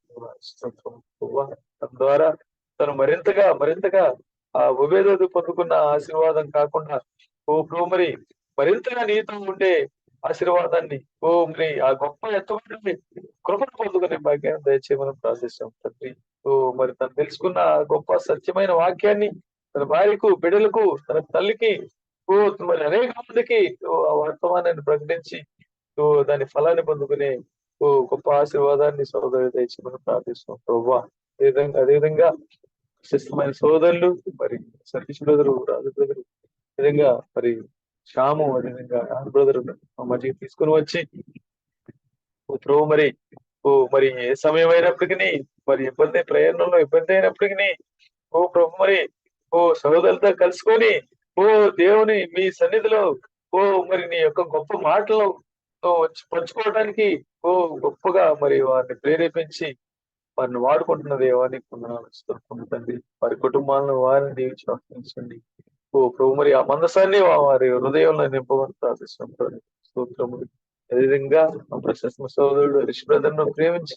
తద్వారా తను మరింతగా ఆ ఉభేదోది పొందుకున్న ఆశీర్వాదం కాకుండా ఓ ప్రభు మరి మరింతగా నీతో ఉండే ఆశీర్వాదాన్ని ఓ మరి ఆ గొప్ప ఎత్తమైన కృపను పొందుకునే భాగ్యాన్ని దయచేయమని ప్రార్థిస్తాం తండ్రి. ఓ మరి తను తెలుసుకున్న గొప్ప సత్యమైన వాక్యాన్ని తన భార్యకు బిడ్డలకు తన తల్లికి ఓ మరి అనేక మందికి ఆ వర్తమానాన్ని ప్రకటించి ఓ దాని ఫలాన్ని పొందుకునే గొప్ప ఆశీర్వాదాన్ని సోదరుడు దయచేయమని ప్రార్థిస్తున్నాం ప్రభువా. అదేవిధంగా శ్రేష్టమైన సోదరులు మరి సతీష్ బ్రదరు, రాజు బ్రదరు, విధంగా మరి శ్యాము, అదేవిధంగా ఆర్ బ్రదర్ మా మధ్యకి తీసుకుని వచ్చి ప్రభు మరి ఏ సమయం అయినప్పటికీ మరి ప్రయాణంలో ఇబ్బంది అయినప్పటికీ ప్రభు సహోదరులతో కలుసుకొని దేవుని మీ సన్నిధిలో మరి నీ యొక్క గొప్ప మాటలు వచ్చి పంచుకోవడానికి గొప్పగా మరి వారిని ప్రేరేపించి వారిని వాడుకుంటున్న దేవానికి పొందండి. వారి కుటుంబాలను వారిని దీవించి ఆహ్వానించండి. ప్రభు మరి ఆ మందసాన్ని వారి హృదయంలో నింపమని ప్రార్థిస్తున్నాం. స్తోత్రములు. అదేవిధంగా మా ప్రశస్త సోదరుడు రిషి బ్రదర్ను ప్రేమించి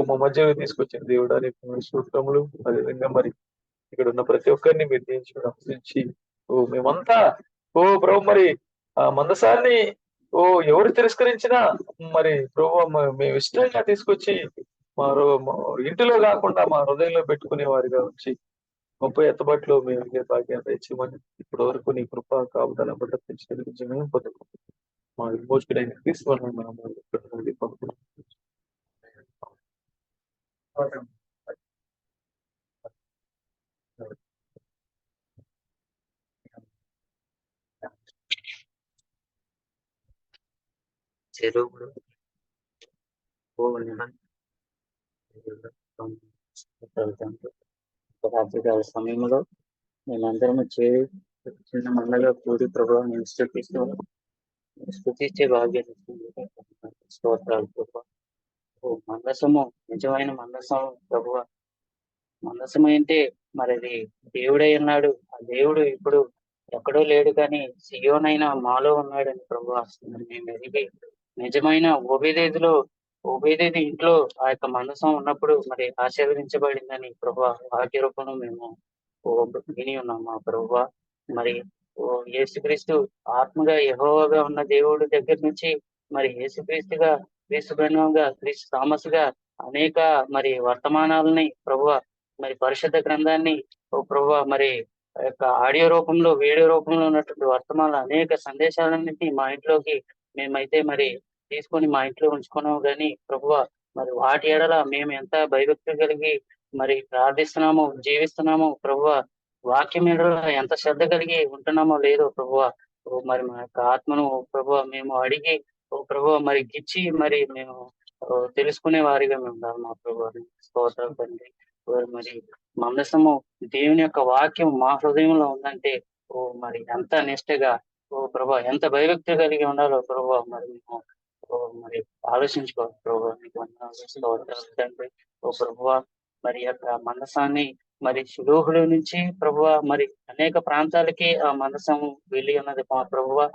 మా మధ్యలో తీసుకొచ్చిన దేవుడానికి స్తోత్రములు. అదేవిధంగా మరి ఇక్కడ ఉన్న ప్రతి ఒక్కరిని మీరు దీవించి మేమంతా ప్రభు మరి ఆ మందసాన్ని ఎవరు తిరస్కరించినా మరి ప్రభు మేము ఇష్టంగా తీసుకొచ్చి మా ఇంటిలో కాకుండా మా హృదయంలో పెట్టుకునే వారిగా వచ్చి గొప్ప ఎత్తబాటులో మేము ఇదే భాగ్యం తెచ్చామని ఇప్పటి వరకు నీ కృప కాపుదల భద్రత మేము పొందుకుంటాం. మా విమోచకుడైన క్రీస్తు పంపుతున్నాం. చెరువులు రాత్రికాల సమయంలో మేమందరము చేరి చిన్న మండగా కూడి ప్రభావం నేను స్థుతిచ్చే భాగ్యం స్తోత్రాలు ప్రభావ. మందసము నిజమైన మందసం ప్రభువ. మందసం అంటే మరి అది దేవుడై ఉన్నాడు. ఆ దేవుడు ఇప్పుడు ఎక్కడో లేడు, కానీ సియోనైనా మాలో ఉన్నాడని ప్రభువా మేము ఎదిగి నిజమైన ఓబేదేది ఇంట్లో ఆ యొక్క మందసం ఉన్నప్పుడు మరి ఆశీర్వదించబడిందని ప్రభువా వాక్య రూపంలో మేము విని ఉన్నాం మా ప్రభువా. మరి యేసుక్రీస్తు ఆత్మగా యెహోవాగా ఉన్న దేవుడి దగ్గర నుంచి మరి యేసుక్రీస్తుగా, క్రీస్తు బ్రహ్మంగా, క్రీస్తు థామస్గా అనేక మరి వర్తమానాలని ప్రభువా, మరి పరిశుద్ధ గ్రంథాన్ని ప్రభువా మరి యొక్క ఆడియో రూపంలో, వీడియో రూపంలో ఉన్నటువంటి వర్తమానాలు అనేక సందేశాలన్నింటినీ మా ఇంట్లోకి మేమైతే మరి తీసుకొని మా ఇంట్లో ఉంచుకున్నాము. కానీ ప్రభువా మరి వాటి ఎడల మేము ఎంత భయభక్తి కలిగి మరి ప్రార్థిస్తున్నామో, జీవిస్తున్నామో ప్రభువా, వాక్యం ఎడల ఎంత శ్రద్ధ కలిగి ఉంటున్నామో లేదో ప్రభువా, మరి మా యొక్క ఆత్మను ప్రభువా మేము అడిగి ప్రభువా మరి గిచ్చి మరి మేము తెలుసుకునే వారిగా మేము ఉండాలి మా ప్రభువా. స్తోత్రాలు తండ్రి. మరి మందసము దేవుని యొక్క వాక్యం మా హృదయంలో ఉందంటే మరి ఎంత నిష్టగా ప్రభా ఎంత భయభక్తి కలిగి ఉండాలో ప్రభా మరి మేము మరి ఆలోచించుకోవాలి ప్రభా. మీకు తండ్రి. ప్రభువా మరి యొక్క మందసాన్ని మరి శిలోహుల నుంచి ప్రభువా మరి అనేక ప్రాంతాలకి ఆ మందసం వెళ్ళి ఉన్నది మా ప్రభువా.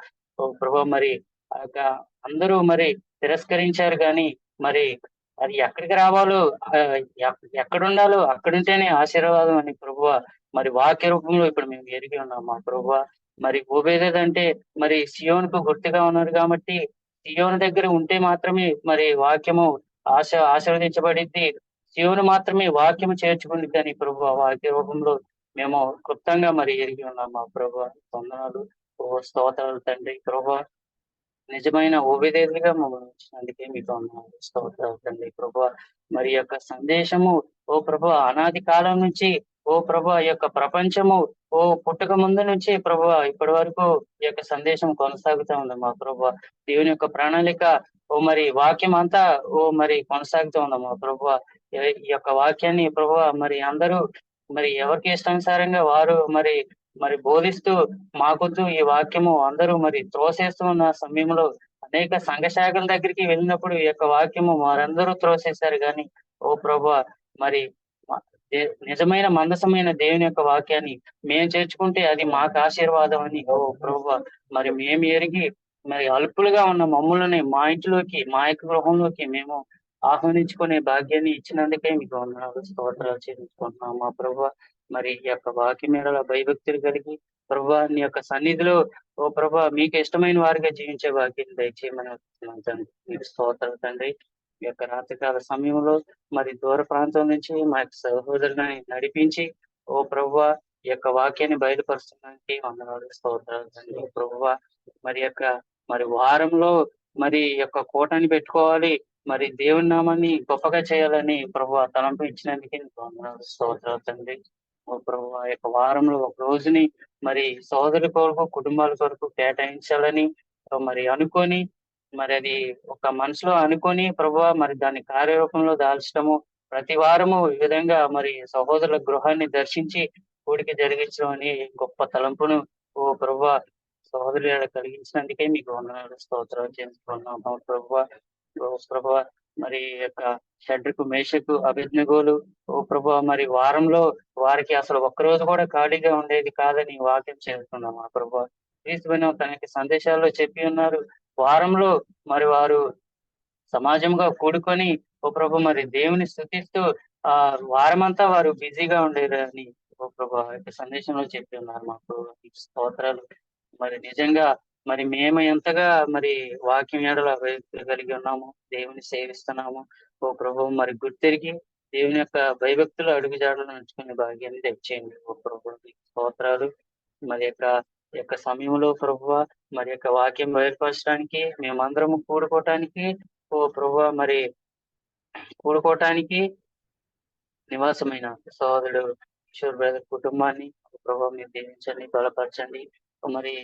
ప్రభువా మరి ఆ యొక్క అందరూ మరి తిరస్కరించారు, కానీ మరి అది ఎక్కడికి రావాలో ఎక్కడ ఉండాలో అక్కడుంటేనే ఆశీర్వాదం అని ప్రభువా మరి వాక్య రూపంలో ఇప్పుడు మేము ఎరిగి ఉన్నాం మా ప్రభువా. మరి ఓబేదేదంటే మరి సియోనుకు గుర్తుగా ఉన్నారు కాబట్టి సియోను దగ్గర ఉంటే మాత్రమే మరి వాక్యము ఆశీర్వదించబడింది. సియోను మాత్రమే వాక్యము చేర్చుకుంది, కానీ ప్రభువా వాక్య రూపంలో మేము క్లుప్తంగా మరి ఎరిగి ఉన్నాం మా ప్రభువా. వందనాలు, స్తోత్రాలు తండ్రి. ప్రభువా నిజమైన ఓబేదేదుగా మమ్మల్ని ఉంచినందుకే మీకు స్తోత్రాలు తండ్రి. ప్రభువా మరి యొక్క సందేశము ప్రభువా అనాది కాలం నుంచి ప్రభువా యొక్క ప్రపంచము పుట్టక ముందు నుంచి ప్రభువా ఇప్పటి వరకు ఈ యొక్క సందేశం కొనసాగుతా ఉంది మా ప్రభువా. దేవుని యొక్క ప్రణాళిక మరి వాక్యం అంతా మరి కొనసాగుతూ ఉంది మా ప్రభువా. ఈ యొక్క వాక్యాన్ని ప్రభువా మరి అందరూ మరి ఎవరికి ఇష్టానుసారంగా వారు మరి బోధిస్తూ మాకొద్దు ఈ వాక్యము అందరూ మరి త్రోసేస్తూ ఉన్న సమయంలో అనేక సంఘ శాఖల దగ్గరికి వెళ్ళినప్పుడు ఈ యొక్క వాక్యము వారందరూ త్రోసేశారు. కానీ ప్రభువా మరి నిజమైన మందసమైన దేవుని యొక్క వాక్యాన్ని మేము చేర్చుకుంటే అది మాకు ఆశీర్వాదం అని ప్రభువా మరి మేము ఎరిగి మరి అల్పులుగా ఉన్న మమ్ములని మా ఇంట్లోకి, మా యొక్క గృహంలోకి మేము ఆహ్వానించుకునే భాగ్యాన్ని ఇచ్చినందుకే మీకు వందనాలు, స్తోత్రాలు చెల్లించుకుంటున్నాం మా ప్రభువా. మరి ఈ యొక్క వాక్యం మీద భయభక్తులు కలిగి ప్రభువా నీ యొక్క సన్నిధిలో ప్రభువా మీకు ఇష్టమైన వారిగా జీవించే భాగ్యాన్ని దయచేయమని మీకు స్తోత్రాలు తండ్రి. ఈ యొక్క రాత్రికాల సమయంలో మరి దూర ప్రాంతం నుంచి మా యొక్క సహోదరుని నడిపించి ప్రభువా ఈ యొక్క వాక్యాన్ని బయలుపరుచడానికి వందనాలు, స్తోత్రాలు తండ్రి. ప్రభువా మరి వారంలో మరి యొక్క కూటని పెట్టుకోవాలి, మరి దేవుని నామాన్ని గొప్పగా చేయాలని ప్రభు తలంపు ఇచ్చినందుకే నీకు వందనాలు, స్తోత్రాలు తండ్రి. ఓ ప్రభు ఆ యొక్క వారంలో ఒక రోజుని మరి సోదరుల కొరకు కుటుంబాల కొరకు కేటాయించాలని మరి అనుకొని, మరి అది ఒక మనసులో అనుకొని ప్రభు మరి దాన్ని కార్యరూపంలో దాల్చడము, ప్రతి వారము ఈ విధంగా మరి సహోదరుల గృహాన్ని దర్శించి కూడిక జరిగించడం అని గొప్ప తలంపును ఓ ప్రభు సహోదరులు కలిగించినందుకే మీకు వందనాలు, స్తోత్రాలు చేసుకున్నాము ప్రభు. ఓ ప్రభు మరి యొక్క షడ్రకు, మేషకు, అభిజ్ఞగోలు ఓ ప్రభు మరి వారంలో వారికి అసలు ఒక్కరోజు కూడా ఖాళీగా ఉండేది కాదని వాక్యం చేస్తున్నాం ఆ ప్రభు. క్రీస్తువైన తనకి సందేశాల్లో చెప్పి ఉన్నారు, వారంలో మరి వారు సమాజంగా కూడుకొని ఓ ప్రభు మరి దేవుని స్తుతిస్తూ ఆ వారమంతా వారు బిజీగా ఉండేరని ఓ ప్రభు ఆ యొక్క సందేశంలో చెప్పి ఉన్నారు మాకు. స్తోత్రాలు. మరి నిజంగా మరి మేము ఎంతగా మరి వాక్యం ఎడల కలిగి ఉన్నాము, దేవుని సేవిస్తున్నాము ఓ ప్రభు మరి గుర్తెరిగి దేవుని యొక్క భయభక్తులు అడుగుజాడలు నడుచుకునే భాగ్యాన్ని తెచ్చేయండి ఓ ప్రభు. స్తోత్రాలు. మరి యొక్క సమయంలో ప్రభువ మరి యొక్క వాక్యం బయలుపరచడానికి మేమందరము కూడుకోవటానికి ఓ ప్రభువ మరి కూడుకోవటానికి నివాసమైన సోదరుడు కిషోర్ బ్రదర్ కుటుంబాన్ని ప్రభావ మీరు దీవించండి, బలపరచండి. మరి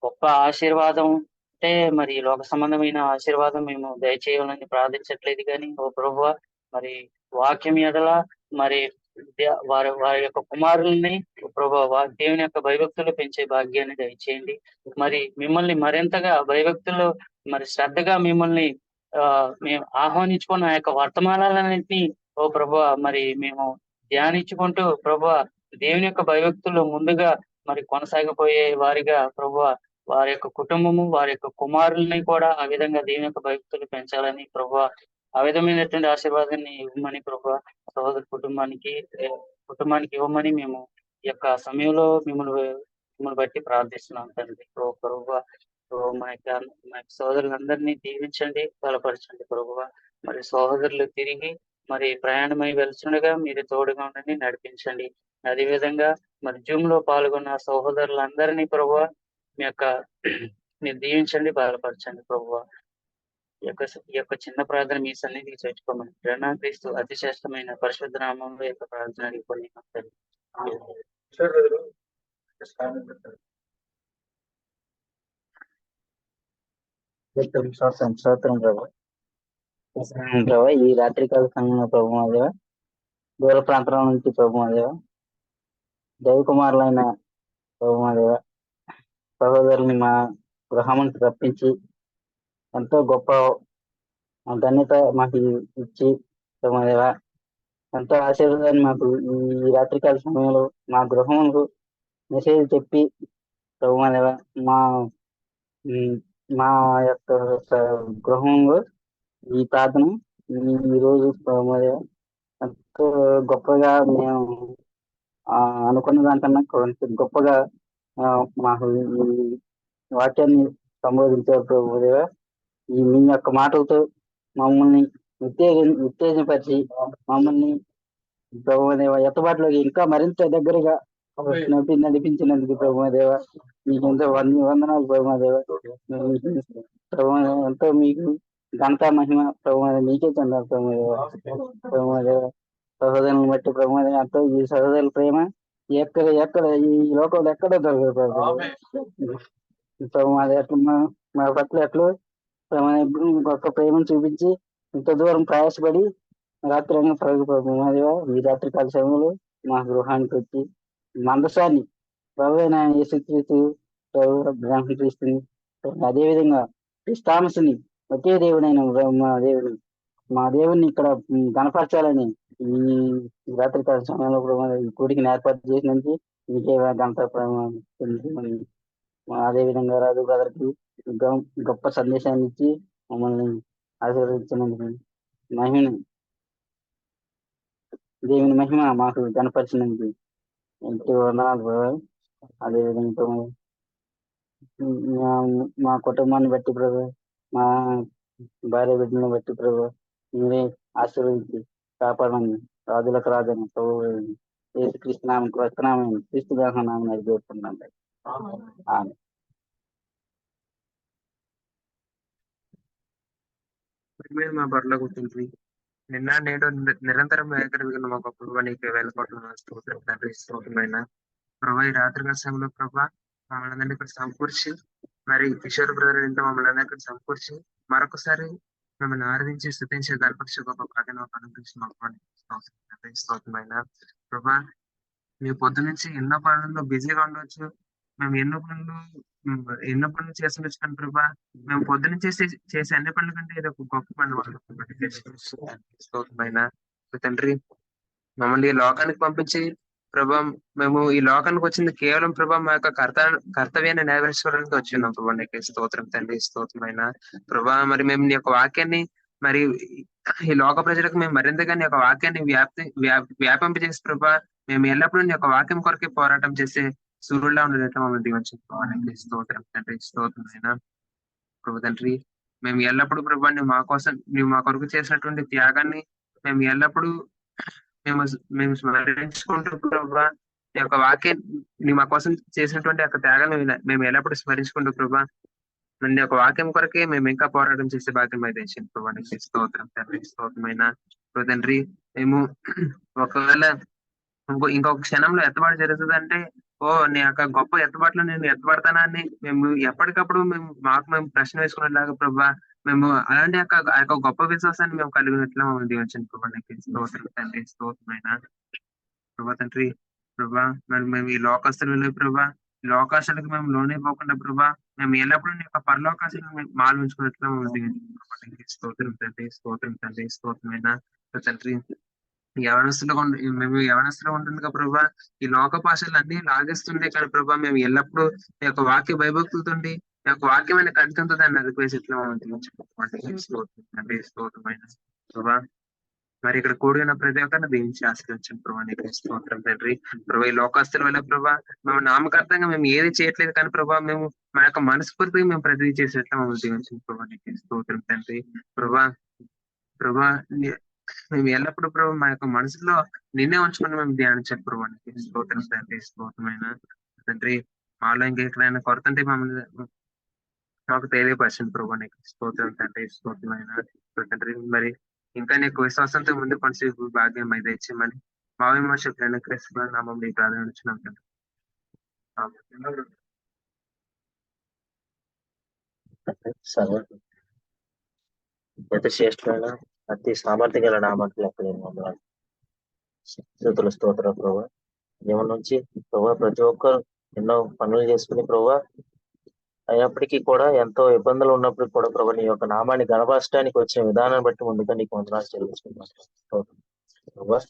గొప్ప ఆశీర్వాదం అంటే మరి లోక సంబంధమైన ఆశీర్వాదం మేము దయచేయాలని ప్రార్థించట్లేదు కానీ ఓ ప్రభువ మరి వాక్యం ఎడల మరి వారి వారి యొక్క కుమారుల్ని ప్రభావ దేవుని యొక్క భయభక్తులు పెంచే భాగ్యాన్ని దయచేయండి. మరి మిమ్మల్ని మరింతగా భయభక్తులు మరి శ్రద్ధగా మిమ్మల్ని మేము ఆహ్వానించుకున్న ఆ యొక్క వర్తమానాలన్నింటినీ ఓ ప్రభా మరి మేము ధ్యానించుకుంటూ ప్రభా దేవుని యొక్క భయభక్తులు ముందుగా మరి కొనసాగిపోయే వారిగా ప్రభా వారి యొక్క కుటుంబము, వారి యొక్క కుమారుల్ని కూడా ఆ విధంగా దేవుని యొక్క భయభక్తులు పెంచాలని ప్రభా ఆ విధమైనటువంటి ఆశీర్వాదాన్ని ఇవ్వమని ప్రభా సహోదరు కుటుంబానికి ఇవ్వమని మేము ఈ యొక్క సమయంలో మిమ్మల్ని బట్టి ప్రార్థిస్తున్నాం తండ్రి. ఓ ప్రభా మా యొక్క సోదరులందరినీ దీవించండి, బలపరచండి ప్రభువా. మరి సహోదరులు తిరిగి మరి ప్రయాణమై వెళ్తుండగా మీరు తోడుగా ఉండండి, నడిపించండి. అదే విధంగా మరి జూమ్ లో పాల్గొన్న సహోదరులందరినీ ప్రభువా మీరు దీవించండి, బలపరచండి ప్రభువా. ఈ యొక్క చిన్న ప్రార్థన మీ సన్నిధికి చేర్చుకోమని ప్రేరణాక్రీస్తు అతి శ్రేష్టమైన పరిశుద్ధ నామంలో యొక్క ప్రార్థన అడిగిపోయి స్తోత్రం ప్రభు. ప్రభు ఈ రాత్రికాల సమయంలో ప్రభు దేవ, దూర ప్రాంతాల నుంచి ప్రభు దేవ, దైవకుమారులైన ప్రభు దేవ సహోదరుని మా గృహమునికి రప్పించి ఎంతో గొప్ప ధన్యత మాకు ఇచ్చి ప్రభు దేవ ఎంతో ఆశీర్వాదాన్ని మాకు ఈ రాత్రికాల సమయంలో మా గృహములకు మెసేజ్ చెప్పి ప్రభు దేవ మా యొక్క గృహంలో ఈ ప్రార్థన ఈ రోజు ఎంతో గొప్పగా మేము అనుకున్న దానికన్నా కొంచెం గొప్పగా మాకు ఈ వాక్యాన్ని సంబోధించారు ప్రభుదేవ. ఈ మీ యొక్క మాటలతో మమ్మల్ని ఉత్తేజపరిచి మమ్మల్ని ప్రభుదేవ ఎత్తబాటులోకి ఇంకా మరింత దగ్గరగా నడిపించినందుకు ప్రభుదేవ మీకు ఎంతో వందనాలు ప్రభుదేవ. ఎంతో మీకు ఘనత మహిమ ప్రభుదేవ మీకే చెందాలి ప్రభుదేవ. సహోదరులను బట్టి ప్రభుదేవ ఎంతో ఈ సహోదరుల ప్రేమ ఎక్కడ ఈ లోకంలో ఎక్కడో దొరకదు ప్రభుదేవ. మా పట్ల ఎట్లు గొప్ప ప్రేమను చూపించి ఇంత దూరం ప్రయాసపడి రాత్రి ప్రభుదేవ ఈ రాత్రి కాల సమయంలో మా గృహానికి వచ్చి మందసాన్ని ప్రభు యేసుక్రీస్తు బ్రహ్మక్రీస్తుని అదేవిధంగా క్రిస్తామస్ని ఒకే దేవుడైన మా దేవుడిని ఇక్కడ గణపరచాలని ఈ రాత్రికాల సమయంలో ఈ కూడికి ఏర్పాటు చేసినందుకు మీకే గంట అదేవిధంగా రాజు బ్రదర్కి గొప్ప సందేశాన్ని ఇచ్చి మమ్మల్ని ఆశీర్వదించినందుకు దేవుని మహిమ మాకు కనపరిచినందుకు ఎంతో వందనాలు. అదేవిధంగా మా కుటుంబాన్ని బట్టి ప్రభు, మా భార్య బిడ్డలను బట్టి ప్రభు మీరే ఆశీర్వదించి కాపాడమని రాజులకు రాజని ప్రభు యేసుక్రీస్తు నామం వస్తున్నామని క్రీస్తు నామం అడిగేస్తున్నాం. ప్రియమైన మా పరలోక తండ్రి, నిన్న నేడు నిరంతరం ఏకరీతిగా మా గొప్ప నీకు వెళ్ళకోవటం స్తోత్రం తండ్రి. స్తోత్రమైన ప్రభా, ఈ రాత్రి సమయంలో ప్రభా మమ్మల్ని అందరినీ ఇక్కడ సమకూర్చి, మరి కిషోర్ బ్రదర్ ఇంట్లో మమ్మల్ని అందరినీ ఇక్కడ సమకూర్చి మరొకసారి మిమ్మల్ని ఆరాధించి స్థుతించే గర్భక్ష గొప్ప భాగ్యం మాకు అనుగ్రహించి మాకు స్తోత్రం తండ్రి. స్తోత్రమైన ప్రభా, మీ పొద్దు నుంచి ఎన్నో పనుల్లో బిజీగా ఉండొచ్చు, మేము ఎన్నో పనులు చేస్తుండొచ్చు కానీ ప్రభా, మేము పొద్దున చేసే అన్ని పనుల కంటే ఇది ఒక గొప్ప పనులు స్తోత్రమైన తండ్రి. మమ్మల్ని ఈ లోకానికి పంపించి ప్రభా, మేము ఈ లోకానికి వచ్చింది కేవలం ప్రభా మా యొక్క కర్తవ్యాన్ని నెరవేర్చుకోవడానికి వచ్చి ఉన్నాం ప్రభా. నీకు స్తోత్రం తండ్రి. స్తోత్రమైన ప్రభా, మరి మేము నీ యొక్క వాక్యాన్ని మరి ఈ లోక ప్రజలకు మేము మరింతగా నీ యొక్క వాక్యాన్ని వ్యాపింపజేసి ప్రభా, మేము ఎల్లప్పుడూ నీ యొక్క వాక్యం కొరకే పోరాటం చేసే సూర్యుల్లా ఉండేటట్లు మమ్మల్ని దీవించుకోవాలి. స్తోత్రం తండ్రి. స్తోత్రమైన ప్రభు తండ్రి, మేము ఎల్లప్పుడూ ప్రభా నువ్వు మా కొరకు చేసినటువంటి త్యాగాన్ని మేము ఎల్లప్పుడూ మేము స్మరించుకుంటూ ప్రభా, నీ యొక్క వాక్యం నీ మా కోసం చేసినటువంటి యొక్క త్యాగాన్ని మేము ఎల్లప్పుడూ స్మరించుకుంటూ ప్రభా, నీ యొక్క వాక్యం కొరకే మేము ఇంకా పోరాటం చేసే భాగ్యం అయితే ఇచ్చింది ప్రభా. నీకు స్తోత్రం తండ్రి. స్తోత్రమైన ప్రభు తండ్రి, మేము ఒకవేళ ఇంకొక క్షణంలో ఎత్తబాటు జరుగుతుందంటే, ఓ నీ యొక్క గొప్ప ఎత్తబాటులో నేను ఎత్తబడతానా అని మేము ఎప్పటికప్పుడు మేము ప్రశ్న వేసుకునేలాగా ప్రభా, మేము అలాంటి ఆ యొక్క గొప్ప విశ్వాసాన్ని మేము కలిగినట్లు మమ్మల్ని దీవించండి ప్రభా. నీకు స్తోత్రం తండ్రి. స్తోత్రమైన ప్రభా తండ్రి, ప్రభా మరి మేము ఈ లోకస్తులు ప్రభా, లోకాశాలకు మేము లోనైపోకుండా ప్రభా, మేము ఎల్లప్పుడూ నీ యొక్క పరలోకాశాలను మేము మాలు ఉంచుకున్నట్లు మమ్మల్ని దీవించండి ప్రభా. నీకు స్తోత్రం తండ్రి. స్తోత్రం తండ్రి. స్తోత్రమైన తండ్రి, మేము యవనస్తులుగా ఉంటుందిగా ప్రభా, ఈ లోక భాషలు అన్ని లాగేస్తుండే కానీ ప్రభా, మేము ఎల్లప్పుడూ ఈ యొక్క వాక్య భయభక్తులతోండి ఈ యొక్క వాక్యమైన కంఠంతో దాన్ని నదిపేసి ఎట్లా స్తోత్రమైన ప్రభా, మరి ఇక్కడ కూడిన ప్రతి ఒక్కరిని దీవించి ఆశ్రయించండి ప్రభా. నీకు స్తోత్రం తండ్రి. ప్రభా, ఈ లోకస్తుల వల్ల ప్రభా మేము నామకార్థంగా మేము ఏది చేయట్లేదు కానీ ప్రభా, మేము మా యొక్క మనస్ఫూర్తిగా మేము ప్రతి చేసేట్లా మమ్మల్ని దీవించండి ప్రభా. నీకు స్తోత్రం తండ్రి. ప్రభా మేము ఎల్లప్పుడూ ప్రభు మా యొక్క మనసులో నిన్నే ఉంచుకొని మేము ధ్యానించాలి ప్రభు. స్తోత్రం తండ్రి. స్తోత్రమైన తండ్రి, మాలో ఇంకా ఎక్కడైనా కొరత అంటే మమ్మల్ని మాకు తెలియపరచండి ప్రభు. నీకు స్తోత్రం తండ్రి. స్తోత్రమైన తండ్రి, మరి ఇంకా నీకు విశ్వాసంతో ముందు పనిచే భాగ్యం అయితే ఇచ్చేయమని మా విమర్శకులైన క్రీస్తు నామం నీకు ప్రార్థించున్నాం తండ్రి. శ్రేష్ఠమైన అతి సామర్థ్య గల నామానికి లెక్కలేని స్థుతులు స్తోత్ర ప్రభా. జీవనం నుంచి ప్రభా ప్రతి ఒక్కరు ఎన్నో పనులు చేసుకుని ప్రభా, అయినప్పటికీ కూడా ఎంతో ఇబ్బందులు ఉన్నప్పటికీ కూడా ప్రభా నీ యొక్క నామాన్ని గణపరచడానికి వచ్చిన విధానాన్ని బట్టి ముందుగా నీకు వందనాలు చెల్లిస్తున్నాను ప్రభా.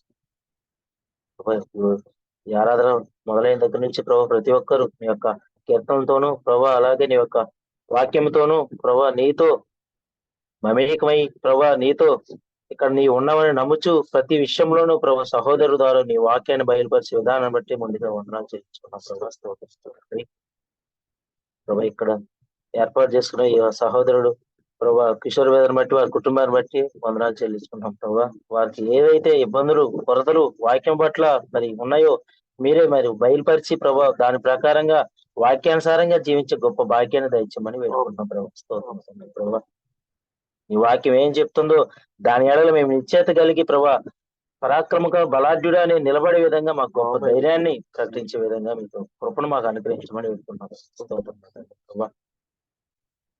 ఈ ఆరాధన మొదలైన దగ్గర నుంచి ప్రభా ప్రతి ఒక్కరు నీ యొక్క కీర్తనతోనూ ప్రభా, అలాగే నీ యొక్క వాక్యంతోనూ ప్రభా నీతో మమేకమై ప్రభా నీతో ఇక్కడ నీ ఉన్నామని నమ్ముచు ప్రతి విషయంలోనూ ప్రభా సహోదరు ద్వారా నీ వాక్యాన్ని బయలుపరిచే విధానం బట్టి ముందుగా వందనాలు చేయించుకున్నాం ప్రభా. స్తోత్రం ప్రభా, ఇక్కడ ఏర్పాటు చేసుకున్న ఈ సహోదరుడు ప్రభా కిషోర్ వేదన బట్టి వారి కుటుంబాన్ని బట్టి వందనాలు చెల్లించుకున్నాం ప్రభా. వారికి ఏవైతే ఇబ్బందులు కొరతలు వాక్యం పట్ల మరి ఉన్నాయో మీరే మరి బయలుపరిచి ప్రభా దాని ప్రకారంగా వాక్యానుసారంగా జీవించే గొప్ప భాగ్యాన్ని దయచేయమని వేడుకుంటున్నాం ప్రభా. స్తోత్రం ప్రభా. నీ వాక్యం ఏం చెప్తుందో దాని ఏడలో మేము నిశ్చేత కలిగి ప్రభా పరాక్రమక బలాఢ్యుడా అని నిలబడే విధంగా మాకు గొప్ప ధైర్యాన్ని ప్రకటించే విధంగా మీకు కృపను మాకు అనుగ్రహించమని వేడుకుంటున్నాం ప్రభా.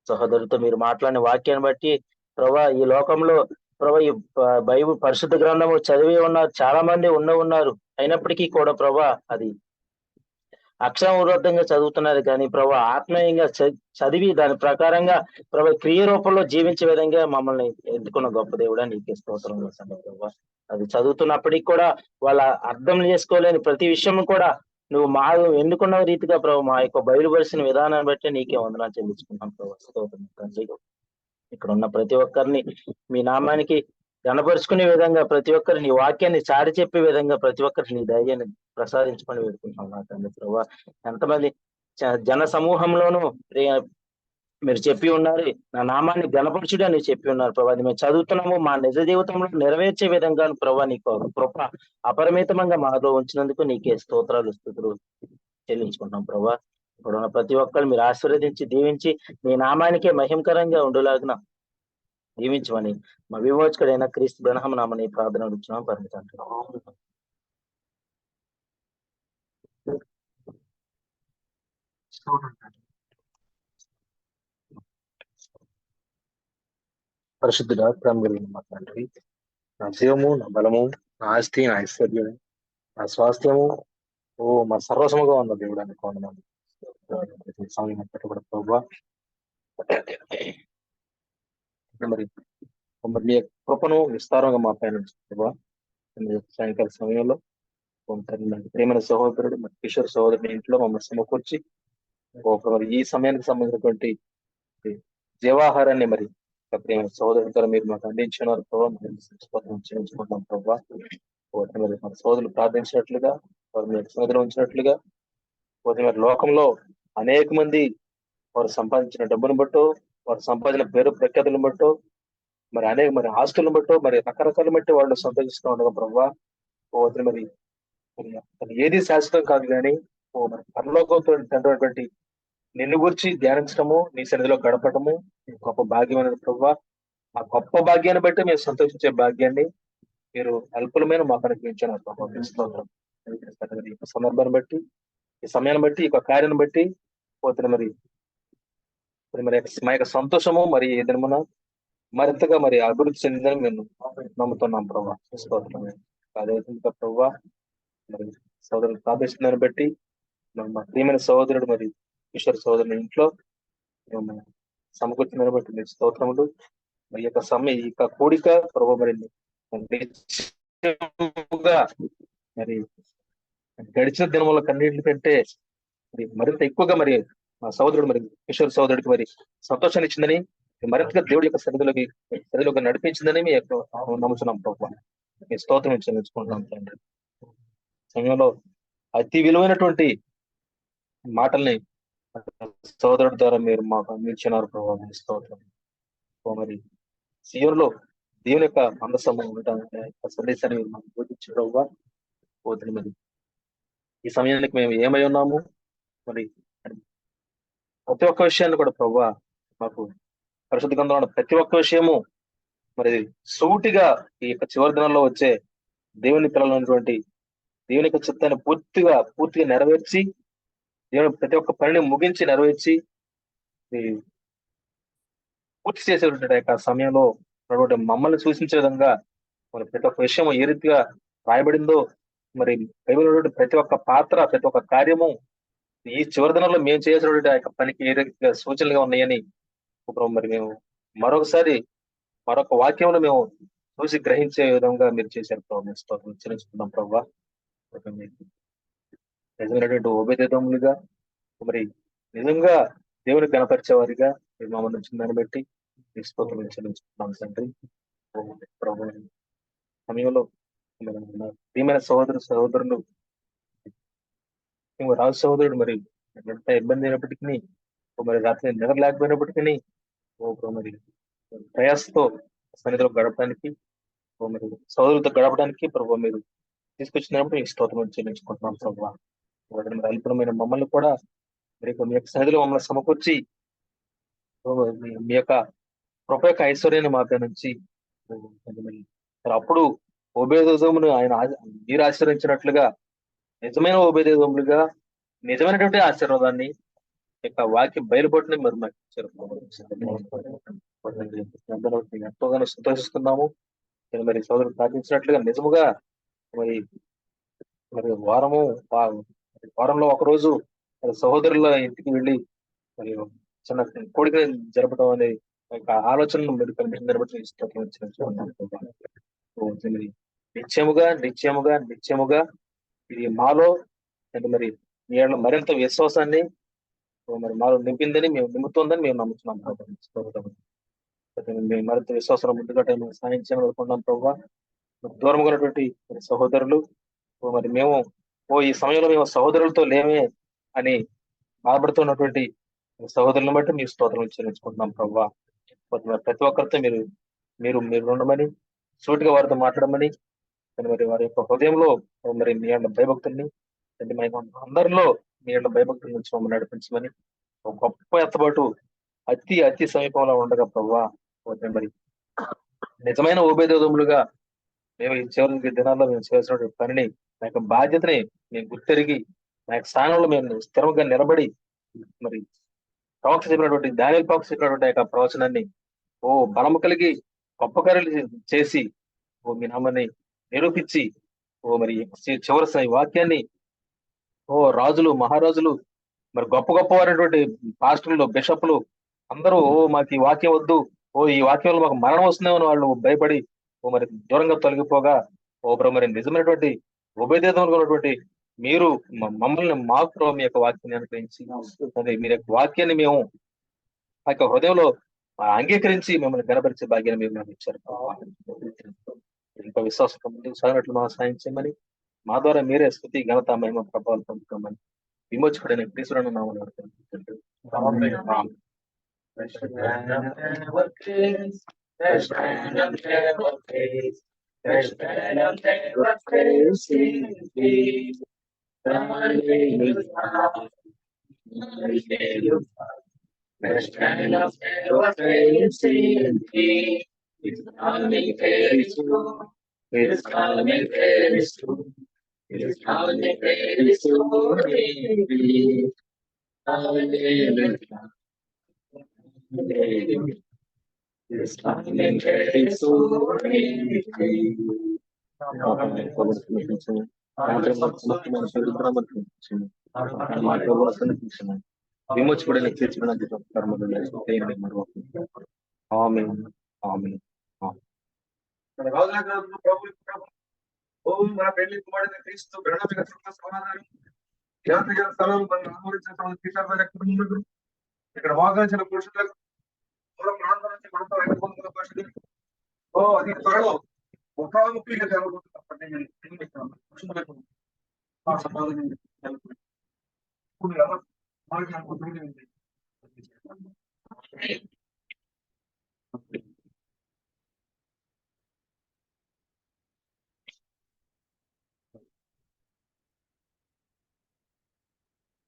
సహోదరులతో మీరు మాట్లాడిన వాక్యాన్ని బట్టి ప్రభా ఈ లోకంలో ప్రభా ఈ బైబిల్ పరిశుద్ధ గ్రంథము చదివి ఉన్నారు, చాలా మంది ఉన్నారు. అయినప్పటికీ కూడా ప్రభా అది అక్షరబద్ధంగా చదువుతున్నారు కానీ ప్రభా ఆత్మీయంగా చదివి దాని ప్రకారంగా ప్రభా క్రియ రూపంలో జీవించే విధంగా మమ్మల్ని ఎన్నుకున్న గొప్ప దేవుడా నీకే స్తోత్రం ప్రభా. అది చదువుతున్నప్పటికీ కూడా వాళ్ళ అర్థం చేసుకోలేని ప్రతి విషయం కూడా నువ్వు ఎన్నుకున్న రీతిగా ప్రభు మా యొక్క బయలుపరిచిన విధానాన్ని బట్టి నీకే వందనాలు చెల్లించుకున్నాం ప్రభా. స్తోత్రం తండ్రి. ఇక్కడ ఉన్న ప్రతి ఒక్కరిని మీ నామానికి గణపరుచుకునే విధంగా ప్రతి ఒక్కరు నీ వాక్యాన్ని చాటి చెప్పే విధంగా ప్రతి ఒక్కరికి నీ ధైర్యాన్ని ప్రసాదించుకొని పెడుకుంటున్నాం నా తండ్రి ప్రభా. ఎంతమంది జన సమూహంలోనూ మీరు చెప్పి ఉన్నారు నా నామాన్ని గణపరచుడు అని చెప్పి ఉన్నారు ప్రభా. అది మేము చదువుతున్నాము మా నిజ జీవితంలో నెరవేర్చే విధంగా ప్రభా నీకు కృప అపరిమితంగా మాలో ఉంచినందుకు నీకే స్తోత్రాలు స్తుతులు చెల్లించుకుంటున్నాం ప్రభా. ఇప్పుడు ఉన్న ప్రతి ఒక్కరు మీరు ఆశీర్వదించి దీవించి మీ నామానికే మహిమకరంగా ఉండేలాగున దీవించమని మా విమోచకుడైన క్రీస్తు బ్రహ్మ నామని ప్రార్థన అడుగుతున్నాం పరిమితండి. పరిశుద్ధుడ ప్రేమ కలిగిన మా తండ్రి, నా జీవము, నా బలము, నా ఆస్తి, నా ఐశ్వర్యము, నా స్వాస్థ్యము, మా సర్వస్వముగా ఉన్న దేవుడు అనుకోండి. సమయం అంతటి కూడా ప్రభావ మరి మరి మీ యొక్క కృపను విస్తారంగా మా పైన ఉంచండి ప్రభావ. మీ యొక్క సాయంకాల సమయంలో ప్రేమైన సహోదరుడు మరి కిషోర్ సహోదరుని ఇంట్లో మమ్మల్ని సమకూర్చి మరి ఈ సమయానికి సంబంధించినటువంటి జీవాహారాన్ని మరి ప్రేమ సహోదరుల ద్వారా మీరు మాకు అందించినారు ప్రభావ. చేయించుకుంటాం ప్రభావ. మరి మన సోదరులు ప్రార్థించినట్లుగా వారు మీ సోదరు ఉంచినట్లుగా పోతే మరి లోకంలో అనేక మంది వారు సంపాదించిన డబ్బును బట్టో, వారు సంపాదించిన పేరు ప్రఖ్యాతులను బట్టో, మరి అనేక మరి ఆస్తులను బట్టో, మరి రకరకాల బట్టి వాళ్ళు సంతోషిస్తూ ఉండగా ప్రభావ. పోతే మరి ఏది శాశ్వతం కాదు కానీ మరి పరలోకంతో తండ్రి నిన్ను గురించి ధ్యానించడము, నీ సన్నిధిలో గడపడము గొప్ప భాగ్యం అనేది ప్రభావ. ఆ గొప్ప భాగ్యాన్ని బట్టి మేము సంతోషించే భాగ్యాన్ని మీరు అల్పులమైన మాకు అనుగ్రహించారు ప్రభావం. సందర్భాన్ని బట్టి, ఈ సమయాన్ని బట్టి, ఈ కార్యాన్ని బట్టి పోతున్న మరి మా యొక్క సంతోషము మరి ఏదైనా మరింతగా మరి అభివృద్ధి చెందిందని మేము నమ్ముతున్నాం ప్రభావ. అదేవిధంగా ప్రభావ మరి సోదరులు ప్రార్థిస్తున్నారని బట్టి మా ప్రియమైన సహోదరుడు మరి కిషోర్ సహోదరుని ఇంట్లో సమకూర్చున్నారని బట్టి మీ స్తోత్రములు. మరి యొక్క సమయం ఈ కూడిక ప్రభావ మరి మరి గడిచిన దినముల కన్నీటి కంటే మరి మరింత ఎక్కువగా మరి మా సహోదరుడు మరి కిషోర్ సహోదరుడికి మరి సంతోషాన్ని ఇచ్చిందని, మరింతగా దేవుడి యొక్క సన్నిధిలోకి నడిపించిందని మీ యొక్క నమ్ముతున్నాం ప్రభావ. మీ స్తోత్రం చెల్లించుకుంటున్నాం తండ్రి. సమయంలో అతి విలువైనటువంటి మాటల్ని సోదరుడి ద్వారా మీరు మాకు అందించినారు ప్రభావ. మీ స్తోత్రం. మరి సీయోనులో దేవుని యొక్క మందసము సందేశాన్ని మీరు మాకు బోధించిన ప్రభావ. పోతుంది మరి ఈ సమయానికి మేము ఏమై ఉన్నాము మరి ప్రతి ఒక్క విషయాన్ని కూడా ప్రభావ మాకు పరిశుద్ధ గ్రంథంలో ఉన్న ప్రతి ఒక్క విషయము మరి సూటిగా ఈ యొక్క చివరి దినాల్లో వచ్చే దేవుని పిల్లలైనటువంటి దేవుని యొక్క చిత్తాన్ని పూర్తిగా నెరవేర్చి, దేవుని ప్రతి ఒక్క పనిని ముగించి నెరవేర్చి పూర్తి చేసేటువంటి యొక్క సమయంలో మమ్మల్ని సూచించే విధంగా మరి ప్రతి ఒక్క విషయం ఏ రీతిగా రాయబడిందో, మరి బైబిల్ ప్రతి ఒక్క పాత్ర, ప్రతి ఒక్క కార్యము ఈ చివరి దినాల్లో మేము చేసినటువంటి ఆ యొక్క పనికి ఏ రీతిగా సూచనలుగా ఉన్నాయని మరి మేము మరొక వాక్యంలో మేము చూసి గ్రహించే విధంగా మీరు చేశారు ప్రభావం. చెల్లించుకున్నాం ప్రభావ. నిజమైనటువంటి ఉపదేశములుగా మరి నిజంగా దేవుని కనపరిచేవారిగా మీరు మమ్మల్ని వచ్చిన దాన్ని బట్టి స్తోత్రం చెల్లించుకున్నాం తండ్రి. ప్రభు సమయంలో ప్రియమైన సహోదరులు రాజు సహోదరుడు మరి ఎంత ఇబ్బంది అయినప్పటికీ, మరి రాత్రి నిద్ర లేకపోయినప్పటికీ మరి ప్రయాసతో సన్నిధిలో గడపడానికి, మరి సహోదరులతో గడపడానికి ప్రభు మీరు తీసుకొచ్చినప్పుడు ఈ స్తోత్రం చెల్లించుకుంటున్నాం ప్రభు. మరి అల్పమైన మమ్మల్ని కూడా మరి మీ యొక్క సన్నిధిలో మమ్మల్ని సమకూర్చి మీ యొక్క కృప యొక్క ఐశ్వర్యాన్ని మా నుంచి అప్పుడు ఓబేదోమును ఆయన మీరు ఆశీర్వదించినట్లుగా నిజమైన ఓబేదోములుగా నిజమైనటువంటి ఆశీర్వాదాన్ని యొక్క వాక్యం బయలుపడిన మరి మాకు ఎంతోగానో సంతోషిస్తున్నాము. మరి సోదరులు ప్రార్థించినట్లుగా నిజముగా మరి వారంలో ఒకరోజు సహోదరుల ఇంటికి వెళ్ళి మరి చిన్న కోడిక జరపడం అనే ఆలోచనను మీరు కనిపించిన నిత్యముగా ఇది మాలో మరి మరింత విశ్వాసాన్ని మరి మాలో నింపిందని నింపుతుందని మేము నమ్ముతున్నాం. మేము మరింత విశ్వాసం ముందుగా సాయం చేయనుకున్నాం ప్రభావ. దూరంగా ఉన్నటువంటి సహోదరులు మరి మేము ఈ సమయంలో మేము సహోదరులతో లేమే అని బాధపడుతున్నటువంటి సహోదరులను బట్టి మీ స్తోత్రం చెల్లించుకుంటున్నాం ప్రభావ. ప్రతి ఒక్కరితో మీరు ఉండమని, సూటిగా వారితో మాట్లాడమని, మరి వారి యొక్క హృదయంలో మరి మీ యొక్క భయభక్తుల్ని అందరిలో మీ యొక్క భయభక్తుల నుంచి మమ్మల్ని నడిపించమని, ఒక గొప్ప ఎత్తబాటు అతి సమీపంలో ఉండగా ప్రభావ మరి నిజమైన ఉభయదేవములుగా మేము ఈ చివరి దినాల్లో మేము చేసినటువంటి పనిని, మా యొక్క బాధ్యతని మేము గుర్తెరిగి, మా యొక్క స్థానంలో మేము స్థిరంగా నిలబడి, మరి ప్రవక్త చెప్పినటువంటి దానియేలు ప్రవక్త చెప్పినటువంటి ఆ యొక్క ప్రవచనాన్ని బలము కలిగి గొప్ప కార్యాలు చేసి మీ నామాన్ని నిరూపించి, మరి చివరి వాక్యాన్ని రాజులు, మహారాజులు, మరి గొప్ప గొప్ప వారైనటువంటి పాస్టర్లు, బిషప్లు అందరూ మాకు ఈ వాక్యం వద్దు, ఈ వాక్యం వల్ల మాకు మరణం వస్తుందేమో వాళ్ళు భయపడి మరి దూరంగా తొలగిపోగా, ప్రభు మరి నిజమైనటువంటి ఉభయదేశంలో ఉన్నటువంటి మీరు మమ్మల్ని మాకు ప్రభు మీ యొక్క వాక్యాన్ని అనుగ్రహించి, అదే మీ యొక్క వాక్యాన్ని మేము ఆ యొక్క హృదయంలో అంగీకరించి మిమ్మల్ని గనపరిచే భాగ్యాన్ని మీరు నాకు ఇచ్చారు. ఇంకా విశ్వాసం ముందుకు సాగినట్లు మా సాయం చేయమని, మా ద్వారా మీరే స్తుతి, ఘనత, మహిమ, ప్రభావాలు పొందుతామని విమోచకుడైన క్రీస్తులను నామమున అడుగుతున్నాను. It's coming very soon. It's coming very soon. Hallelujah. It's coming very soon. విమోచకుడైన క్రీస్తునందు కర్మలు ఆమేన్, ఆమేన్. మన పెళ్లి కుమారుడైన క్రీస్తు ప్రణామిక సమాధానం జాతీయ స్థలం మన ఆమోదించిన కుటుంబములకు, ఇక్కడ వాగ్దానించిన పురుషులకు, మూల ప్రాంతం నుంచి మనతో ఎదుర్కొంటున్న భాషలు అది త్వరలో ముఖాముఖిగా జరుగుతున్నప్పటి